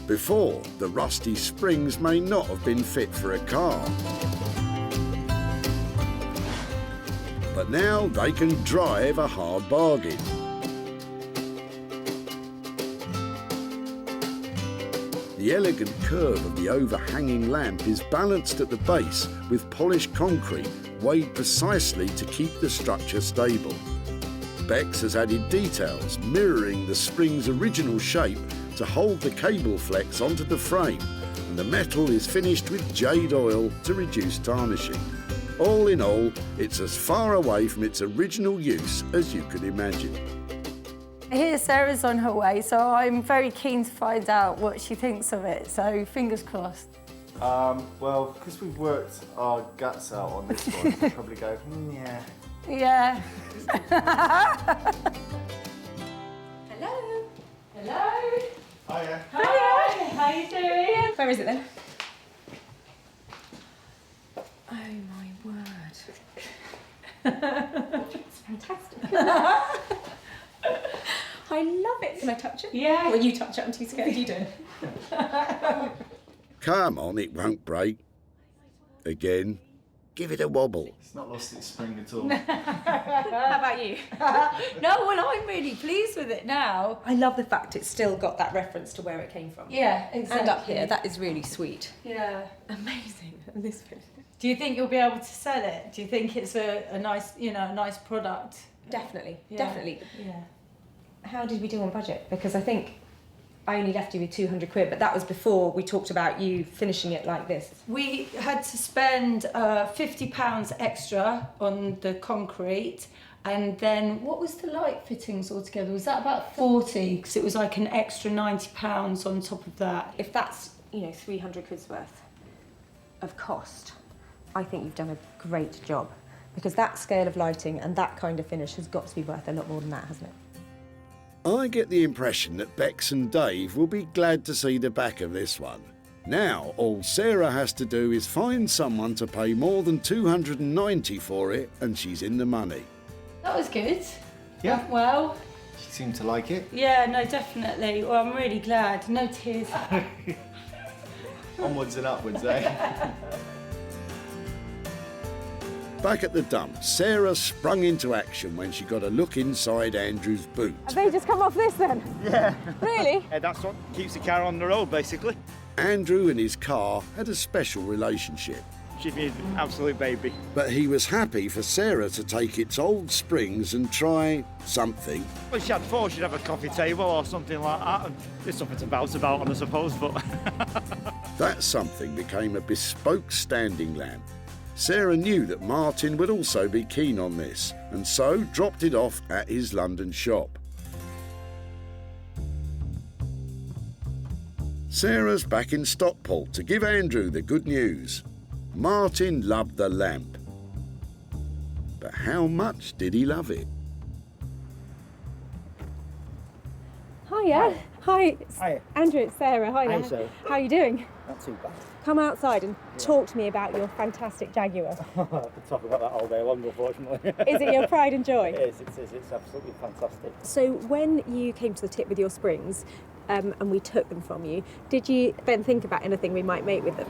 Before, the rusty springs may not have been fit for a car. But now they can drive a hard bargain. The elegant curve of the overhanging lamp is balanced at the base with polished concrete weighed precisely to keep the structure stable. Bex has added details mirroring the spring's original shape to hold the cable flex onto the frame, and the metal is finished with jade oil to reduce tarnishing. All in all, it's as far away from its original use as you could imagine. Here, Sarah's on her way, so I'm very keen to find out what she thinks of it, so fingers crossed. Well, because we've worked our guts out on this one, we'll probably go, yeah. Yeah. Hello. Hello. Hiya. Hi. How you doing? Where is it then? Oh my word. It's fantastic. I love it. Can I touch it? Yeah. Well, you touch it. I'm too scared. You do. Come on, it won't break. Again, give it a wobble. It's not lost its spring at all. How about you? No, well, I'm really pleased with it now. I love the fact it's still got that reference to where it came from. Yeah, exactly. And up here, that is really sweet. Yeah. Amazing. And this bit. Do you think you'll be able to sell it? Do you think it's a nice, a nice product? Definitely, Yeah. definitely. Yeah. How did we do on budget? Because I think I only left you with 200 quid, but that was before we talked about you finishing it like this. We had to spend £50 extra on the concrete, and then what was the light fittings altogether? Was that about 40? Because it was like an extra £90 on top of that. If that's, 300 quid's worth of cost, I think you've done a great job. Because that scale of lighting and that kind of finish has got to be worth a lot more than that, hasn't it? I get the impression that Bex and Dave will be glad to see the back of this one. Now, all Sarah has to do is find someone to pay more than $290 for it, and she's in the money. That was good. Yeah. Well. She seemed to like it. Yeah, no, definitely. Well, I'm really glad. No tears. Onwards and upwards, eh? Back at the dump, Sarah sprung into action when she got a look inside Andrew's boot. Have they just come off this then? Yeah. Really? Yeah, that's what keeps the car on the road, basically. Andrew and his car had a special relationship. She's an absolute baby. But he was happy for Sarah to take its old springs and try something. Well, she had thought she'd have a coffee table or something like that, and there's something to bounce about on, I suppose, but... That something became a bespoke standing lamp. Sarah knew that Martin would also be keen on this, and so dropped it off at his London shop. Sarah's back in Stockport to give Andrew the good news. Martin loved the lamp. But how much did he love it? Hiya. Hi. Hiya. Andrew, it's Sarah. Hiya. Hi, Sarah. How are you doing? Not too bad. Come outside and talk to me about your fantastic Jaguar. I could talk about that all day long, unfortunately. Is it your pride and joy? It is, it's absolutely fantastic. So when you came to the tip with your springs, and we took them from you, did you then think about anything we might make with them?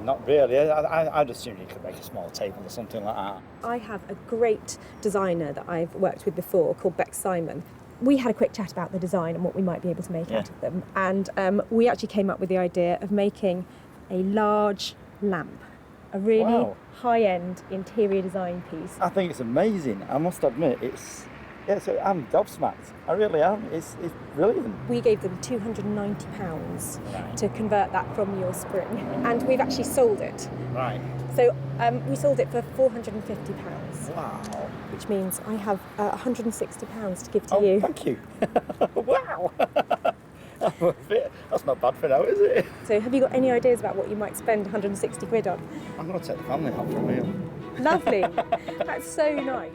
Not really. I'd assume you could make a small table or something like that. I have a great designer that I've worked with before called Beck Simon. We had a quick chat about the design and what we might be able to make out of them, and we actually came up with the idea of making a large lamp, a really high-end interior design piece. I think it's amazing. I must admit, I'm gobsmacked. I really am. It's brilliant. We gave them £290 to convert that from your spring, and we've actually sold it. Right. So we sold it for £450. Wow. Which means I have £160 to give to you. Thank you. Wow. That's not bad for now, is it? So have you got any ideas about what you might spend 160 quid on? I'm going to take the family out for a meal. Lovely. That's so nice.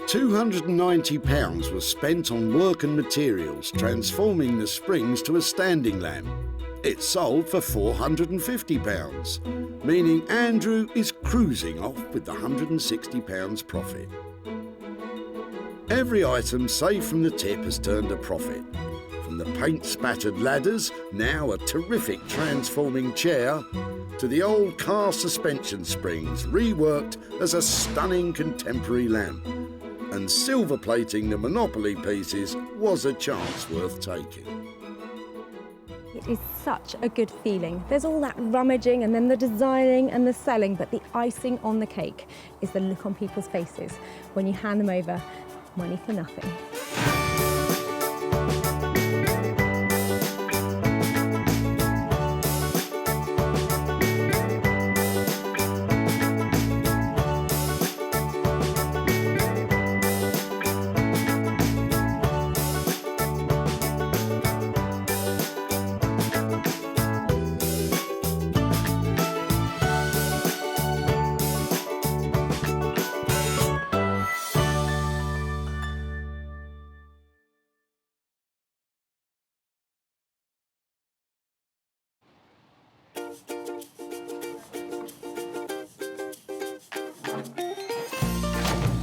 £290 was spent on work and materials, transforming the springs to a standing lamp. It sold for £450, meaning Andrew is cruising off with the £160 profit. Every item saved from the tip has turned a profit. From the paint-spattered ladders, now a terrific transforming chair, to the old car suspension springs, reworked as a stunning contemporary lamp. And silver plating the Monopoly pieces was a chance worth taking. It is such a good feeling. There's all that rummaging and then the designing and the selling, but the icing on the cake is the look on people's faces when you hand them over money for nothing.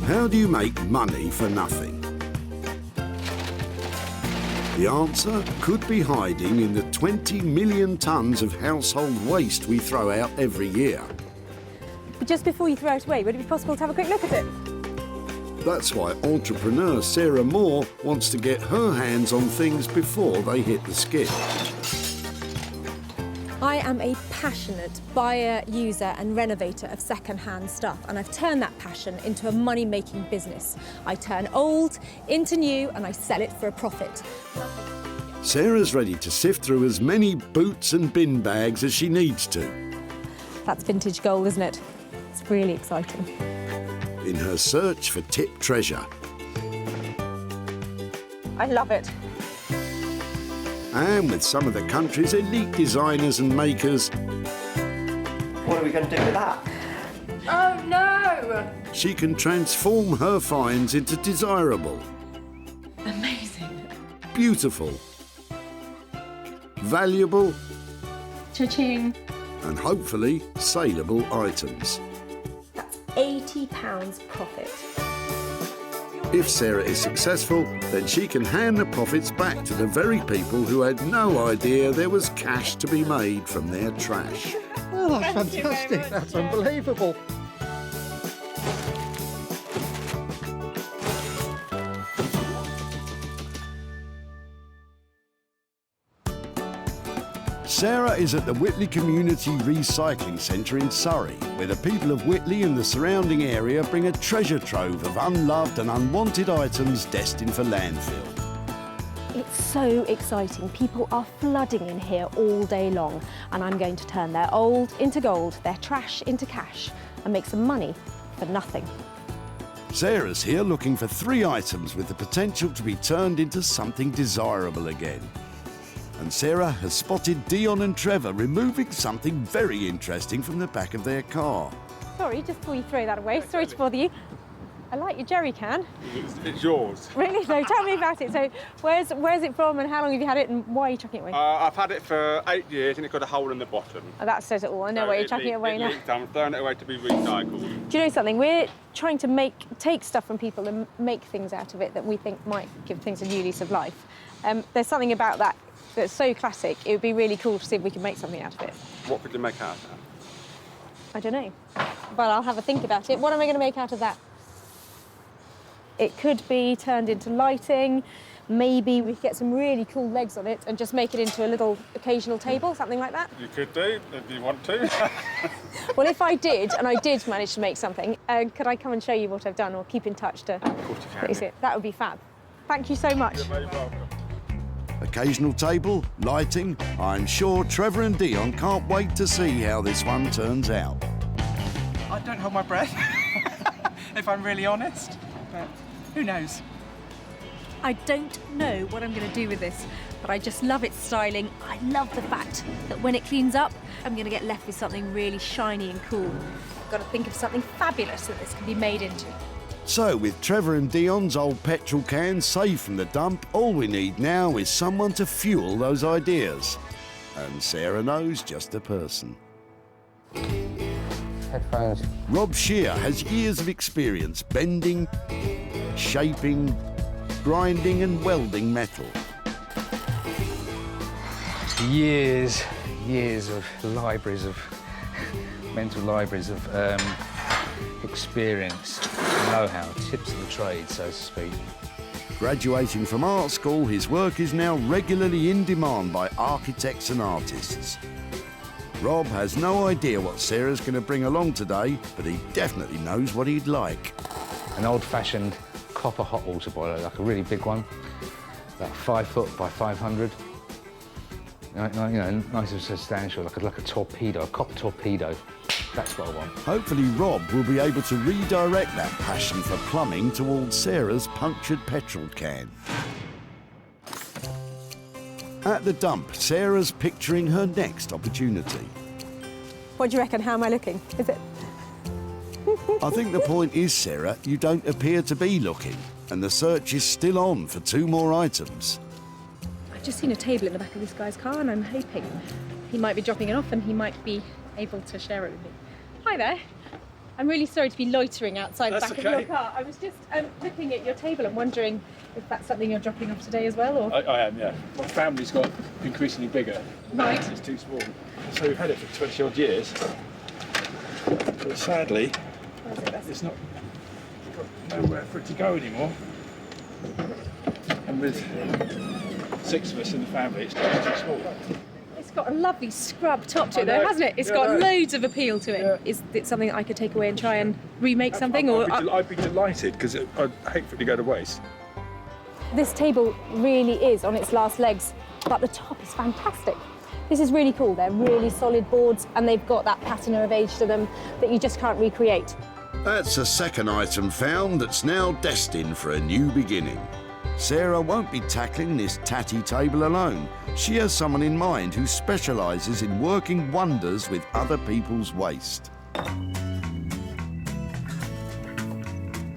How do you make money for nothing? The answer could be hiding in the 20 million tonnes of household waste we throw out every year. But just before you throw it away, would it be possible to have a quick look at it? That's why entrepreneur Sarah Moore wants to get her hands on things before they hit the skip. I am a passionate buyer, user and renovator of second-hand stuff, and I've turned that passion into a money-making business. I turn old into new and I sell it for a profit. Sarah's ready to sift through as many boots and bin bags as she needs to. That's vintage gold, isn't it? It's really exciting. In her search for tip treasure. I love it. And with some of the country's elite designers and makers. What are we going to do with that? Oh no! She can transform her finds into desirable. Amazing. Beautiful. Valuable. Cha-ching. And hopefully saleable items. That's £80 profit. If Sarah is successful, then she can hand the profits back to the very people who had no idea there was cash to be made from their trash. Oh, that's fantastic. That's unbelievable. Sarah is at the Whitley Community Recycling Centre in Surrey, where the people of Whitley and the surrounding area bring a treasure trove of unloved and unwanted items destined for landfill. It's so exciting. People are flooding in here all day long, and I'm going to turn their old into gold, their trash into cash, and make some money for nothing. Sarah's here looking for 3 items with the potential to be turned into something desirable again. And Sarah has spotted Dion and Trevor removing something very interesting from the back of their car. Sorry, just before you throw that away, sorry to bother you. I like your jerry can. It's yours. Really? No, tell me about it. So where's it from and how long have you had it and why are you chucking it away? I've had it for 8 years and it's got a hole in the bottom. Oh, that says it all. I know why you're chucking it away now. I'm throwing it away to be recycled. Do you know something? We're trying to take stuff from people and make things out of it that we think might give things a new lease of life. There's something about that that's so classic. It would be really cool to see if we can make something out of it. What could you make out of that? I don't know, but I'll have a think about it. What am I going to make out of that? It could be turned into lighting. Maybe we could get some really cool legs on it and just make it into a little occasional table, something like that. You could do, if you want to. Well, if I did, and I did manage to make something, could I come and show you what I've done or keep in touch to... Of course you can. Is it? That would be fab. Thank you so much. You're very welcome. Occasional table, lighting. I'm sure Trevor and Dion can't wait to see how this one turns out. I don't hold my breath, if I'm really honest, but who knows? I don't know what I'm going to do with this, but I just love its styling. I love the fact that when it cleans up, I'm going to get left with something really shiny and cool. I've got to think of something fabulous that this can be made into. So, with Trevor and Dion's old petrol cans safe from the dump, all we need now is someone to fuel those ideas. And Sarah knows just the person. Headphones. Rob Shear has years of experience bending, shaping, grinding and welding metal. Years of libraries of mental libraries of experience, know-how, tips of the trade, so to speak. Graduating from art school, his work is now regularly in demand by architects and artists. Rob has no idea what Sarah's going to bring along today, but he definitely knows what he'd like. An old-fashioned copper hot water boiler, like a really big one, about 5 foot by 500. You know, nice and substantial, like a torpedo, a copper torpedo. That's what I want. Hopefully Rob will be able to redirect that passion for plumbing towards Sarah's punctured petrol can. At the dump, Sarah's picturing her next opportunity. What do you reckon? How am I looking? Is it? I think the point is, Sarah, you don't appear to be looking, and the search is still on for 2 more items. I've just seen a table in the back of this guy's car, and I'm hoping he might be dropping it off and he might be able to share it with me. Hi there. I'm really sorry to be loitering outside the back of your car. I was just looking at your table and wondering if that's something you're dropping off today as well, or... I am, yeah. My family's got increasingly bigger. Right. It's too small. So we've had it for 20 odd years. But sadly, it's not got nowhere for it to go anymore. And with 6 of us in the family, it's just too small. It's got a lovely scrub top to it, though, hasn't it? It's got loads of appeal to it. Yeah. Is it something I could take away and try and remake something? I'd be delighted, because I'd hate for it to go to waste. This table really is on its last legs, but the top is fantastic. This is really cool. They're really solid boards, and they've got that patina of age to them that you just can't recreate. That's a second item found that's now destined for a new beginning. Sarah won't be tackling this tatty table alone. She has someone in mind who specialises in working wonders with other people's waste.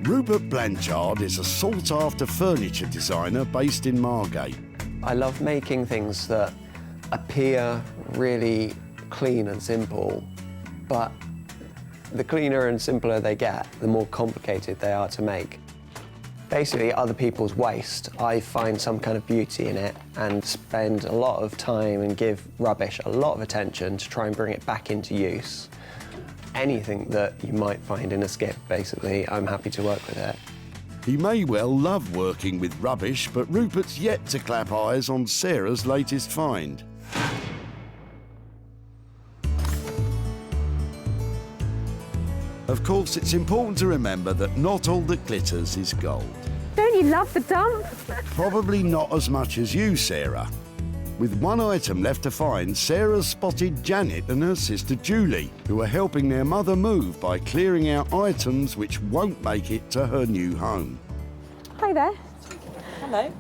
Rupert Blanchard is a sought-after furniture designer based in Margate. I love making things that appear really clean and simple, but the cleaner and simpler they get, the more complicated they are to make. Basically, other people's waste, I find some kind of beauty in it and spend a lot of time and give rubbish a lot of attention to try and bring it back into use. Anything that you might find in a skip, basically, I'm happy to work with it. He may well love working with rubbish, but Rupert's yet to clap eyes on Sarah's latest find. Of course, it's important to remember that not all that glitters is gold. Don't you love the dump? Probably not as much as you, Sarah. With 1 item left to find, Sarah spotted Janet and her sister Julie, who are helping their mother move by clearing out items which won't make it to her new home. Hi there. Hello.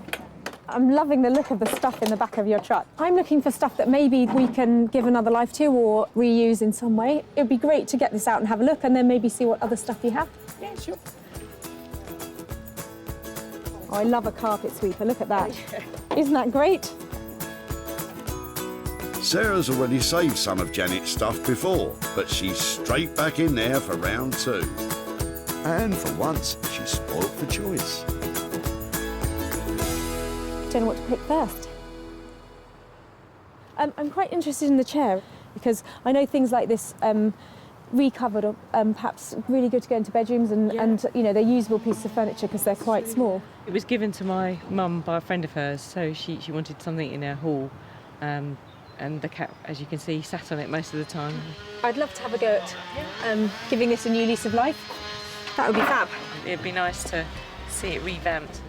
I'm loving the look of the stuff in the back of your truck. I'm looking for stuff that maybe we can give another life to or reuse in some way. It would be great to get this out and have a look and then maybe see what other stuff you have. Yeah, sure. Oh, I love a carpet sweeper. Look at that. Isn't that great? Sarah's already saved some of Janet's stuff before, but she's straight back in there for round 2. And for once, she's spoilt for choice. don't know what to pick first. I'm quite interested in the chair because I know things like this recovered are perhaps really good to go into bedrooms and you know, they're usable pieces of furniture because they're quite small. It was given to my mum by a friend of hers, so she wanted something in her hall. And the cat, as you can see, sat on it most of the time. I'd love to have a go at giving this a new lease of life. That would be fab. It'd be nice to see it revamped.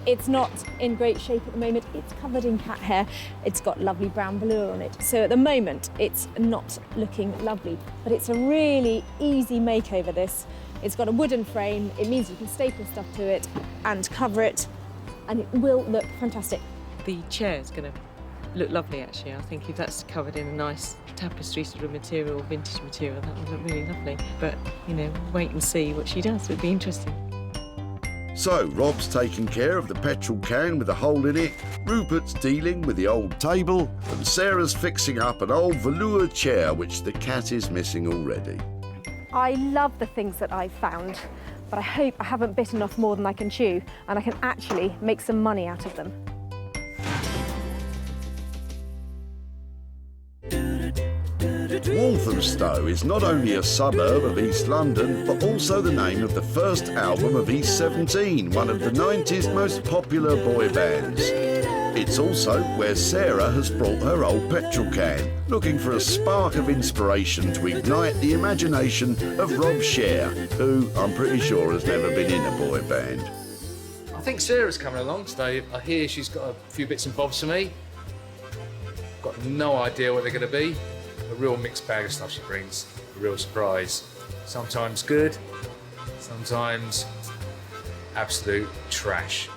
It's not in great shape at the moment. It's covered in cat hair. It's got lovely brown velour on it. So at the moment, it's not looking lovely, but it's a really easy makeover, this. It's got a wooden frame. It means you can staple stuff to it and cover it, and it will look fantastic. The chair is going to look lovely, actually. I think if that's covered in a nice tapestry sort of material, vintage material, that would look really lovely. But, you know, wait and see what she does. It'd be interesting. So, Rob's taking care of the petrol can with a hole in it, Rupert's dealing with the old table, and Sarah's fixing up an old velour chair which the cat is missing already. I love the things that I've found, but I hope I haven't bitten off more than I can chew and I can actually make some money out of them. Walthamstow is not only a suburb of East London, but also the name of the first album of East 17, one of the 90s most popular boy bands. It's also where Sarah has brought her old petrol can, looking for a spark of inspiration to ignite the imagination of Rob Sher, who I'm pretty sure has never been in a boy band. I think Sarah's coming along today. I hear she's got a few bits and bobs for me. Got no idea what they're going to be. A real mixed bag of stuff she brings, a real surprise. Sometimes good, sometimes absolute trash.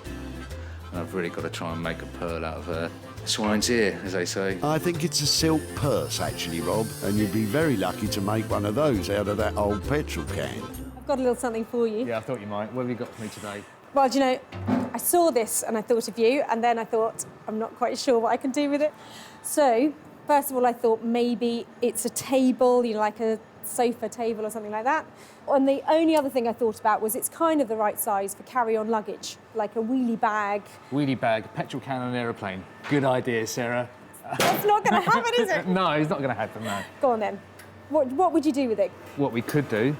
And I've really got to try and make a pearl out of her swine's ear, as they say. I think it's a silk purse, actually, Rob, and you'd be very lucky to make one of those out of that old petrol can. I've got a little something for you. Yeah, I thought you might. What have you got for me today? Well, do you know, I saw this and I thought of you, and then I thought, I'm not quite sure what I can do with it. So, first of all, I thought maybe it's a table, you know, like a sofa table or something like that. And the only other thing I thought about was it's kind of the right size for carry-on luggage, like a wheelie bag. Wheelie bag, petrol can on an aeroplane. Good idea, Sarah. It's not going to happen, is it? No, it's not going to happen, no. Go on then. What would you do with it? What we could do,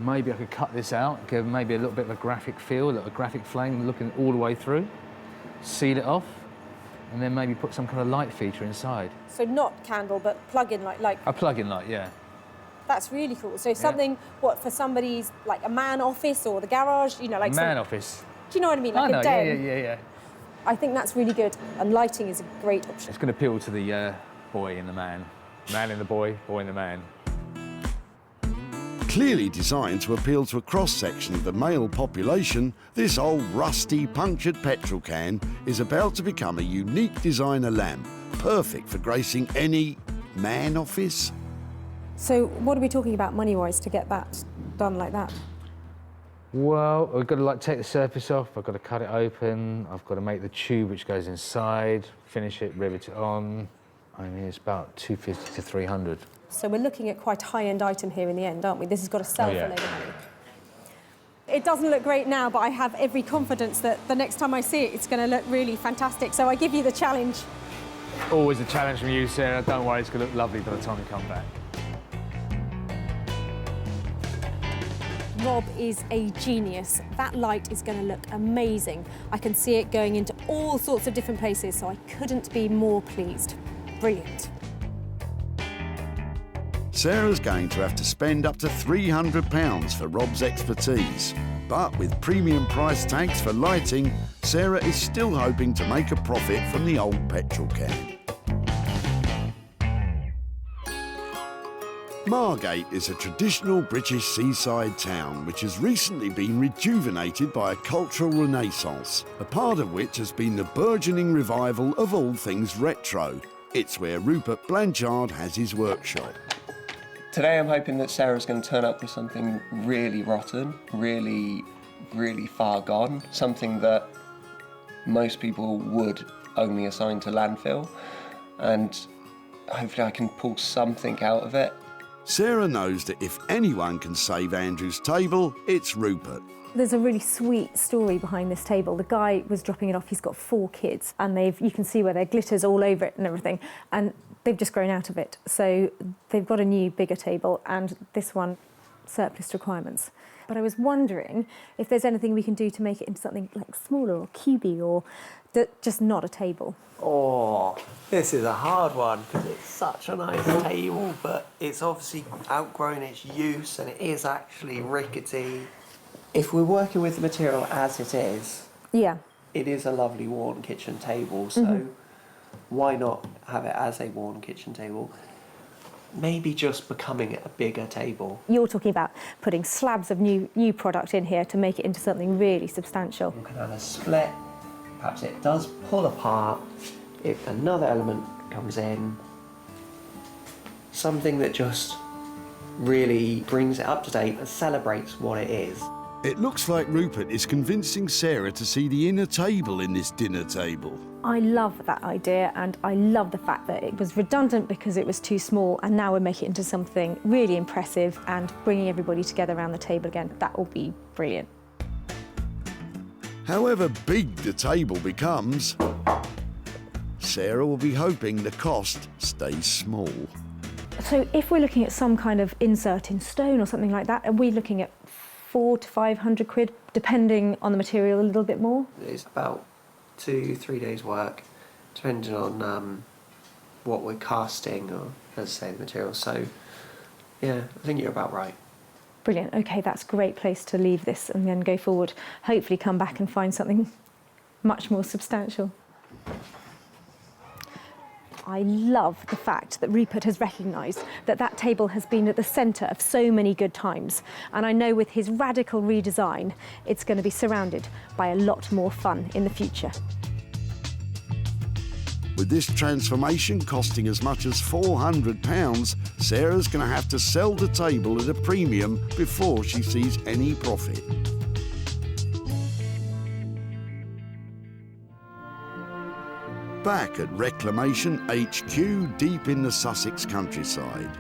maybe I could cut this out, give maybe a little bit of a graphic feel, a little graphic flame looking all the way through, seal it off, and then maybe put some kind of light feature inside. So not candle, but plug-in light, like... A plug-in light, yeah. That's really cool. So something, what, for somebody's, like a man office or the garage, you know, like... Man office. Do you know what I mean? Like I know, a den. yeah. I think that's really good, and lighting is a great option. It's going to appeal to the boy in the man. Man in the boy, boy in the man. Clearly designed to appeal to a cross-section of the male population, this old rusty, punctured petrol can is about to become a unique designer lamp, perfect for gracing any man office. So what are we talking about money-wise to get that done like that? Well, I've got to take the surface off, I've got to cut it open, I've got to make the tube which goes inside, finish it, rivet it on. I mean, it's about 250 to 300. So we're looking at quite a high-end item here in the end, aren't we? This has got to sell for a load of money. It doesn't look great now, but I have every confidence that the next time I see it, it's going to look really fantastic. So I give you the challenge. Always a challenge from you, Sarah. Don't worry, it's going to look lovely by the time we come back. Rob is a genius. That light is going to look amazing. I can see it going into all sorts of different places, so I couldn't be more pleased. Brilliant. Sarah's going to have to spend up to £300 for Rob's expertise. But with premium price tags for lighting, Sarah is still hoping to make a profit from the old petrol can. Margate is a traditional British seaside town which has recently been rejuvenated by a cultural renaissance, a part of which has been the burgeoning revival of all things retro. It's where Rupert Blanchard has his workshop. Today I'm hoping that Sarah's going to turn up with something really rotten, really far gone, something that most people would only assign to landfill, and hopefully I can pull something out of it Sarah knows that if anyone can save Andrew's table, it's Rupert. There's a really sweet story behind this table. The guy was dropping it off. He's got 4 kids, and you can see where there glitters all over it and everything. And they've just grown out of it. So they've got a new, bigger table, and this one, surplus requirements. But I was wondering if there's anything we can do to make it into something like smaller or cubey, or just not a table. Oh, this is a hard one because it's such a nice table, but it's obviously outgrown its use and it is actually rickety. If we're working with the material as it is, yeah, it is a lovely worn kitchen table, so why not have it as a worn kitchen table? Maybe just becoming it a bigger table. You're talking about putting slabs of new product in here to make it into something really substantial. You can have a split. Perhaps it does pull apart if another element comes in. Something that just really brings it up to date and celebrates what it is. It looks like Rupert is convincing Sarah to see the inner table in this dinner table. I love that idea, and I love the fact that it was redundant because it was too small, and now we're making it into something really impressive and bringing everybody together around the table again. That will be brilliant. However big the table becomes, Sarah will be hoping the cost stays small. So if we're looking at some kind of insert in stone or something like that, are we looking at 400 to 500 quid, depending on the material a little bit more? It's about 2-3 days work, depending on what we're casting or, as I say, the material. So, yeah, I think you're about right. Brilliant. OK, that's a great place to leave this and then go forward. Hopefully come back and find something much more substantial. I love the fact that Rupert has recognised that that table has been at the centre of so many good times. And I know with his radical redesign, it's going to be surrounded by a lot more fun in the future. With this transformation costing as much as £400, Sarah's going to have to sell the table at a premium before she sees any profit. Back at Reclamation HQ, deep in the Sussex countryside,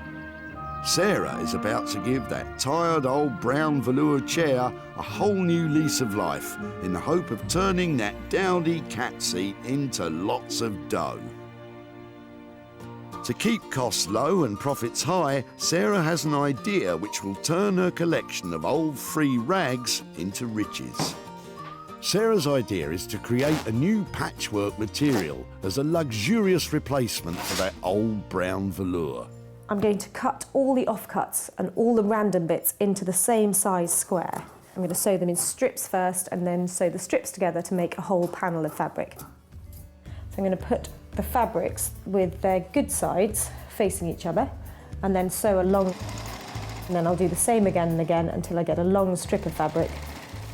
Sarah is about to give that tired old brown velour chair a whole new lease of life in the hope of turning that dowdy cat seat into lots of dough. To keep costs low and profits high, Sarah has an idea which will turn her collection of old free rags into riches. Sarah's idea is to create a new patchwork material as a luxurious replacement for that old brown velour. I'm going to cut all the offcuts and all the random bits into the same size square. I'm going to sew them in strips first and then sew the strips together to make a whole panel of fabric. So I'm going to put the fabrics with their good sides facing each other and then sew along. And then I'll do the same again and again until I get a long strip of fabric,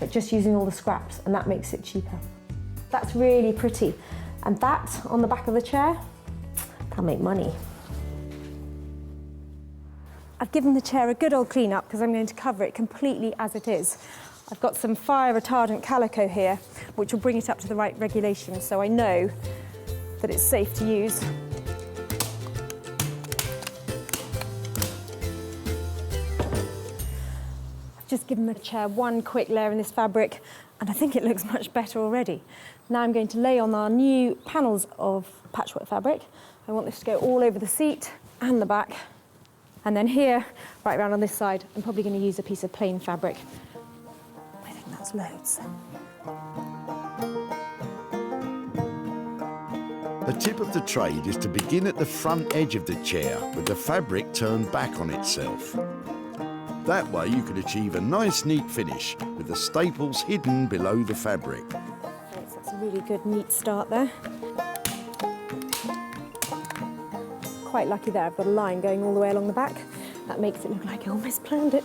but just using all the scraps, and that makes it cheaper. That's really pretty. And that on the back of the chair, that'll make money. I've given the chair a good old clean up because I'm going to cover it completely as it is. I've got some fire retardant calico here, which will bring it up to the right regulation, so I know that it's safe to use. I've just given the chair one quick layer in this fabric, and I think it looks much better already. Now I'm going to lay on our new panels of patchwork fabric. I want this to go all over the seat and the back. And then here, right around on this side, I'm probably going to use a piece of plain fabric. I think that's loads. A tip of the trade is to begin at the front edge of the chair with the fabric turned back on itself. That way you can achieve a nice neat finish with the staples hidden below the fabric. Okay, so that's a really good neat start there. Quite lucky there, I've got a line going all the way along the back. That makes it look like I almost planned it.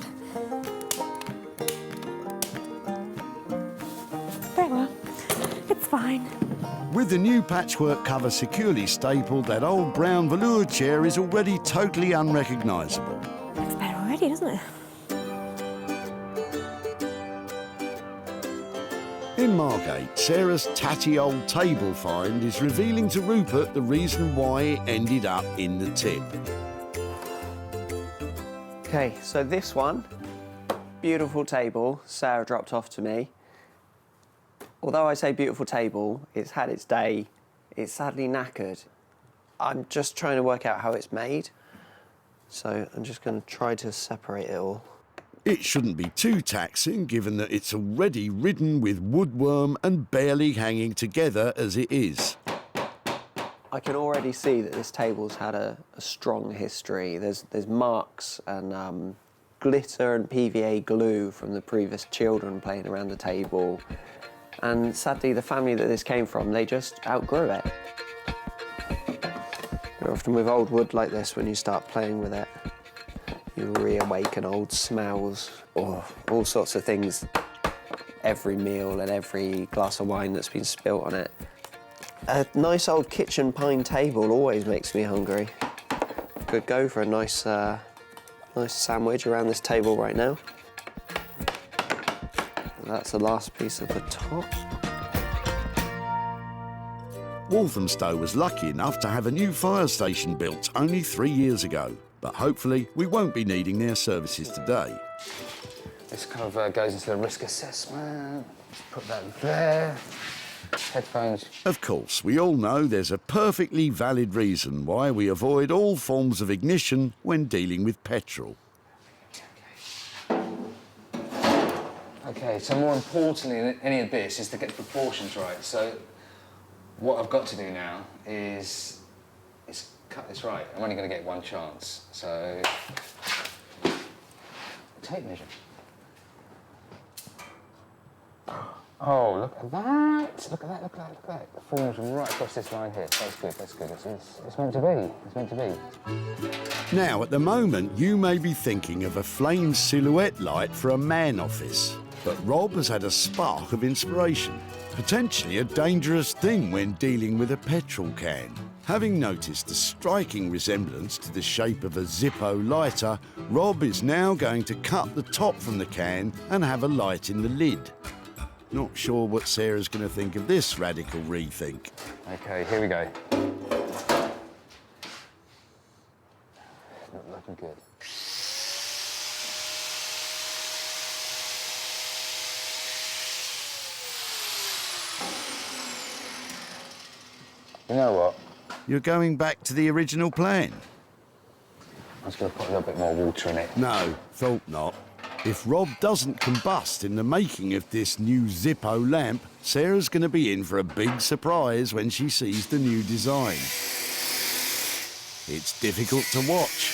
Very well, it's fine. With the new patchwork cover securely stapled, that old brown velour chair is already totally unrecognisable. Looks better already, doesn't it? In Margate, Sarah's tatty old table find is revealing to Rupert the reason why it ended up in the tip. Okay, so this one, beautiful table, Sarah dropped off to me. Although I say beautiful table, it's had its day, it's sadly knackered. I'm just trying to work out how it's made, so I'm just going to try to separate it all. It shouldn't be too taxing, given that it's already ridden with woodworm and barely hanging together as it is. I can already see that this table's had a strong history. There's marks and glitter and PVA glue from the previous children playing around the table. And sadly, the family that this came from, they just outgrew it. You're often with old wood like this, when you start playing with it, you reawaken old smells or all sorts of things. Every meal and every glass of wine that's been spilt on it. A nice old kitchen pine table always makes me hungry. Could go for a nice sandwich around this table right now. That's the last piece of the top. Walthamstow was lucky enough to have a new fire station built only 3 years ago, but hopefully we won't be needing their services today. This kind of goes into the risk assessment. Let's put that there. Headphones. Of course, we all know there's a perfectly valid reason why we avoid all forms of ignition when dealing with petrol. Okay, so more importantly than any of this is to get the proportions right. So what I've got to do now is cut this right. I'm only going to get one chance. So tape measure. Oh, look at that! Look at that, look at that, look at that. It falls right across this line here. That's good, that's good. It's meant to be. It's meant to be. Now, at the moment, you may be thinking of a flame silhouette light for a man office. But Rob has had a spark of inspiration. Potentially a dangerous thing when dealing with a petrol can. Having noticed a striking resemblance to the shape of a Zippo lighter, Rob is now going to cut the top from the can and have a light in the lid. Not sure what Sarah's going to think of this radical rethink. Okay, here we go. Not looking good. You know what? You're going back to the original plan? I was going to put a little bit more water in it. No, thought not. If Rob doesn't combust in the making of this new Zippo lamp, Sarah's going to be in for a big surprise when she sees the new design. It's difficult to watch.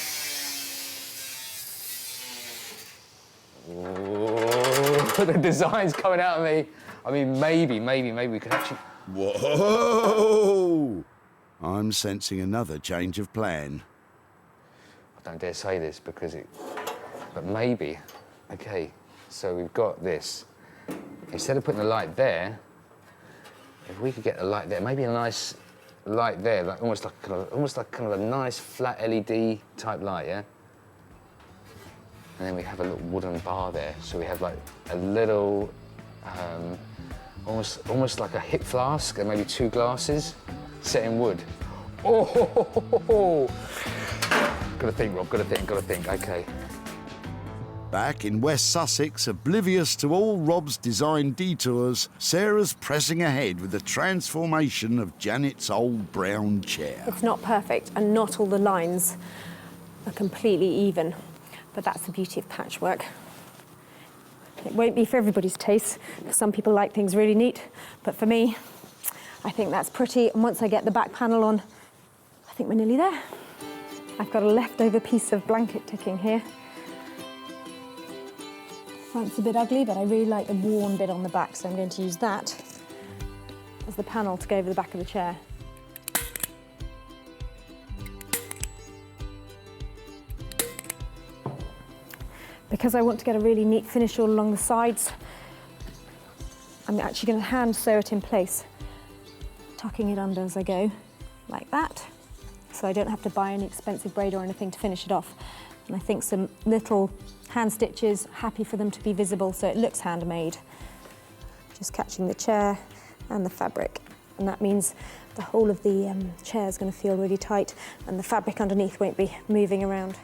Ooh, the design's coming out of me. I mean, maybe we could actually... Whoa! I'm sensing another change of plan. I don't dare say this because but maybe. Okay, so we've got this. Instead of putting the light there, if we could get the light there, maybe a nice light there, like almost like kind of a nice flat LED type light, yeah. And then we have a little wooden bar there, so we have like a little, almost like a hip flask and maybe 2 glasses set in wood. Oh! Gotta think, Rob. Gotta think. Okay. Back in West Sussex, oblivious to all Rob's design detours, Sarah's pressing ahead with the transformation of Janet's old brown chair. It's not perfect, and not all the lines are completely even, but that's the beauty of patchwork. It won't be for everybody's taste, because some people like things really neat, but for me, I think that's pretty, and once I get the back panel on, I think we're nearly there. I've got a leftover piece of blanket ticking here. Front's a bit ugly, but I really like the worn bit on the back, so I'm going to use that as the panel to go over the back of the chair. Because I want to get a really neat finish all along the sides, I'm actually going to hand sew it in place, tucking it under as I go, like that, so I don't have to buy any expensive braid or anything to finish it off. And I think some little hand stitches, happy for them to be visible so it looks handmade. Just catching the chair and the fabric. And that means the whole of the chair is going to feel really tight and the fabric underneath won't be moving around.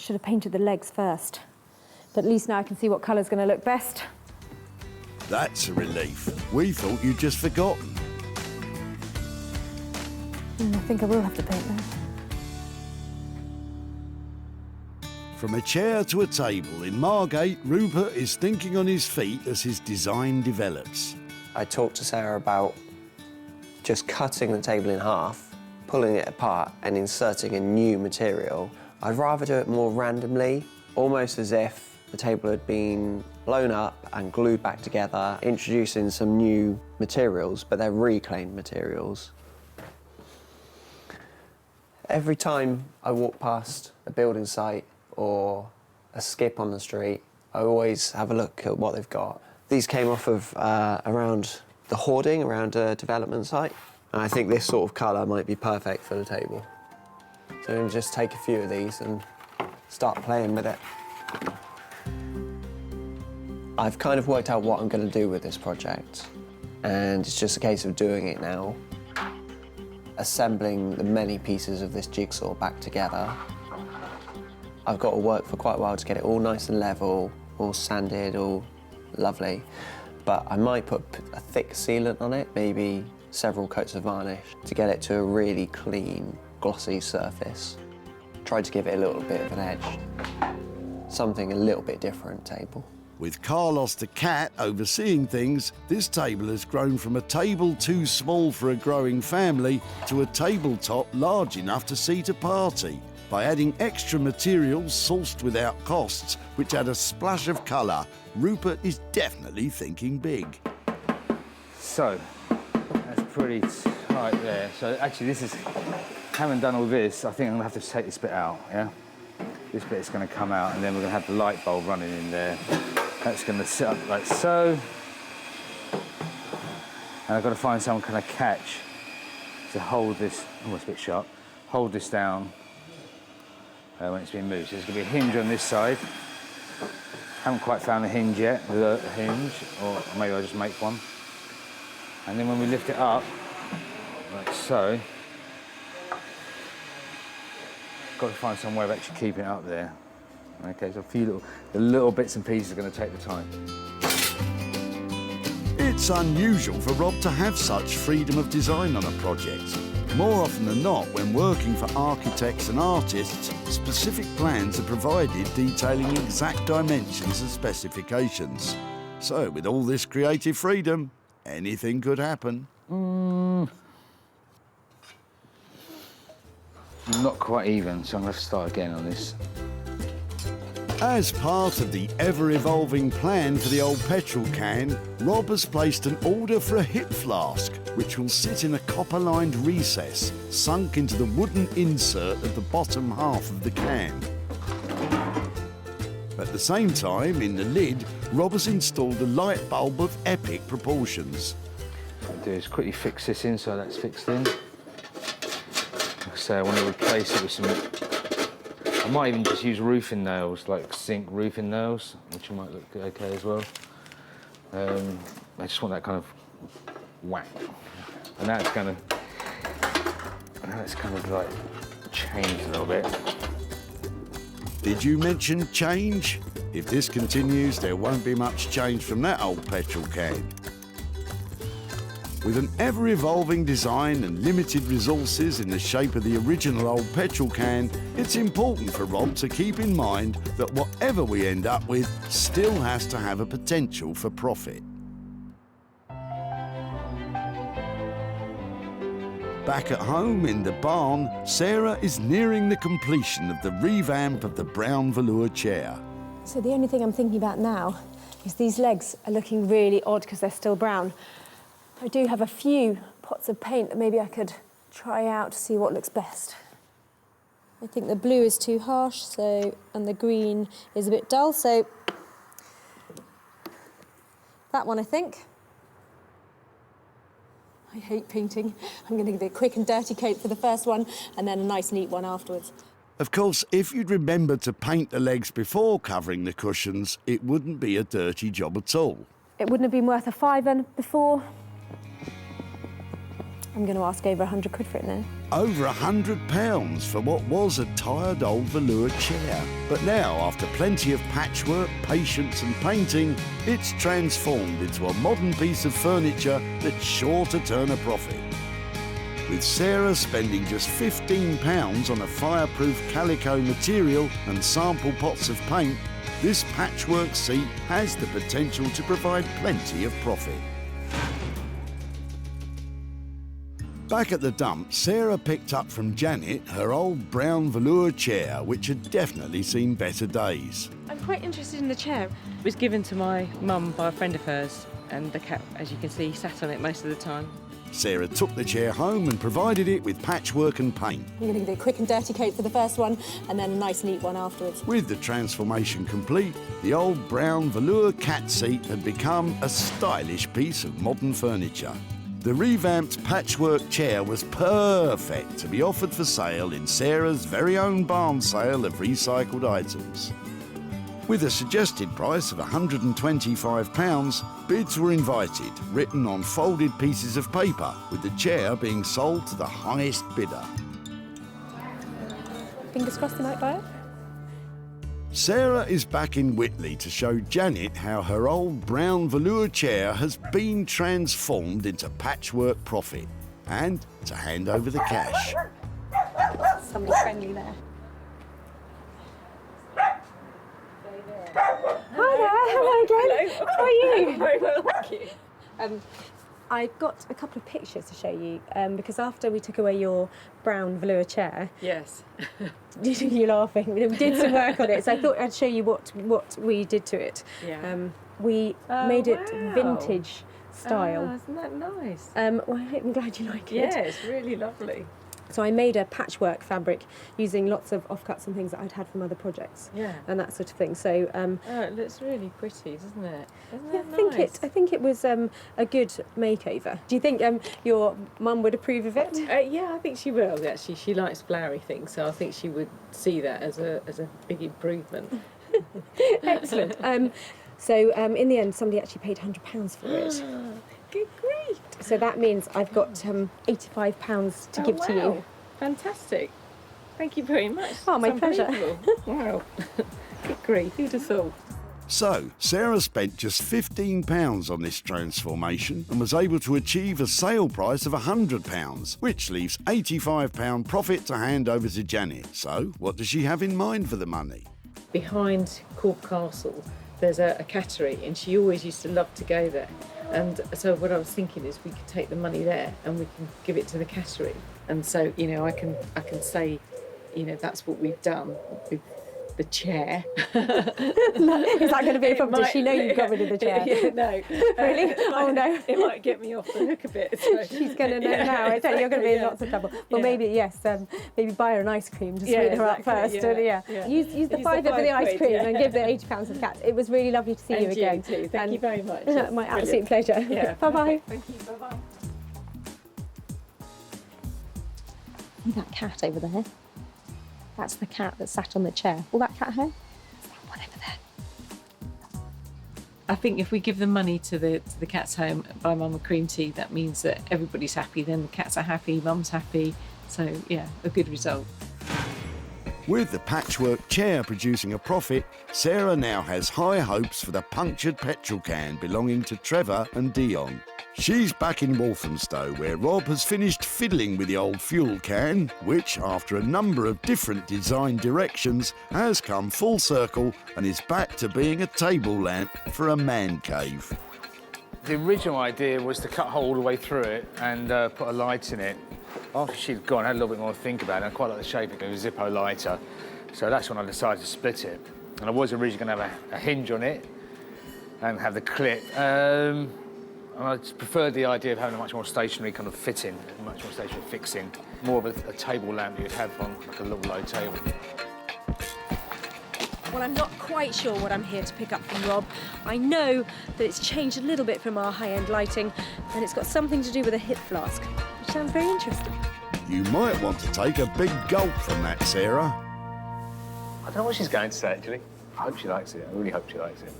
Should have painted the legs first. But at least now I can see what colour's going to look best. That's a relief. We thought you'd just forgotten. I think I will have to paint them. From a chair to a table in Margate, Rupert is thinking on his feet as his design develops. I talked to Sarah about just cutting the table in half, pulling it apart and inserting a new material. I'd rather do it more randomly, almost as if the table had been blown up and glued back together, introducing some new materials, but they're reclaimed materials. Every time I walk past a building site or a skip on the street, I always have a look at what they've got. These came off of around the hoarding, around a development site, and I think this sort of colour might be perfect for the table. So I'm going to just take a few of these and start playing with it. I've kind of worked out what I'm going to do with this project, and it's just a case of doing it now. Assembling the many pieces of this jigsaw back together. I've got to work for quite a while to get it all nice and level, all sanded, all lovely. But I might put a thick sealant on it, maybe several coats of varnish, to get it to a really clean, glossy surface. Try to give it a little bit of an edge. Something a little bit different table. With Carlos the cat overseeing things, this table has grown from a table too small for a growing family to a tabletop large enough to seat a party. By adding extra materials sourced without costs, which add a splash of colour, Rupert is definitely thinking big. So, that's pretty tight there. So actually this is, having done all this, I think I'm gonna have to take this bit out, yeah? This bit's gonna come out and then we're gonna have the light bulb running in there. That's gonna sit up like so. And I've got to find some kind of catch to hold this, oh, it's a bit sharp, hold this down when it's been moved. So there's gonna be a hinge on this side. Haven't quite found a hinge yet, the hinge, or maybe I'll just make one. And then when we lift it up, like so, got to find some way of actually keeping it up there. Okay, so a few little bits and pieces are going to take the time. It's unusual for Rob to have such freedom of design on a project. More often than not, when working for architects and artists, specific plans are provided detailing exact dimensions and specifications. So, with all this creative freedom, anything could happen. Not quite even, so I'm going to start again on this. As part of the ever-evolving plan for the old petrol can, Rob has placed an order for a hip flask, which will sit in a copper-lined recess, sunk into the wooden insert at the bottom half of the can. At the same time, in the lid, Rob has installed a light bulb of epic proportions. What I'll do is quickly fix this in so that's fixed in. Like I say, I want to replace it with some... I might even just use roofing nails, like zinc roofing nails, which might look okay as well. I just want that kind of whack. And that's kind of like changed a little bit. Did you mention change? If this continues, there won't be much change from that old petrol can. With an ever-evolving design and limited resources in the shape of the original old petrol can, it's important for Rob to keep in mind that whatever we end up with still has to have a potential for profit. Back at home in the barn, Sarah is nearing the completion of the revamp of the brown velour chair. So the only thing I'm thinking about now is these legs are looking really odd because they're still brown. I do have a few pots of paint that maybe I could try out to see what looks best. I think the blue is too harsh, and the green is a bit dull, so that one I think. I hate painting. I'm going to give it a quick and dirty coat for the first one and then a nice neat one afterwards. Of course, if you'd remembered to paint the legs before covering the cushions, it wouldn't be a dirty job at all. It wouldn't have been worth a £5 before. I'm going to ask over 100 quid for it now. Over £100 for what was a tired old velour chair. But now, after plenty of patchwork, patience and painting, it's transformed into a modern piece of furniture that's sure to turn a profit. With Sarah spending just £15 on a fireproof calico material and sample pots of paint, this patchwork seat has the potential to provide plenty of profit. Back at the dump, Sarah picked up from Janet her old brown velour chair, which had definitely seen better days. I'm quite interested in the chair. It was given to my mum by a friend of hers, and the cat, as you can see, sat on it most of the time. Sarah took the chair home and provided it with patchwork and paint. I'm going to do a quick and dirty coat for the first one, and then a nice neat one afterwards. With the transformation complete, the old brown velour cat seat had become a stylish piece of modern furniture. The revamped patchwork chair was perfect to be offered for sale in Sarah's very own barn sale of recycled items. With a suggested price of £125, bids were invited, written on folded pieces of paper, with the chair being sold to the highest bidder. Fingers crossed they might buy it. Sarah is back in Whitley to show Janet how her old brown velour chair has been transformed into patchwork profit, and to hand over the cash. Somebody friendly there. Hi there, hello again. Hello. How are you? Very well, thank you. I've got a couple of pictures to show you because after we took away your brown velour chair, Yes. you're laughing. We did some work on it, so I thought I'd show you what we did to it. Yeah. We made it wow. vintage style. Oh, isn't that nice? Well, I'm glad you like it. Yeah, it's really lovely. So I made a patchwork fabric using lots of offcuts and things that I'd had from other projects. Yeah. And that sort of thing. So Oh, it looks really pretty, doesn't it? Isn't yeah, that I think it was a good makeover. Do you think your mum would approve of it? Yeah, I think she will. Actually, she likes flowery things, so I think she would see that as a big improvement. Excellent. So in the end, somebody actually paid £100 for it. Good grief! So that means I've got £85 to give to you. Fantastic. Thank you very much. Oh, my It's pleasure. unbelievable. Wow. Good grief, who'd have thought? So, Sarah spent just £15 on this transformation and was able to achieve a sale price of £100, which leaves £85 profit to hand over to Janet. So, what does she have in mind for the money? Behind Cork Castle, there's a cattery, and she always used to love to go there. And so what I was thinking is we could take the money there and we can give it to the cattery. And so, you know, I can say, you know, that's what we've done with the chair. Is that going to be a problem? Does she know you've got rid of the chair? Yeah, no. Really? Oh no. It might get me off the hook a bit. So. She's going to know now. I tell you, you're going to be in lots of trouble. Well, maybe, yes, maybe buy her an ice cream to sweeten her up first. Yeah. Use the £5 for the ice cream and give the £80 of cats. It was really lovely to see you again. You too. Thank you very much. My absolute pleasure. Yeah. Bye-bye. Thank you. Bye-bye. See that cat over there? That's the cat that sat on the chair. Will that cat home? Is that one over there? I think if we give the money to the cat's home, buy Mum a cream tea, that means that everybody's happy. Then the cats are happy, Mum's happy. So yeah, a good result. With the patchwork chair producing a profit, Sarah now has high hopes for the punctured petrol can belonging to Trevor and Dion. She's back in Walthamstow, where Rob has finished fiddling with the old fuel can, which, after a number of different design directions, has come full circle and is back to being a table lamp for a man cave. The original idea was to cut a hole all the way through it and put a light in it. After she'd gone, I had a little bit more to think about it. I quite like the shape of it, a Zippo lighter. So that's when I decided to split it. And I was originally going to have a hinge on it and have the clip. And I just preferred the idea of having a much more stationary kind of fitting, much more stationary fixing. More of a table lamp you'd have on like a little low table. Well, I'm not quite sure what I'm here to pick up from Rob. I know that it's changed a little bit from our high-end lighting, and it's got something to do with a hip flask, which sounds very interesting. You might want to take a big gulp from that, Sarah. I don't know what she's going to say, actually. I hope she likes it. I really hope she likes it.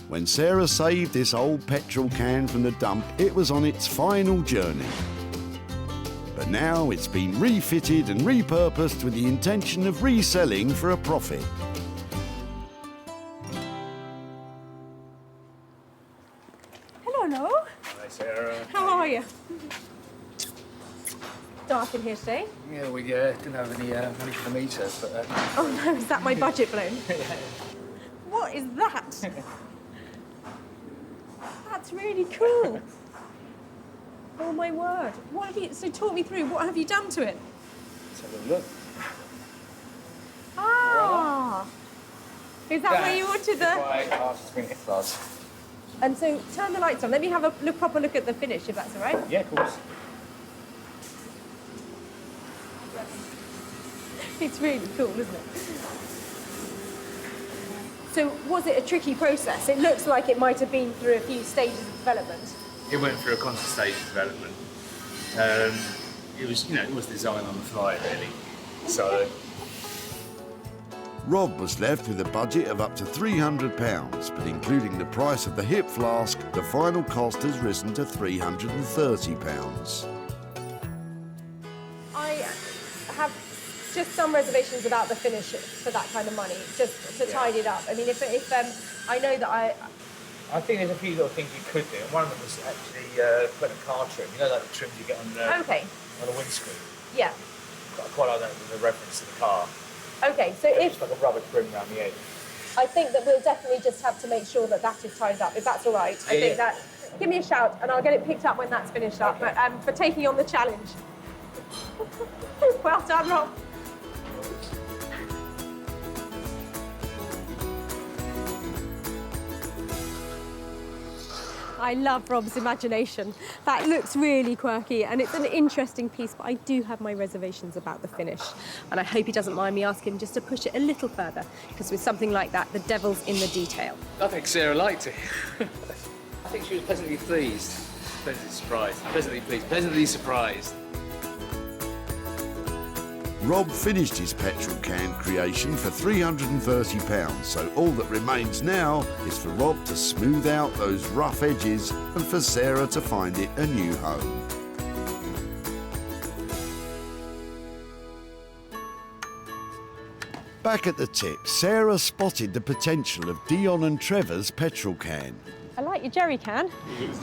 When Sarah saved this old petrol can from the dump, it was on its final journey. But now it's been refitted and repurposed with the intention of reselling for a profit. Hello. Hi, Sarah. How are you? Dark in here today. Yeah, we didn't have any money for the meter, but... Oh no, is that my budget blown? yeah. What is that? That's really cool. Oh my word. What have you, so talk me through, what have you done to it? Let's have a look. Ah! Is that where you wanted the... And so turn the lights on. Let me have a proper look at the finish, if that's all right. Yeah, of course. It's really cool, isn't it? So was it a tricky process? It looks like it might have been through a few stages of development. It went through a constant stage of development. It was, it was designed on the fly, really. So... Rob was left with a budget of up to £300, but including the price of the hip flask, the final cost has risen to £330. I have just some reservations about the finish for that kind of money, just to tidy it up. I mean, if I know that I think there's a few little things you could do, and one of them was actually put a car trim. You know, like the trims you get on the windscreen? Yeah. I quite like that with the reference to the car. Okay, so if... Just like a rubber trim around the edge. I think that we'll definitely just have to make sure that that is tied up, if that's all right. I think that... Give me a shout, and I'll get it picked up when that's finished up, but for taking on the challenge. Well done, Rob. I love Rob's imagination. That looks really quirky and it's an interesting piece, but I do have my reservations about the finish. And I hope he doesn't mind me asking him just to push it a little further, because with something like that, the devil's in the detail. I think Sarah liked it. I think she was pleasantly pleased. Pleasantly surprised. Pleasantly pleased. Pleasantly surprised. Rob finished his petrol can creation for £330, so all that remains now is for Rob to smooth out those rough edges and for Sarah to find it a new home. Back at the tip, Sarah spotted the potential of Dion and Trevor's petrol can. I like your jerry can.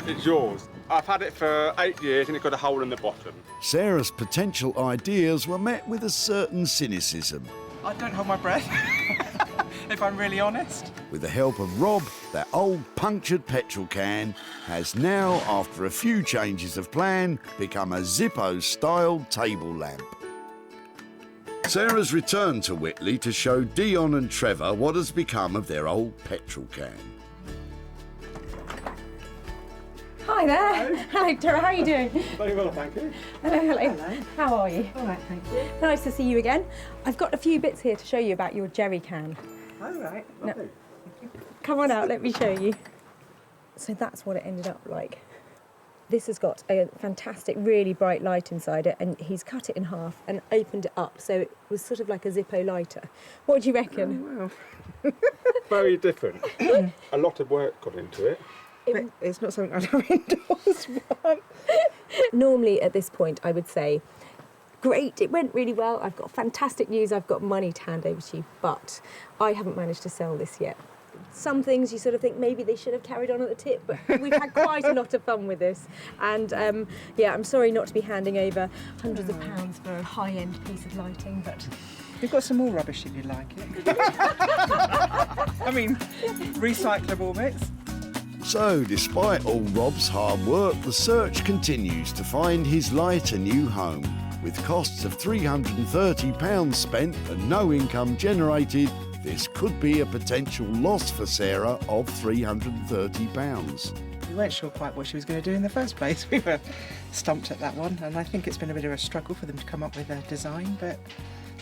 It's yours. I've had it for 8 years and it's got a hole in the bottom. Sarah's potential ideas were met with a certain cynicism. I don't hold my breath, if I'm really honest. With the help of Rob, that old punctured petrol can has now, after a few changes of plan, become a Zippo-styled table lamp. Sarah's returned to Whitley to show Dion and Trevor what has become of their old petrol can. Hi there. Hello, Tara. How are you doing? Very well, thank you. Hello, hello. How are you? All right, thank you. Nice to see you again. I've got a few bits here to show you about your jerry can. All right. No. Come on out, let me show you. So that's what it ended up like. This has got a fantastic, really bright light inside it, and he's cut it in half and opened it up, so it was sort of like a Zippo lighter. What do you reckon? Oh, well. Very different. A lot of work got into it. It's not something I'd have endorsed. Normally at this point I would say, great, it went really well, I've got fantastic news, I've got money to hand over to you, but I haven't managed to sell this yet. Some things you sort of think maybe they should have carried on at the tip, but we've had quite a lot of fun with this. And yeah, I'm sorry not to be handing over hundreds of pounds for a high-end piece of lighting, but... We've got some more rubbish if you'd like it. I mean, recyclable bits. So, despite all Rob's hard work, the search continues to find his light a new home. With costs of £330 spent and no income generated, this could be a potential loss for Sarah of £330. We weren't sure quite what she was going to do in the first place. We were stumped at that one, and I think it's been a bit of a struggle for them to come up with a design, but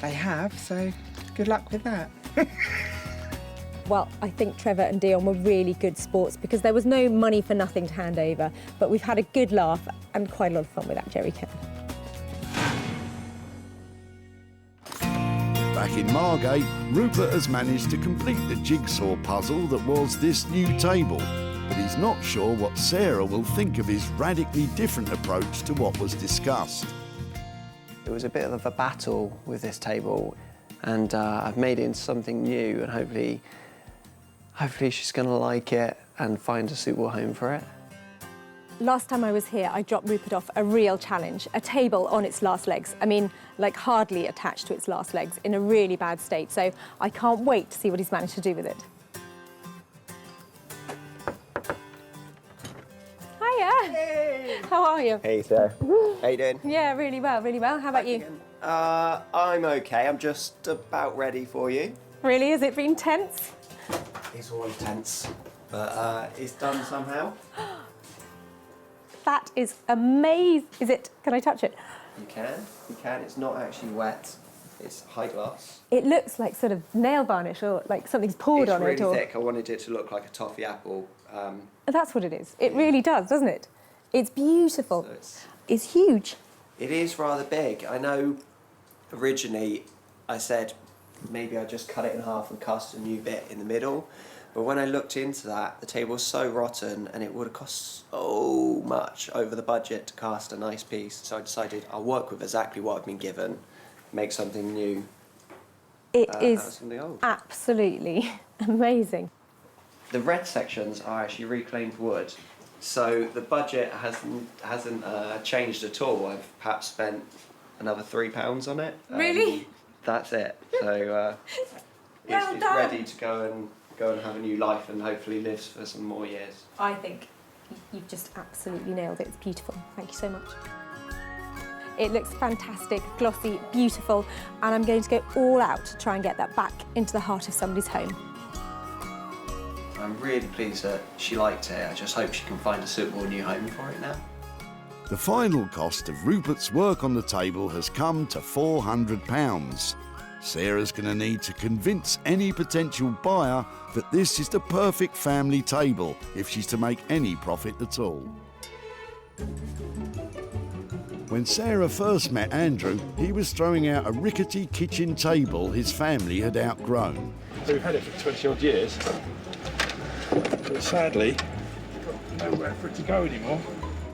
they have, so good luck with that. Well, I think Trevor and Dion were really good sports because there was no money for nothing to hand over, but we've had a good laugh and quite a lot of fun with that jerry can. Back in Margate, Rupert has managed to complete the jigsaw puzzle that was this new table, but he's not sure what Sarah will think of his radically different approach to what was discussed. It was a bit of a battle with this table, and I've made it into something new, and hopefully she's going to like it and find a suitable home for it. Last time I was here, I dropped Rupert off a real challenge, a table on its last legs. I mean, like hardly attached to its last legs, in a really bad state. So I can't wait to see what he's managed to do with it. Hiya! Hey! How are you? Hey, Sarah. How you doing? Yeah, really well, really well. How about you? I'm okay. I'm just about ready for you. Really? Has it been tense? It's always tense, but it's done somehow. That is amazing. Is it? Can I touch it? You can. It's not actually wet. It's high gloss. It looks like sort of nail varnish or like something's poured on it. It's really thick. I wanted it to look like a toffee apple. That's what it is. It really does, doesn't it? It's beautiful. So it's huge. It is rather big. I know originally I said maybe I just cut it in half and cast a new bit in the middle. But when I looked into that, the table was so rotten and it would have cost so much over the budget to cast a nice piece. So I decided I'll work with exactly what I've been given, make something new. It out of is something old. absolutely amazing. The red sections are actually reclaimed wood. So the budget hasn't changed at all. I've perhaps spent another £3 on it. Really? That's it. So it's ready to go and have a new life and hopefully lives for some more years. I think you've just absolutely nailed it. It's beautiful. Thank you so much. It looks fantastic, glossy, beautiful, and I'm going to go all out to try and get that back into the heart of somebody's home. I'm really pleased that she liked it. I just hope she can find a suitable new home for it now. The final cost of Rupert's work on the table has come to £400. Sarah's going to need to convince any potential buyer that this is the perfect family table if she's to make any profit at all. When Sarah first met Andrew, he was throwing out a rickety kitchen table his family had outgrown. So we've had it for 20 odd years, but sadly, we've got nowhere for it to go anymore.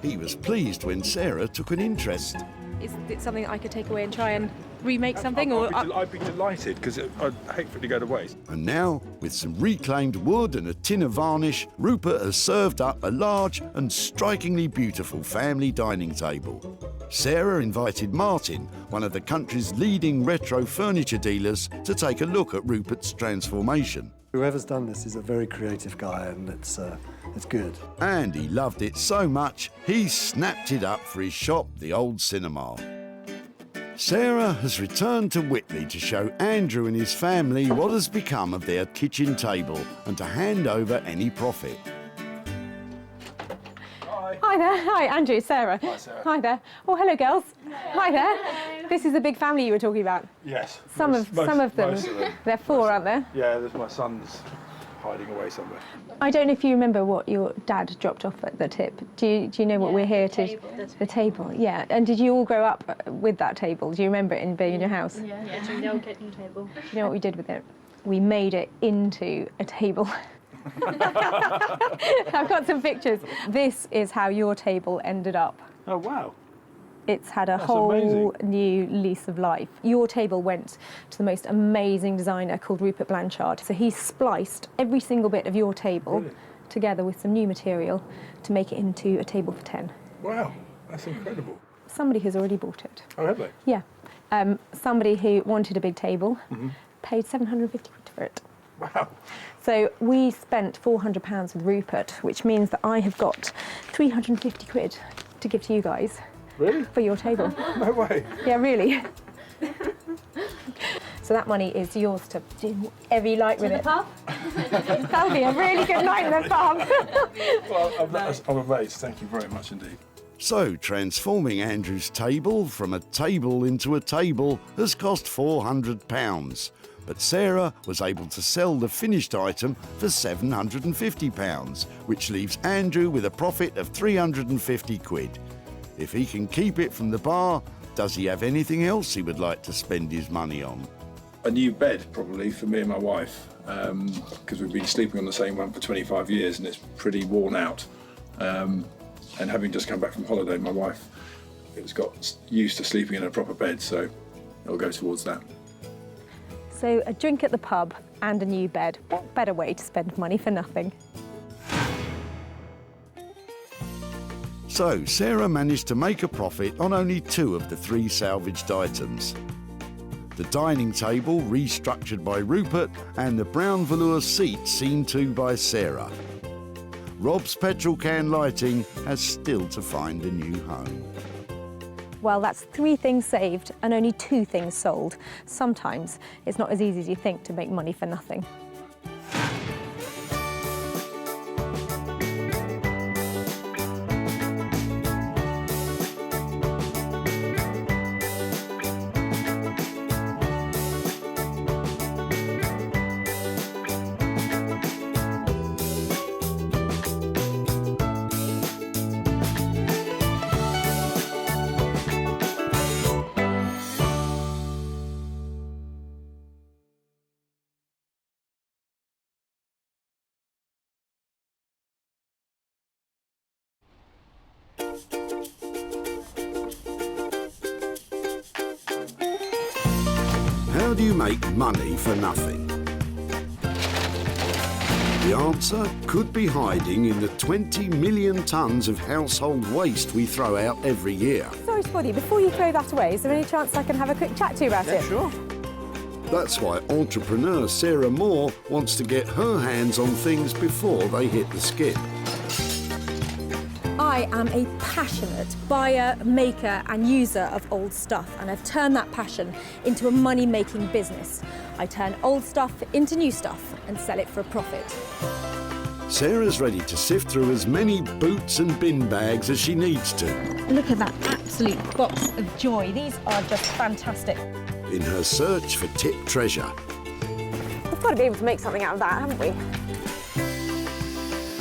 He was pleased when Sarah took an interest. Is it something I could take away and try and remake something? I'd be delighted, because I'd hate for it to go to waste. And now, with some reclaimed wood and a tin of varnish, Rupert has served up a large and strikingly beautiful family dining table. Sarah invited Martin, one of the country's leading retro furniture dealers, to take a look at Rupert's transformation. Whoever's done this is a very creative guy, and it's good. And he loved it so much, he snapped it up for his shop, the Old Cinema. Sarah has returned to Whitley to show Andrew and his family what has become of their kitchen table and to hand over any profit. Hi there. Hi, Andrew, Sarah. Hi, Sarah. Hi there. Oh, hello, girls. Hi there. Hello. This is the big family you were talking about. Yes. Some of them. Most of them. There are four, aren't there? Yeah, there's my son's hiding away somewhere. I don't know if you remember what your dad dropped off at the tip. Do you know what we're here to? The table, yeah. And did you all grow up with that table? Do you remember it being in your house? Yeah, it's a little kitchen table. Do you know what we did with it? We made it into a table. I've got some pictures. This is how your table ended up. Oh, wow. It's had a whole new lease of life. Your table went to the most amazing designer called Rupert Blanchard. So he spliced every single bit of your table together with some new material to make it into a table for 10. Wow, that's incredible. Somebody has already bought it. Oh, have they? Yeah. Somebody who wanted a big table paid 750 quid for it. Wow. So we spent £400 with Rupert, which means that I have got 350 quid to give to you guys. Really? For your table. No way. Yeah, really. So that money is yours to do whatever you like with it. pub? That'll be a really good night in the pub. Well, I'm amazed. Thank you very much indeed. So, transforming Andrew's table from a table into a table has cost £400. But Sarah was able to sell the finished item for £750, which leaves Andrew with a profit of 350 quid. If he can keep it from the bar, does he have anything else he would like to spend his money on? A new bed, probably, for me and my wife, because we've been sleeping on the same one for 25 years and it's pretty worn out. And having just come back from holiday, my wife has got used to sleeping in a proper bed, so it'll go towards that. So a drink at the pub and a new bed. What better way to spend money for nothing? So Sarah managed to make a profit on only 2 of the 3 salvaged items. The dining table restructured by Rupert and the brown velour seat seen to by Sarah. Rob's petrol can lighting has still to find a new home. Well, that's 3 things saved and only 2 things sold. Sometimes it's not as easy as you think to make money for nothing. How do you make money for nothing? The answer could be hiding in the 20 million tonnes of household waste we throw out every year. Sorry to bother you, before you throw that away, is there any chance I can have a quick chat to you about it? Sure. That's why entrepreneur Sarah Moore wants to get her hands on things before they hit the skip. I am a passionate buyer, maker and user of old stuff, and I've turned that passion into a money-making business. I turn old stuff into new stuff and sell it for a profit. Sarah's ready to sift through as many boots and bin bags as she needs to. Look at that absolute box of joy. These are just fantastic. In her search for tipped treasure. We've got to be able to make something out of that, haven't we?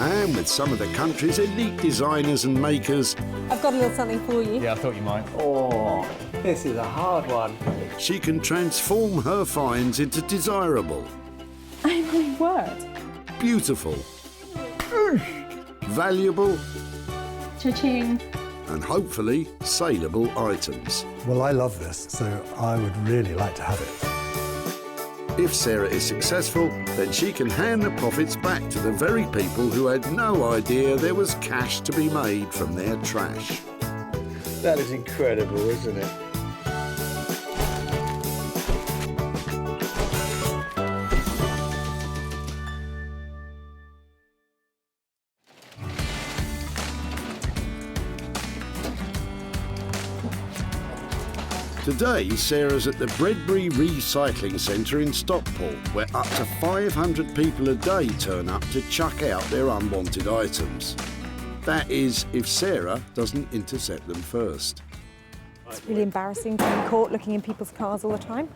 And with some of the country's elite designers and makers. I've got a little something for you. Yeah, I thought you might. Oh, this is a hard one. She can transform her finds into desirable. Oh my word. Beautiful. Valuable. Cha-ching. And hopefully saleable items. Well, I love this, so I would really like to have it. If Sarah is successful, then she can hand the profits back to the very people who had no idea there was cash to be made from their trash. That is incredible, isn't it? Today, Sarah's at the Bredbury Recycling Centre in Stockport, where up to 500 people a day turn up to chuck out their unwanted items. That is, if Sarah doesn't intercept them first. It's really embarrassing to be caught looking in people's cars all the time.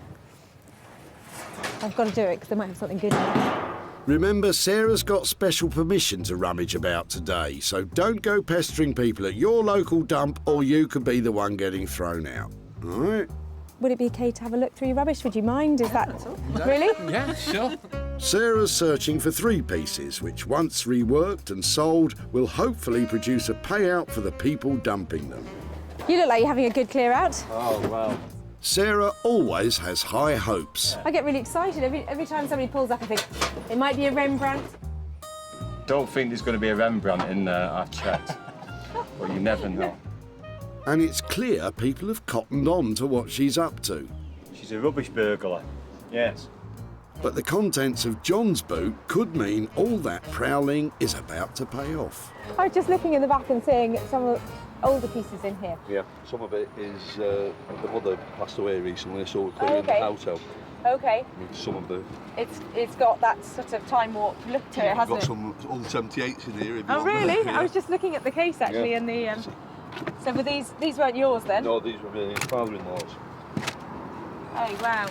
I've got to do it because they might have something good in it. Remember, Sarah's got special permission to rummage about today, so don't go pestering people at your local dump or you could be the one getting thrown out. All right? Would it be okay to have a look through your rubbish? Would you mind? Is that... Really? Yeah, sure. Sarah's searching for 3 pieces, which once reworked and sold, will hopefully produce a payout for the people dumping them. You look like you're having a good clear out. Oh, wow. Sarah always has high hopes. I get really excited. Every time somebody pulls up, I think, it might be a Rembrandt. Don't think there's going to be a Rembrandt in there, I've checked. But you never know. And it's clear people have cottoned on to what she's up to. She's a rubbish burglar. Yes. But the contents of John's boot could mean all that prowling is about to pay off. I was just looking in the back and seeing some of the older pieces in here. Yeah, some of it is the mother passed away recently, so we're clearing the house out. Okay. Some of the... It's got that sort of time warp look to it, hasn't We've got it? some old 78s in here. If you Oh, want really? them. Yeah. I was just looking at the case, actually, Yeah. and the... So were these weren't yours, then? No, these were my father-in-law's. Oh, wow.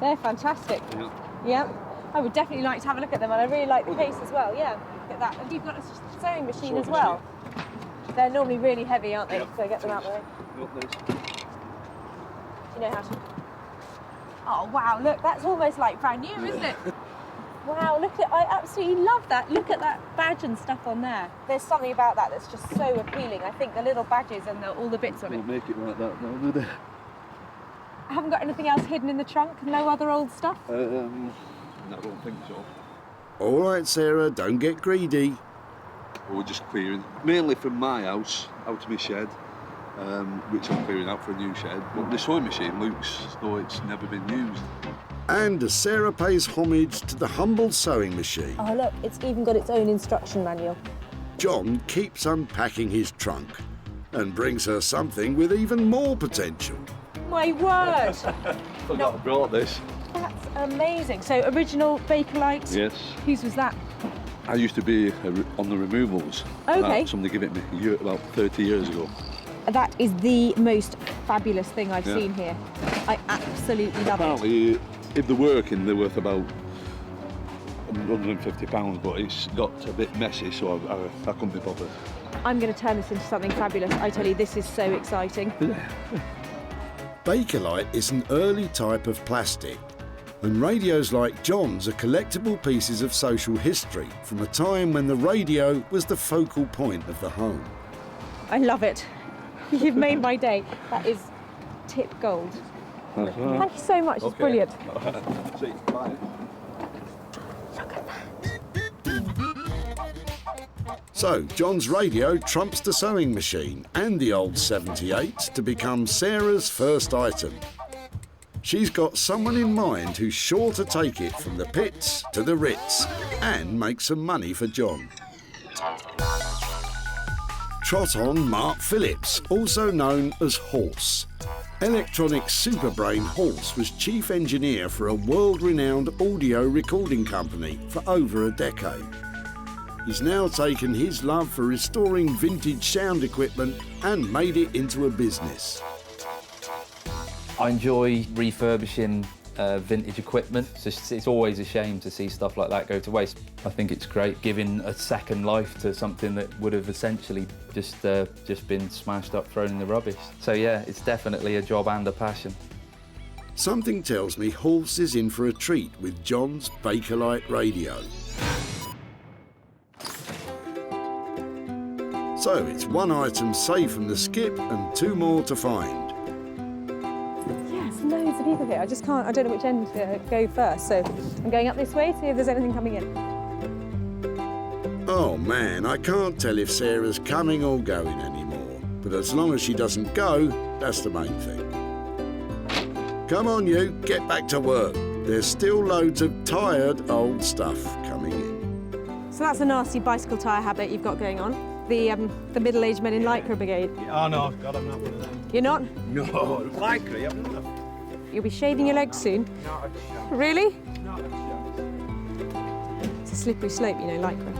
They're fantastic. Yeah. Yeah. I would definitely like to have a look at them, and I really like the case as well, yeah. Look at that. And you've got a sewing machine as well. They're normally really heavy, aren't they? Yeah. So get them out of the way. Got this. Do you know how to... Oh, wow, look, that's almost like brand new, isn't it? Wow, look at, I absolutely love that. Look at that badge and stuff on there. There's something about that that's just so appealing. I think the little badges and all the bits of it. We'll make it like that now, do they? I haven't got anything else hidden in the trunk? No other old stuff? I don't think so. All right, Sarah, don't get greedy. We're just clearing, mainly from my house, out of my shed, which I'm clearing out for a new shed. But the sewing machine looks as though it's never been used. And as Sarah pays homage to the humble sewing machine, Oh, look, it's even got its own instruction manual. John keeps unpacking his trunk and brings her something with even more potential. My word! Forgot I brought this. That's amazing. So, original Bakelite. Yes. Whose was that? I used to be on the removals. Okay. Somebody gave it me about 30 years ago. That is the most fabulous thing I've Yeah. seen here. I absolutely love it. Apparently, if they're working, they're worth about £150, but it's got a bit messy, so I couldn't be bothered. I'm going to turn this into something fabulous. I tell you, this is so exciting. Bakelite is an early type of plastic, and radios like John's are collectible pieces of social history from a time when the radio was the focal point of the home. I love it. You've made my day. That is tip gold. That's right. Thank you so much. It's brilliant. See you. Bye. So, John's radio trumps the sewing machine and the old 78 to become Sarah's first item. She's got someone in mind who's sure to take it from the pits to the Ritz and make some money for John. Trot on Mark Phillips, also known as Horse. Electronic superbrain Horse was chief engineer for a world-renowned audio recording company for over a decade. He's now taken his love for restoring vintage sound equipment and made it into a business. I enjoy refurbishing vintage equipment. It's always a shame to see stuff like that go to waste. I think it's great giving a second life to something that would have essentially just been smashed up, thrown in the rubbish. So yeah, it's definitely a job and a passion. Something tells me Horse is in for a treat with John's Bakelite radio. So it's one item saved from the skip and two more to find. Yes, loads of people here. I just can't, I don't know which end to go first. So I'm going up this way, see if there's anything coming in. Oh man, I can't tell if Sarah's coming or going anymore. But as long as she doesn't go, that's the main thing. Come on you, get back to work. There's still loads of tired old stuff coming in. So that's a nasty bicycle tyre habit you've got going on. The middle-aged men in Lycra brigade. Oh no, God, I'm not one of them. You're not? No, likely, I'm not. You'll be shaving your legs soon. Not a chance. Really? Not a chance. It's a slippery slope, you know, Lycra.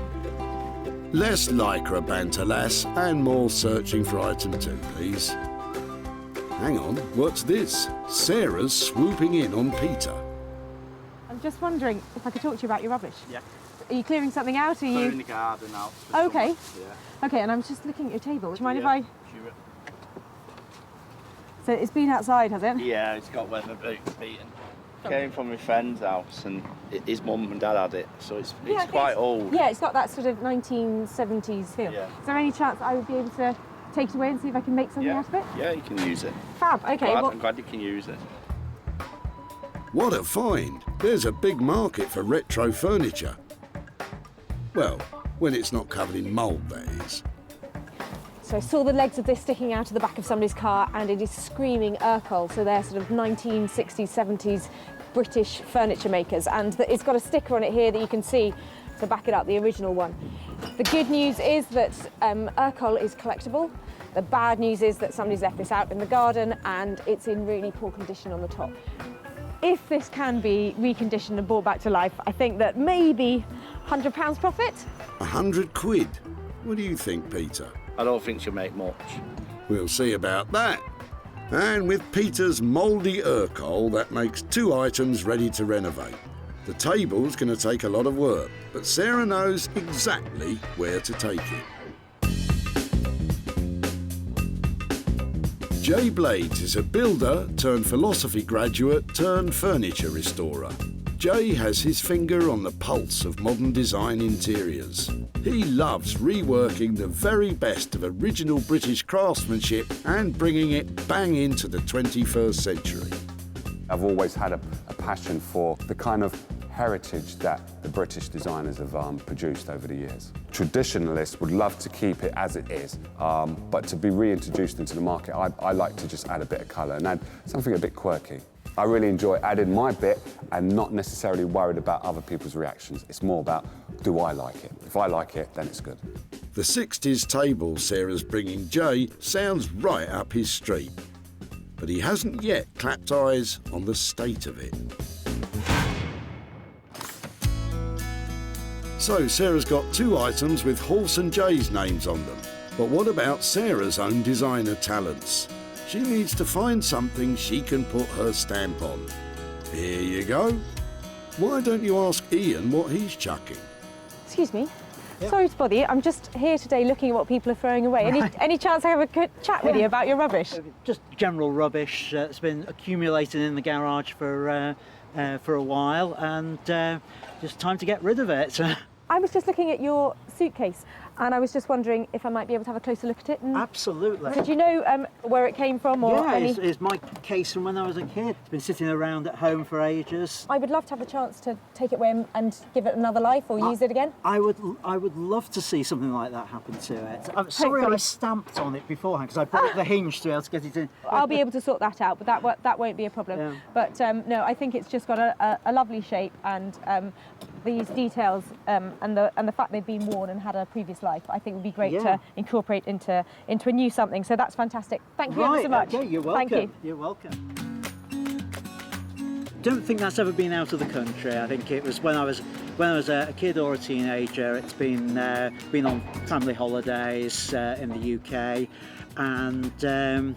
Less Lycra banter, lass, and more searching for item 2, please. Hang on, what's this? Sarah's swooping in on Peter. I'm just wondering if I could talk to you about your rubbish. Yeah. Are you clearing something out? Or are you? Clearing the garden out. Oh, okay. Yeah. Okay, and I'm just looking at your table. Do you mind if Yeah, I? sure. So it's been outside, has it? Yeah, it's got weather beaten. Came from my friend's house and his mum and dad had it, so it's quite old. Yeah, it's got that sort of 1970s feel. Yeah. Is there any chance I would be able to take it away and see if I can make something out of it? Yeah, you can use it. Fab, okay. I'm glad you can use it. What a find! There's a big market for retro furniture. Well, when it's not covered in mould, that is. So I saw the legs of this sticking out of the back of somebody's car, and it is screaming Urkel. So they're sort of 1960s, 70s British furniture makers, and it's got a sticker on it here that you can see to back it up, the original one. The good news is that Urkel is collectible. The bad news is that somebody's left this out in the garden, and it's in really poor condition on the top. If this can be reconditioned and brought back to life, I think that maybe £100 profit. 100 quid? What do you think, Peter? I don't think she'll make much. We'll see about that. And with Peter's mouldy Urkel, that makes 2 items ready to renovate. The table's going to take a lot of work, but Sarah knows exactly where to take it. Jay Blades is a builder turned philosophy graduate turned furniture restorer. Jay has his finger on the pulse of modern design interiors. He loves reworking the very best of original British craftsmanship and bringing it bang into the 21st century. I've always had a passion for the kind of heritage that the British designers have produced over the years. Traditionalists would love to keep it as it is, but to be reintroduced into the market, I like to just add a bit of colour and add something a bit quirky. I really enjoy adding my bit and not necessarily worried about other people's reactions. It's more about, do I like it? If I like it, then it's good. The 60s table Sarah's bringing Jay sounds right up his street, but he hasn't yet clapped eyes on the state of it. So Sarah's got 2 items with Horse and Jay's names on them. But what about Sarah's own designer talents? She needs to find something she can put her stamp on. Here you go. Why don't you ask Ian what he's chucking? Excuse me. Sorry to bother you. I'm just here today looking at what people are throwing away. Any chance I have a quick chat with you about your rubbish? Just general rubbish that's been accumulating in the garage for a while, and just time to get rid of it. I was just looking at your suitcase, and I was just wondering if I might be able to have a closer look at it. And Absolutely. Did you know where it came from? Or yeah, any... it's my case from when I was a kid. It's been sitting around at home for ages. I would love to have the chance to take it away and give it another life or use it again. I would love to see something like that happen to it. I'm sorry I stamped on it beforehand because I broke the hinge to be able to get it in. I'll be able to sort that out, but that won't be a problem. Yeah. But no, I think it's just got a lovely shape, and these details and the fact they've been worn and had a previous life, I think would be great to incorporate into a new something. So that's fantastic. Thank you ever so much. Okay, you're welcome. Thank you. You're welcome. Don't think that's ever been out of the country. I think it was when I was a kid or a teenager. It's been on family holidays in the UK, and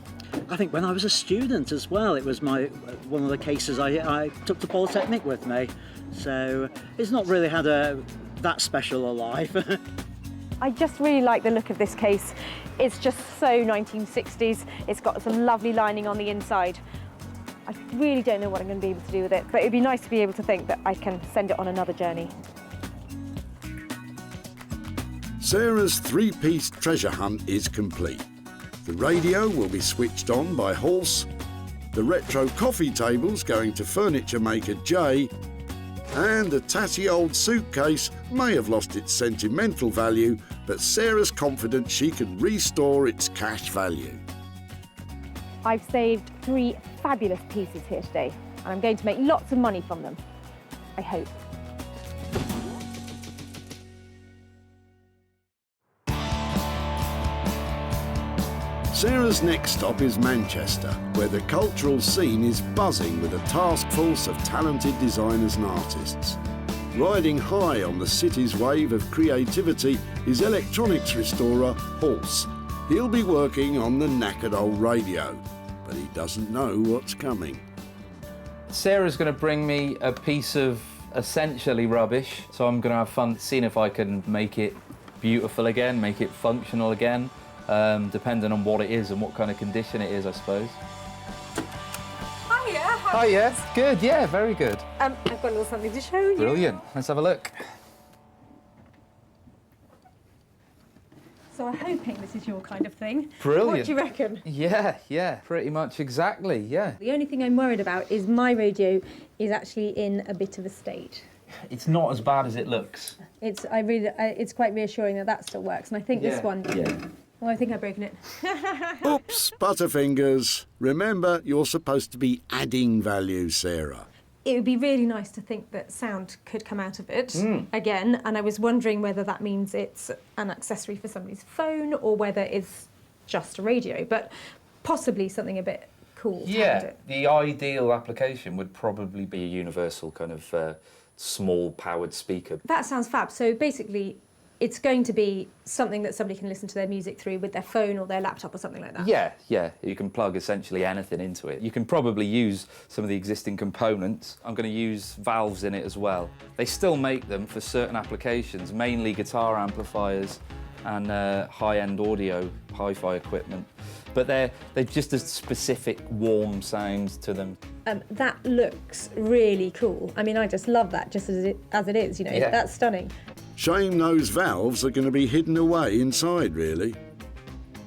I think when I was a student as well, it was one of the cases I took to Polytechnic with me. So it's not really had that special a life. I just really like the look of this case. It's just so 1960s. It's got some lovely lining on the inside. I really don't know what I'm going to be able to do with it, but it'd be nice to be able to think that I can send it on another journey. Sarah's 3-piece treasure hunt is complete. The radio will be switched on by Horse, the retro coffee table's going to furniture maker Jay, and the tatty old suitcase may have lost its sentimental value, but Sarah's confident she can restore its cash value. I've saved 3 fabulous pieces here today, and I'm going to make lots of money from them. I hope. Sarah's next stop is Manchester, where the cultural scene is buzzing with a task force of talented designers and artists. Riding high on the city's wave of creativity is electronics restorer Horse. He'll be working on the knackered old radio, but he doesn't know what's coming. Sarah's going to bring me a piece of essentially rubbish, so I'm going to have fun seeing if I can make it beautiful again, make it functional again, depending on what it is and what kind of condition it is, I suppose. Hiya. Oh yeah, good, yeah, very good. I've got a little something to show you. Brilliant, let's have a look. So I'm hoping this is your kind of thing. Brilliant. What do you reckon? Yeah, pretty much exactly, yeah. The only thing I'm worried about is my radio is actually in a bit of a state. It's not as bad as it looks. It's quite reassuring that still works, and I think this one. Yeah. Well, I think I've broken it. Oops, Butterfingers. Remember, you're supposed to be adding value, Sarah. It would be really nice to think that sound could come out of it again, and I was wondering whether that means it's an accessory for somebody's phone or whether it's just a radio, but possibly something a bit cool. Yeah, the ideal application would probably be a universal kind of small powered speaker. That sounds fab. So basically, it's going to be something that somebody can listen to their music through with their phone or their laptop or something like that. Yeah, you can plug essentially anything into it. You can probably use some of the existing components. I'm going to use valves in it as well. They still make them for certain applications, mainly guitar amplifiers and high-end audio, hi-fi equipment. but they're just a specific warm sound to them. That looks really cool. I mean, I just love that just as it is, you know, Yeah. That's stunning. Shame those valves are going to be hidden away inside, really.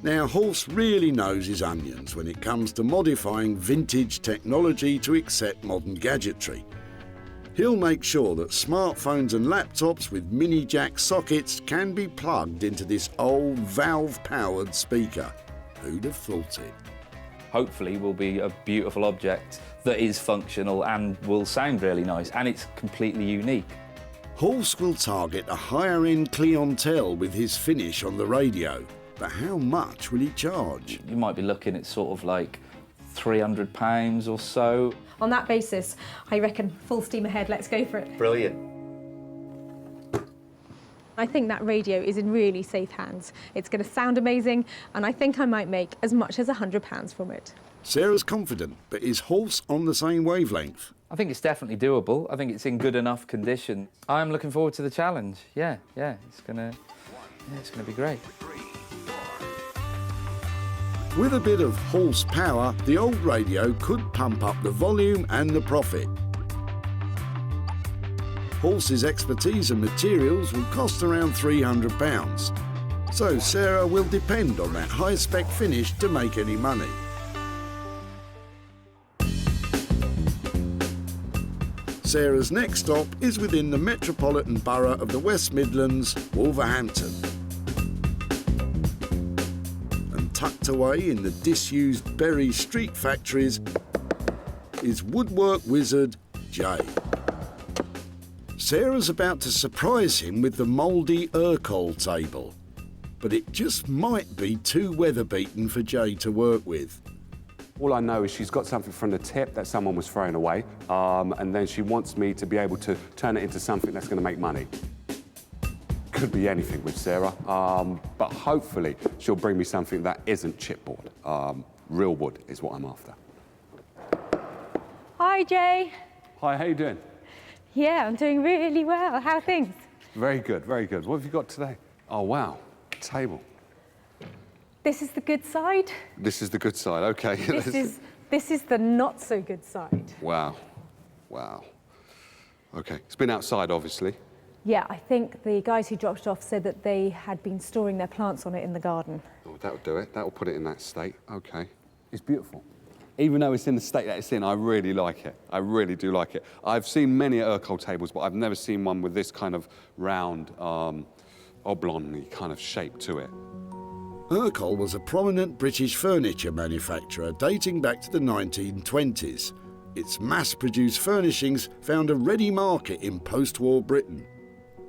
Now, Horse really knows his onions when it comes to modifying vintage technology to accept modern gadgetry. He'll make sure that smartphones and laptops with mini jack sockets can be plugged into this old valve-powered speaker. Who'd have thought it? Hopefully will be a beautiful object that is functional and will sound really nice, and it's completely unique. Horse will target a higher-end clientele with his finish on the radio, but how much will he charge? You might be looking at sort of like £300 or so. On that basis, I reckon full steam ahead, let's go for it. Brilliant. I think that radio is in really safe hands. It's going to sound amazing, and I think I might make as much as £100 from it. Sarah's confident, but is Horse on the same wavelength? I think it's definitely doable. I think it's in good enough condition. I'm looking forward to the challenge. Yeah, it's gonna be great. With a bit of horsepower, the old radio could pump up the volume and the profit. Horse's expertise and materials will cost around £300. So Sarah will depend on that high-spec finish to make any money. Sarah's next stop is within the metropolitan borough of the West Midlands, Wolverhampton. And tucked away in the disused Bury Street factories is woodwork wizard Jay. Sarah's about to surprise him with the mouldy Urkel table, but it just might be too weather-beaten for Jay to work with. All I know is she's got something from the tip that someone was throwing away, and then she wants me to be able to turn it into something that's going to make money. Could be anything with Sarah, but hopefully she'll bring me something that isn't chipboard. Real wood is what I'm after. Hi, Jay. Hi, how you doing? Yeah, I'm doing really well. How are things? Very good, very good. What have you got today? Oh, wow, table. This is the good side. This is the good side, okay. This is the not so good side. Wow, wow. Okay, it's been outside, obviously. Yeah, I think the guys who dropped it off said that they had been storing their plants on it in the garden. Oh, that'll do it. That'll put it in that state. Okay. It's beautiful. Even though it's in the state that it's in, I really like it. I really do like it. I've seen many Urkel tables, but I've never seen one with this kind of round, oblong kind of shape to it. Urkel was a prominent British furniture manufacturer dating back to the 1920s. Its mass-produced furnishings found a ready market in post-war Britain.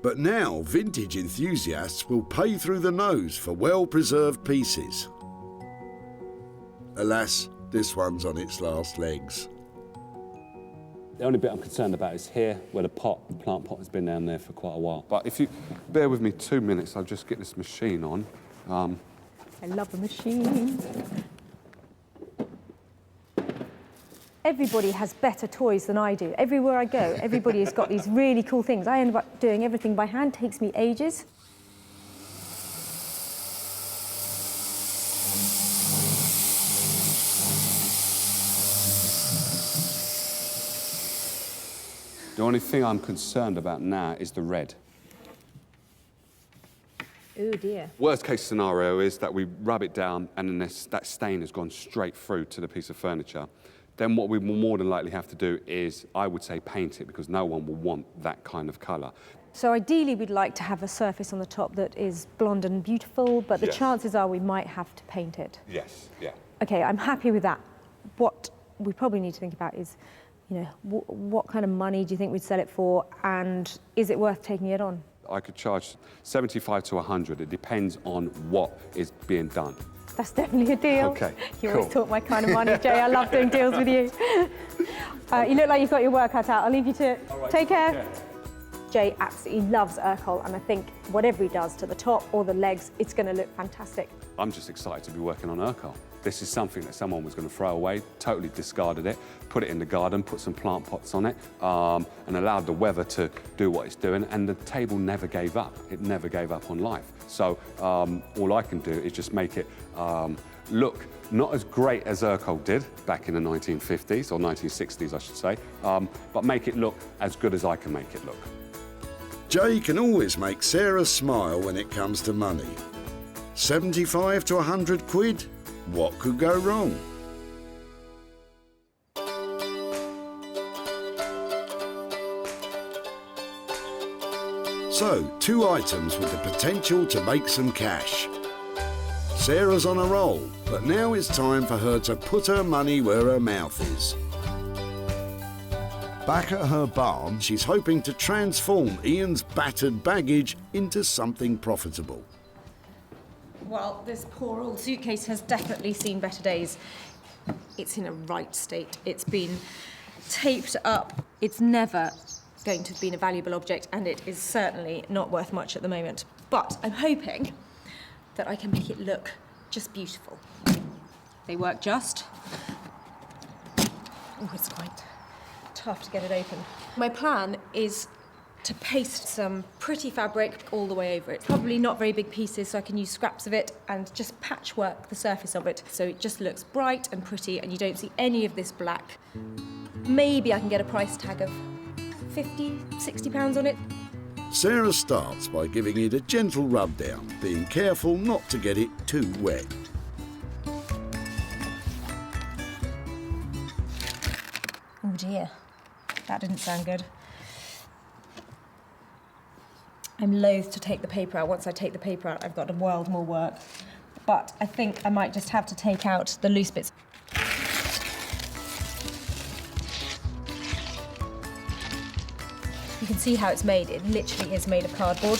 But now, vintage enthusiasts will pay through the nose for well-preserved pieces. Alas, this one's on its last legs. The only bit I'm concerned about is here, where the plant pot has been down there for quite a while. But if you bear with me 2 minutes, I'll just get this machine on. I love a machine. Everybody has better toys than I do. Everywhere I go, everybody has got these really cool things. I end up doing everything by hand, takes me ages. The only thing I'm concerned about now is the red. Oh dear. Worst case scenario is that we rub it down and then that stain has gone straight through to the piece of furniture. Then what we will more than likely have to do is, I would say, paint it, because no one will want that kind of colour. So ideally we'd like to have a surface on the top that is blonde and beautiful, but the chances are we might have to paint it. Yes, yeah. Okay, I'm happy with that. What we probably need to think about is, you know, what kind of money do you think we'd sell it for, and is it worth taking it on? I could charge 75 to 100. It depends on what is being done. That's definitely a deal. Okay, You cool. always talk my kind of money, Jay. I love doing deals with you. You look like you've got your work cut out. I'll leave you to it. All right, take care. Jay absolutely loves Urkel, and I think whatever he does to the top or the legs, it's going to look fantastic. I'm just excited to be working on Urkel. This is something that someone was going to throw away, totally discarded it, put it in the garden, put some plant pots on it, and allowed the weather to do what it's doing, and the table never gave up. It never gave up on life. So all I can do is just make it look not as great as Urkel did back in the 1950s, or 1960s, I should say, but make it look as good as I can make it look. Jay can always make Sarah smile when it comes to money. 75 to 100 quid? What could go wrong? So, 2 items with the potential to make some cash. Sarah's on a roll, but now it's time for her to put her money where her mouth is. Back at her barn, she's hoping to transform Ian's battered baggage into something profitable. Well, this poor old suitcase has definitely seen better days. It's in a right state. It's been taped up. It's never going to have been a valuable object, and it is certainly not worth much at the moment. But I'm hoping that I can make it look just beautiful. They work just. Oh, it's quite tough to get it open. My plan is to paste some pretty fabric all the way over it. Probably not very big pieces, so I can use scraps of it and just patchwork the surface of it so it just looks bright and pretty and you don't see any of this black. Maybe I can get a price tag of 50, 60 pounds on it. Sarah starts by giving it a gentle rub down, being careful not to get it too wet. Oh dear, that didn't sound good. I'm loath to take the paper out. Once I take the paper out, I've got a world more work. But I think I might just have to take out the loose bits. You can see how it's made. It literally is made of cardboard.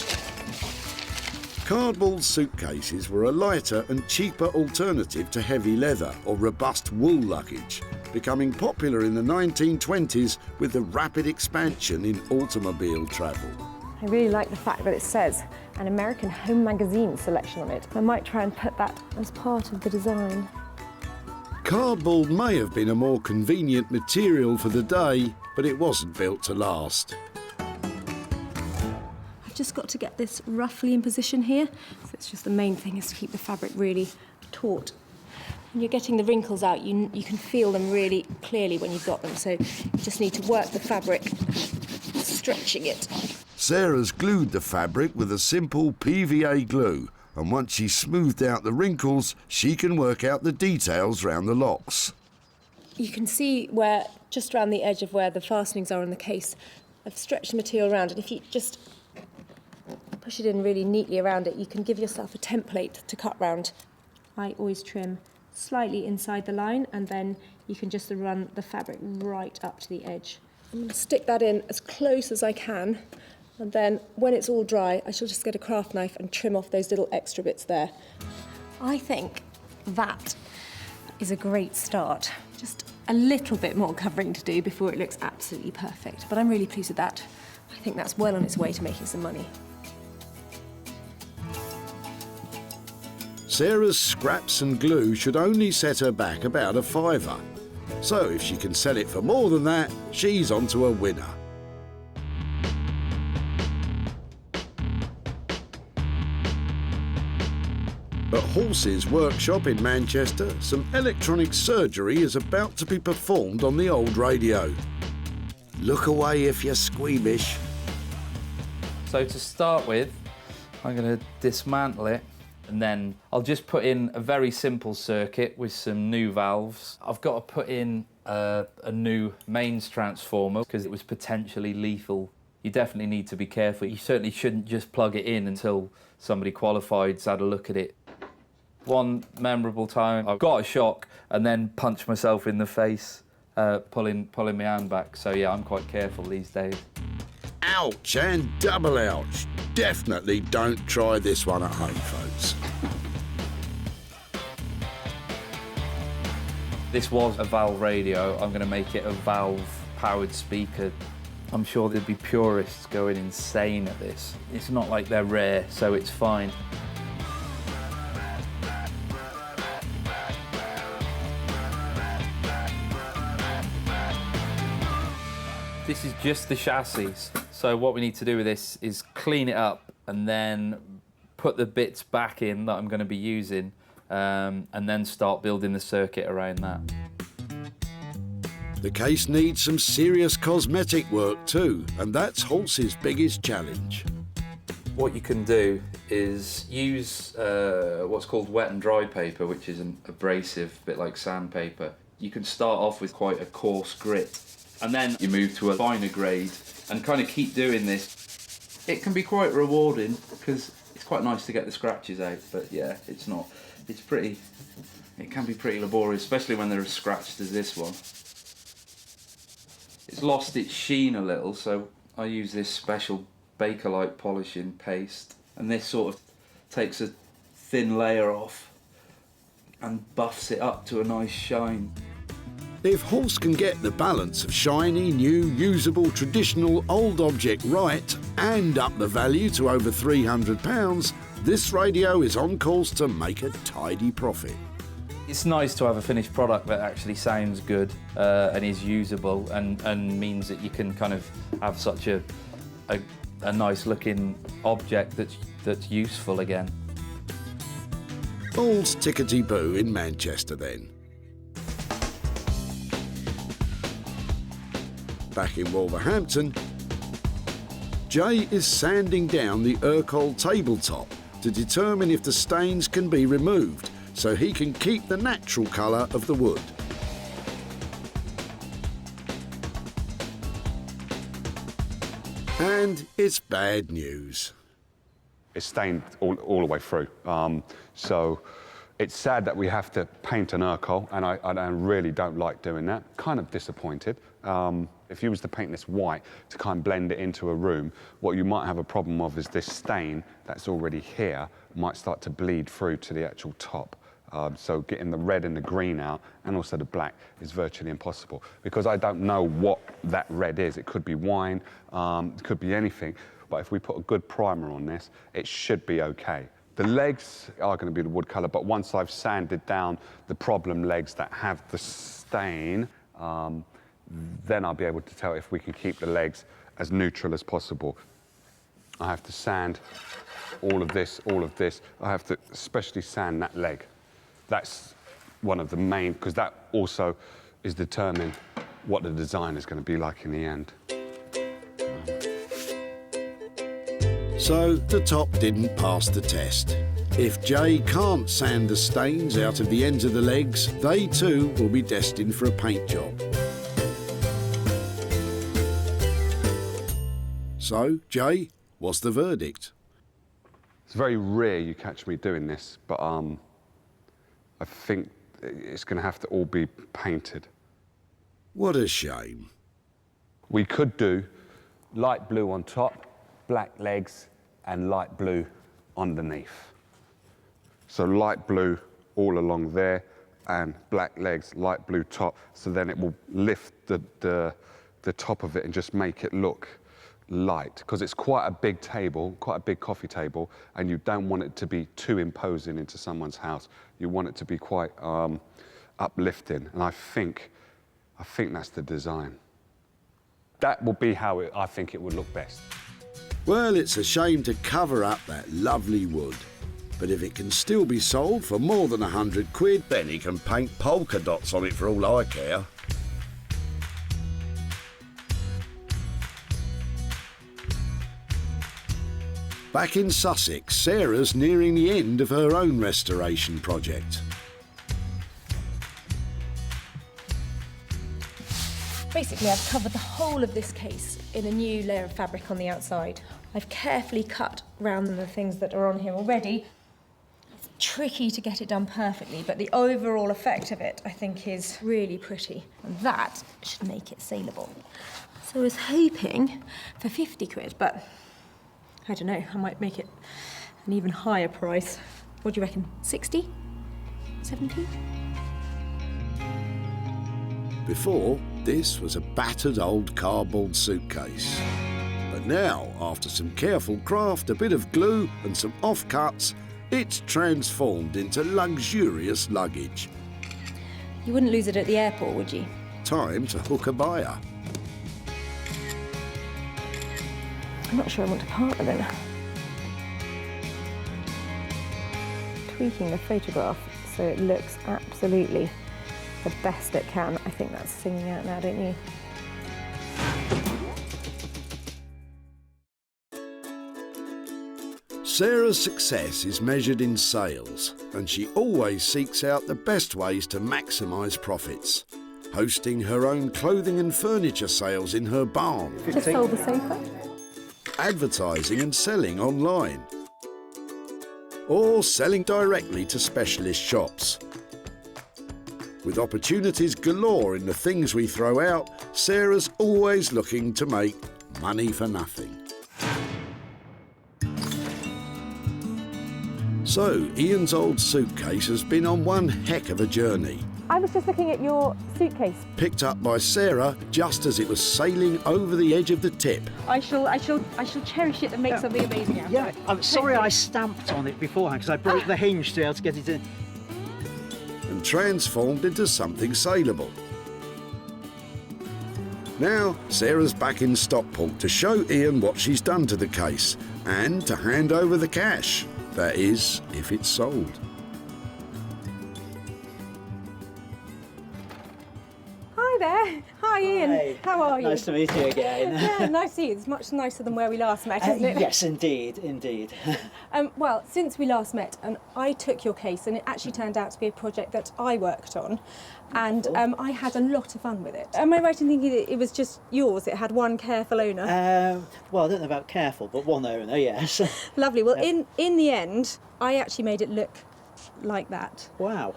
Cardboard suitcases were a lighter and cheaper alternative to heavy leather or robust wool luggage, becoming popular in the 1920s with the rapid expansion in automobile travel. I really like the fact that it says an American Home Magazine selection on it. I might try and put that as part of the design. Cardboard may have been a more convenient material for the day, but it wasn't built to last. I've just got to get this roughly in position here. So it's just the main thing is to keep the fabric really taut. When you're getting the wrinkles out, you can feel them really clearly when you've got them. So you just need to work the fabric, stretching it. Sarah's glued the fabric with a simple PVA glue, and once she's smoothed out the wrinkles, she can work out the details round the locks. You can see where, just around the edge of where the fastenings are on the case, I've stretched the material around, and if you just push it in really neatly around it, you can give yourself a template to cut round. I always trim slightly inside the line, and then you can just run the fabric right up to the edge. I'm going to stick that in as close as I can, and then when it's all dry, I shall just get a craft knife and trim off those little extra bits there. I think that is a great start. Just a little bit more covering to do before it looks absolutely perfect, but I'm really pleased with that. I think that's well on its way to making some money. Sarah's scraps and glue should only set her back about a £5. So if she can sell it for more than that, she's onto a winner. At Horse's workshop in Manchester, some electronic surgery is about to be performed on the old radio. Look away if you're squeamish. So to start with, I'm going to dismantle it, and then I'll just put in a very simple circuit with some new valves. I've got to put in a new mains transformer because it was potentially lethal. You definitely need to be careful. You certainly shouldn't just plug it in until somebody qualified's had a look at it. One memorable time, I got a shock and then punched myself in the face, pulling my hand back. So yeah, I'm quite careful these days. Ouch and double ouch. Definitely don't try this one at home, folks. This was a valve radio. I'm going to make it a valve-powered speaker. I'm sure there'd be purists going insane at this. It's not like they're rare, so it's fine. This is just the chassis. So what we need to do with this is clean it up and then put the bits back in that I'm going to be using, and then start building the circuit around that. The case needs some serious cosmetic work too, and that's Halsey's biggest challenge. What you can do is use what's called wet and dry paper, which is an abrasive, bit like sandpaper. You can start off with quite a coarse grit, and then you move to a finer grade and kind of keep doing this. It can be quite rewarding because it's quite nice to get the scratches out, but yeah, it can be pretty laborious, especially when they're as scratched as this one. It's lost its sheen a little, so I use this special Bakelite polishing paste, and this sort of takes a thin layer off and buffs it up to a nice shine. If Halse can get the balance of shiny, new, usable, traditional, old object right and up the value to over £300, this radio is on course to make a tidy profit. It's nice to have a finished product that actually sounds good and is usable and means that you can kind of have such a nice looking object that's useful again. All's tickety-boo in Manchester then. Back in Wolverhampton, Jay is sanding down the Urquell tabletop to determine if the stains can be removed so he can keep the natural colour of the wood. And it's bad news. It's stained all the way through. So it's sad that we have to paint an Urquell, and I really don't like doing that. Kind of disappointed. If you was to paint this white to kind of blend it into a room, what you might have a problem of is this stain that's already here might start to bleed through to the actual top. So getting the red and the green out and also the black is virtually impossible because I don't know what that red is. It could be wine, it could be anything, but if we put a good primer on this, it should be okay. The legs are going to be the wood colour, but once I've sanded down the problem legs that have the stain, then I'll be able to tell if we can keep the legs as neutral as possible. I have to sand all of this. I have to especially sand that leg. That's one of the main, because that also is determining what the design is going to be like in the end. So the top didn't pass the test. If Jay can't sand the stains out of the ends of the legs, they too will be destined for a paint job. So, Jay, what's the verdict? It's very rare you catch me doing this, but I think it's going to have to all be painted. What a shame. We could do light blue on top, black legs, and light blue underneath. So light blue all along there, and black legs, light blue top, so then it will lift the top of it and just make it look light, because it's quite a big table, quite a big coffee table, and you don't want it to be too imposing into someone's house. You want it to be quite uplifting, and I think that's the design. That will be how I think it would look best. Well, it's a shame to cover up that lovely wood, but if it can still be sold for more than £100, then he can paint polka dots on it for all I care. Back in Sussex, Sarah's nearing the end of her own restoration project. Basically, I've covered the whole of this case in a new layer of fabric on the outside. I've carefully cut round the things that are on here already. It's tricky to get it done perfectly, but the overall effect of it, I think, is really pretty. And that should make it saleable. So I was hoping for £50, but I don't know, I might make it an even higher price. What do you reckon, 60? 70? Before, this was a battered old cardboard suitcase. But now, after some careful craft, a bit of glue and some offcuts, it's transformed into luxurious luggage. You wouldn't lose it at the airport, would you? Time to hook a buyer. I'm not sure I want to part with it. Tweaking the photograph so it looks absolutely the best it can. I think that's singing out now, don't you? Sarah's success is measured in sales, and she always seeks out the best ways to maximise profits, hosting her own clothing and furniture sales in her barn. Just sold the sofa. Advertising and selling online, or selling directly to specialist shops. With opportunities galore in the things we throw out, Sarah's always looking to make money for nothing. So, Ian's old suitcase has been on one heck of a journey. I was just looking at your suitcase. Picked up by Sarah just as it was sailing over the edge of the tip. I shall cherish it and make something amazing out of it. Yeah, I'm sorry I stamped on it beforehand because I broke the hinge to be able to get it in. And transformed into something saleable. Now, Sarah's back in Stockport to show Ian what she's done to the case and to hand over the cash. That is, if it's sold. Hi there. Hi, Ian. Hi. How are you? Nice to meet you again. Yeah, nice to see you. It's much nicer than where we last met, isn't it? Yes, indeed, indeed. Well, since we last met, and I took your case, and it actually turned out to be a project that I worked on, and I had a lot of fun with it. Am I right in thinking that it was just yours? It had one careful owner? Well, I don't know about careful, but one owner, yes. Lovely. Well, in the end, I actually made it look like that. Wow.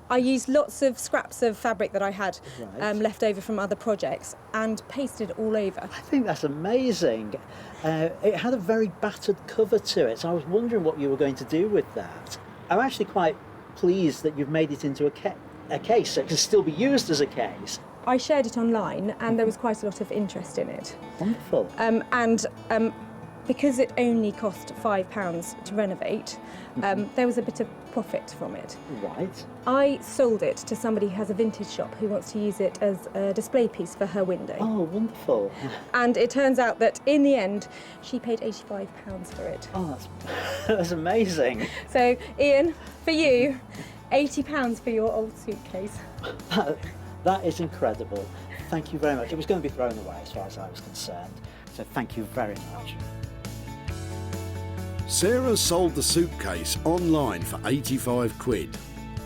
I used lots of scraps of fabric that I had left over from other projects and pasted it all over. I think that's amazing. It had a very battered cover to it, so I was wondering what you were going to do with that. I'm actually quite pleased that you've made it into a case so it can still be used as a case. I shared it online and there was quite a lot of interest in it. Wonderful. Because it only cost £5 to renovate, there was a bit of profit from it. Right. I sold it to somebody who has a vintage shop who wants to use it as a display piece for her window. Oh, wonderful. And it turns out that in the end, she paid £85 for it. Oh, that's amazing. So, Ian, for you, £80 for your old suitcase. That is incredible. Thank you very much. It was going to be thrown away as far as I was concerned. So thank you very much. Sarah sold the suitcase online for 85 quid.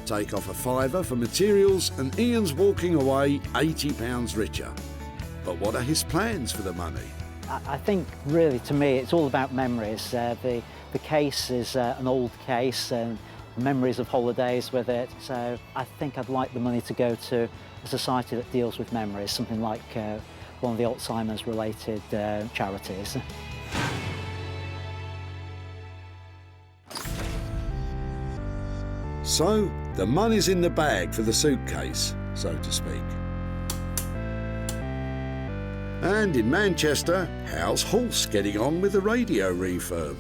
Take off a fiver for materials and Ian's walking away £80 richer. But what are his plans for the money? I think really to me it's all about memories. The case is an old case and memories of holidays with it. So I think I'd like the money to go to a society that deals with memories, something like one of the Alzheimer's related charities. So, the money's in the bag for the suitcase, so to speak. And in Manchester, how's Hulse getting on with the radio refurb?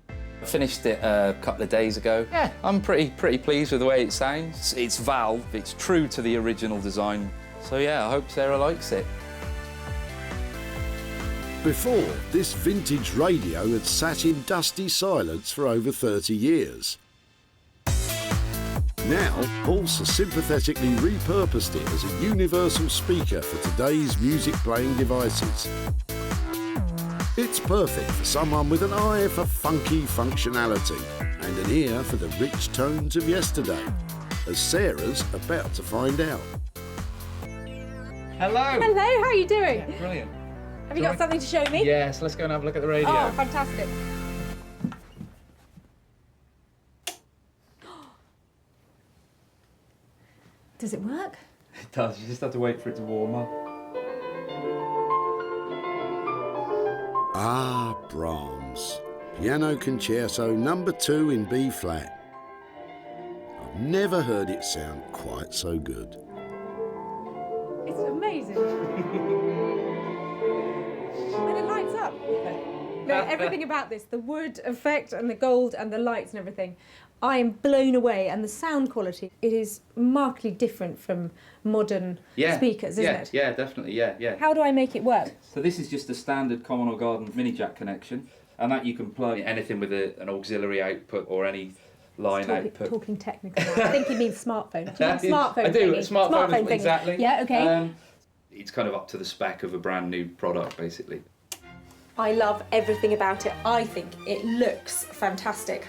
I finished it a couple of days ago. Yeah, I'm pretty pleased with the way it sounds. It's valve, it's true to the original design. So yeah, I hope Sarah likes it. Before, this vintage radio had sat in dusty silence for over 30 years. Now, Hulse has sympathetically repurposed it as a universal speaker for today's music-playing devices. It's perfect for someone with an eye for funky functionality and an ear for the rich tones of yesterday, as Sarah's about to find out. Hello! Hello, how are you doing? Yeah, brilliant. Have you got something to show me? Yes, let's go and have a look at the radio. Oh, fantastic. Does it work? It does, you just have to wait for it to warm up. Ah, Brahms. Piano Concerto No. 2 in B flat. I've never heard it sound quite so good. It's amazing. And it lights up. No, everything about this, the wood effect and the gold and the lights and everything, I am blown away. And the sound quality, it is markedly different from modern speakers, isn't it? Yeah, definitely, yeah. How do I make it work? So this is just a standard common or garden mini jack connection, and that you can plug anything with an auxiliary output or any line output. Talking technical now. I think you mean smartphone. Do you mean smartphone I do, thingy? smartphone thingy. exactly. Yeah, okay. It's kind of up to the spec of a brand new product, basically. I love everything about it. I think it looks fantastic.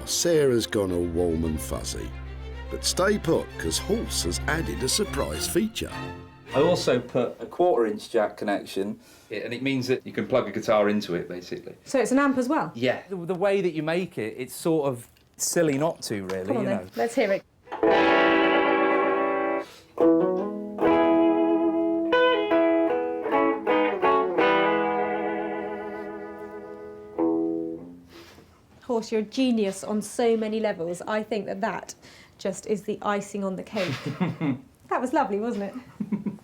Sarah's gone all warm and fuzzy. But stay put, because Horse has added a surprise feature. I also put a 1/4-inch jack connection, and it means that you can plug a guitar into it, basically. So it's an amp as well? Yeah. The way that you make it, it's sort of silly not to, really. Come on then, let's hear it. Horse, you're a genius on so many levels. I think that just is the icing on the cake. That was lovely, wasn't it?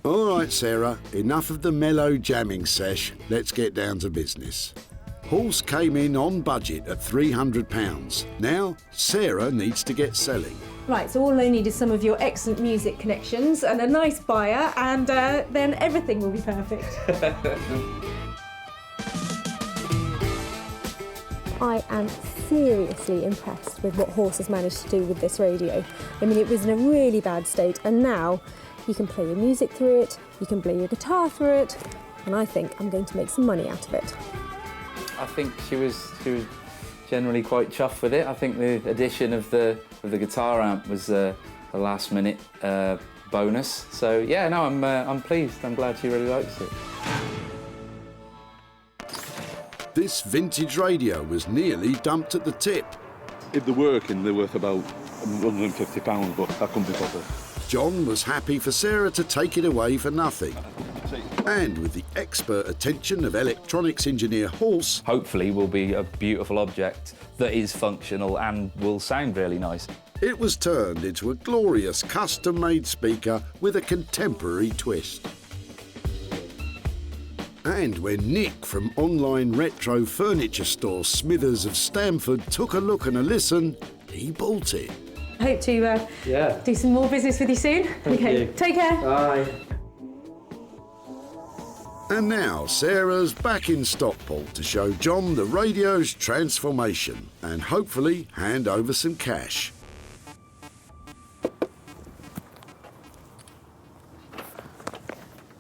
All right, Sarah, enough of the mellow jamming sesh. Let's get down to business. Horse came in on budget at £300. Now, Sarah needs to get selling. Right, so all I need is some of your excellent music connections and a nice buyer, and then everything will be perfect. I am seriously impressed with what Horse has managed to do with this radio. I mean, it was in a really bad state, and now you can play your music through it, you can play your guitar through it, and I think I'm going to make some money out of it. I think she was generally quite chuffed with it. I think the addition of the guitar amp was a last-minute bonus. So yeah, no, I'm pleased. I'm glad she really likes it. This vintage radio was nearly dumped at the tip. If they're working, they're worth about £150, but I couldn't be bothered. John was happy for Sarah to take it away for nothing. And with the expert attention of electronics engineer Horse, hopefully will be a beautiful object that is functional and will sound really nice. It was turned into a glorious custom-made speaker with a contemporary twist. And when Nick from online retro furniture store Smithers of Stamford took a look and a listen, he bought it. I hope to do some more business with you soon. Thank you. Take care. Bye. And now Sarah's back in Stockport to show John the radio's transformation and hopefully hand over some cash.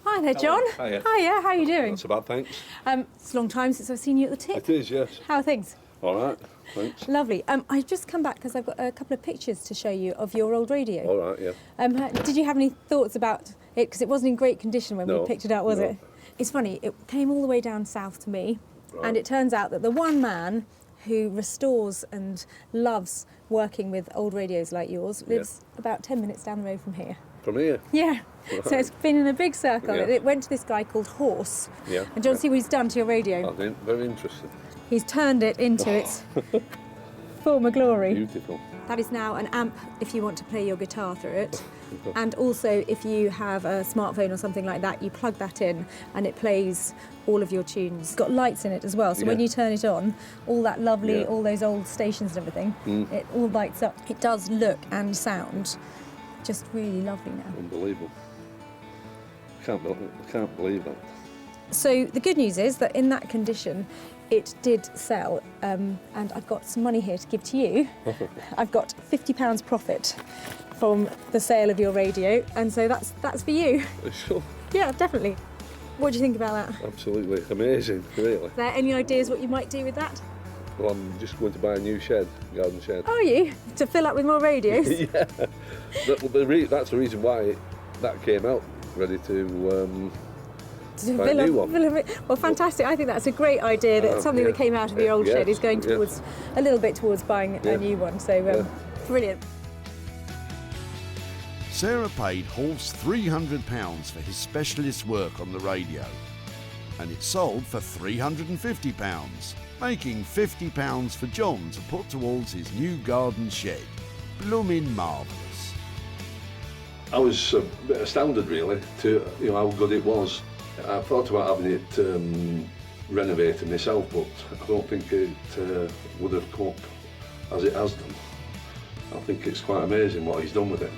Hi there, John. Hiya. Hiya, how are you doing? Not so bad, thanks. It's a long time since I've seen you at the tip. It is, yes. How are things? All right, thanks. Lovely. I've just come back because I've got a couple of pictures to show you of your old radio. All right, yeah. Did you have any thoughts about it? Because it wasn't in great condition when we picked it up, was it? It's funny, it came all the way down south to me, and it turns out that the one man who restores and loves working with old radios like yours lives about 10 minutes down the road from here. From here? Yeah. Right. So it's been in a big circle. Yeah. It went to this guy called Horse. Yeah. And do you want to see what he's done to your radio? I think very interesting. He's turned it into its former glory. Beautiful. That is now an amp if you want to play your guitar through it. And also if you have a smartphone or something like that, you plug that in and it plays all of your tunes. It's got lights in it as well, so when you turn it on, all that lovely, all those old stations and everything, it all lights up. It does look and sound just really lovely now. Unbelievable. I can't believe that. So the good news is that in that condition, it did sell, and I've got some money here to give to you. I've got £50 profit from the sale of your radio, and so that's for you. Sure. Yeah, definitely. What do you think about that? Absolutely amazing, really. Are there any ideas what you might do with that? Well, I'm just going to buy a new garden shed. Are you? To fill up with more radios? Yeah. That's the reason why that came out, ready to buy a new one. Well, fantastic. I think that's a great idea, that something that came out of your old shed is going towards, a little bit towards buying a new one. So, brilliant. Sarah paid Horse £300 for his specialist work on the radio, and it sold for £350, making £50 for John to put towards his new garden shed. Blooming marvellous. I was a bit astounded, really, to how good it was. I thought about having it renovating myself, but I don't think it would have come up as it has done. I think it's quite amazing what he's done with it.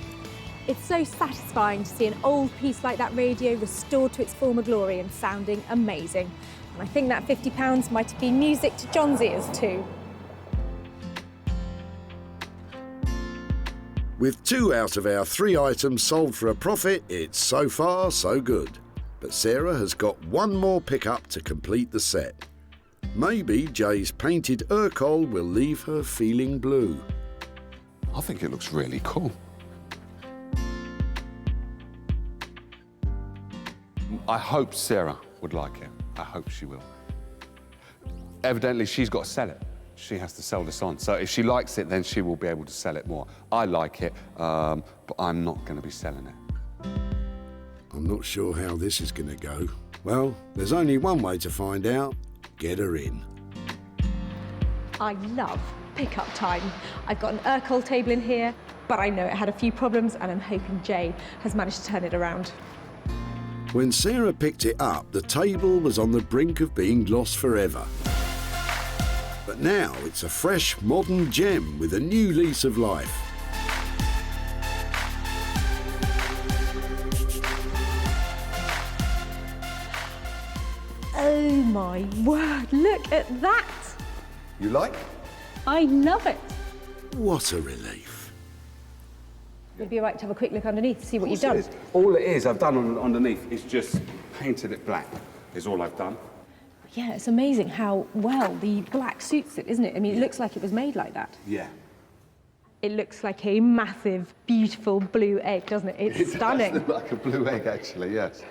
It's so satisfying to see an old piece like that radio restored to its former glory and sounding amazing. And I think that £50 might have been music to John's ears too. With 2 out of our 3 items sold for a profit, it's so far so good. But Sarah has got one more pickup to complete the set. Maybe Jay's painted Urkel will leave her feeling blue. I think it looks really cool. I hope Sarah would like it. I hope she will. Evidently, she's got to sell it. She has to sell this on. So if she likes it, then she will be able to sell it more. I like it, but I'm not going to be selling it. I'm not sure how this is going to go. Well, there's only one way to find out. Get her in. I love pickup time. I've got an Urkel table in here, but I know it had a few problems and I'm hoping Jay has managed to turn it around. When Sarah picked it up, the table was on the brink of being lost forever. But now it's a fresh, modern gem with a new lease of life. Oh my word, look at that! You like? I love it. What a relief. Would it be all right to have a quick look underneath to see what you've done? All it is I've done underneath is just painted it black, is all I've done. Yeah, it's amazing how well the black suits it, isn't it? I mean, it looks like it was made like that. Yeah. It looks like a massive, beautiful blue egg, doesn't it? It's stunning. It does look like a blue egg, actually, yes.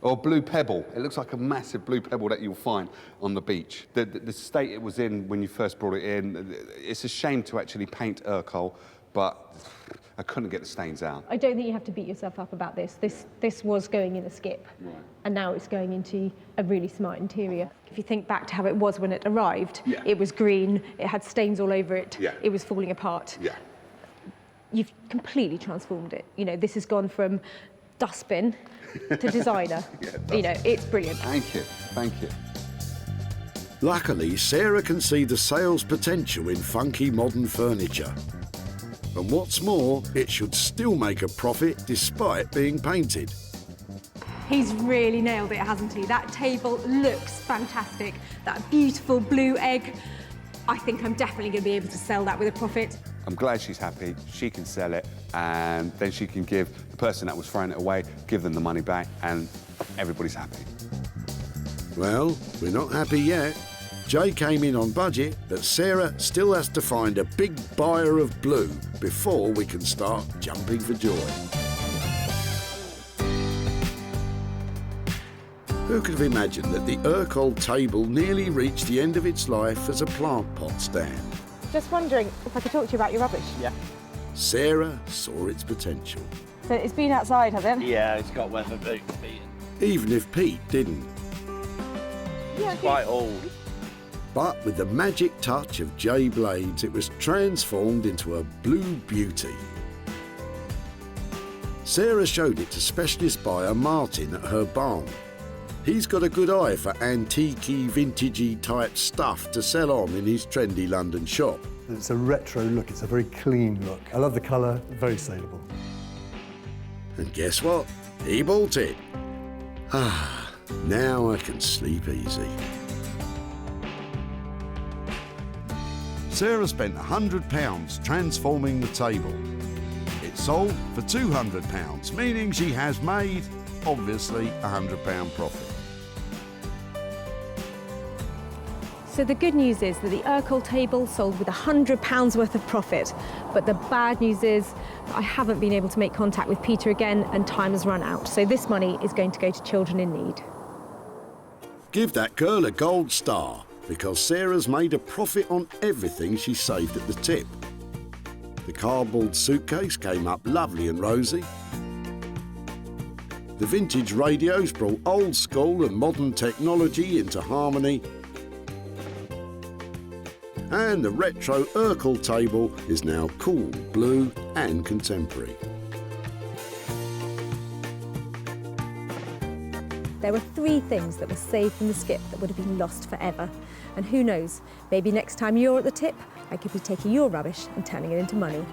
Or blue pebble. It looks like a massive blue pebble that you'll find on the beach. The state it was in when you first brought it in, it's a shame to actually paint Urkel, but I couldn't get the stains out. I don't think you have to beat yourself up about this. This was going in a skip, Right. and now it's going into a really smart interior. If you think back to how it was when it arrived, Yeah. it was green, it had stains all over it, Yeah. it was falling apart. Yeah. You've completely transformed it. You know, this has gone from dustbin to designer. You know, it's brilliant. Thank you, thank you. Luckily, Sarah can see the sales potential in funky modern furniture. And what's more, it should still make a profit despite being painted. He's really nailed it, hasn't he? That table looks fantastic. That beautiful blue egg. I think I'm definitely going to be able to sell that with a profit. I'm glad she's happy, she can sell it, and then she can give the person that was throwing it away, give them the money back, and everybody's happy. Well, we're not happy yet. Jay came in on budget, but Sarah still has to find a big buyer of blue before we can start jumping for joy. Who could have imagined that the Urkel table nearly reached the end of its life as a plant pot stand? Just wondering if I could talk to you about your rubbish. Yeah. Sarah saw its potential, So it's been outside, has it? Yeah, it's got weather beaten. even if Pete didn't. It's quite old. But with the magic touch of Jay Blades, it was transformed into a blue beauty. Sarah showed it to specialist buyer Martin at her barn. He's got a good eye for antique-y, vintagey type stuff to sell on in his trendy London shop. It's a retro look, it's a very clean look. I love the colour, very saleable. And guess what? He bought it. Ah, now I can sleep easy. Sarah spent £100 transforming the table. It sold for £200, meaning she has made, obviously, £100 profit. So the good news is that the Urkel table sold with £100 worth of profit. But the bad news is I haven't been able to make contact with Peter again and time has run out. So this money is going to go to children in need. Give that girl a gold star, because Sarah's made a profit on everything she saved at the tip. The cardboard suitcase came up lovely and rosy. The vintage radios brought old school and modern technology into harmony. And the retro Urkel table is now cool, blue and contemporary. there were 3 things that were saved from the skip that would have been lost forever. And who knows, maybe next time you're at the tip, I could be taking your rubbish and turning it into money.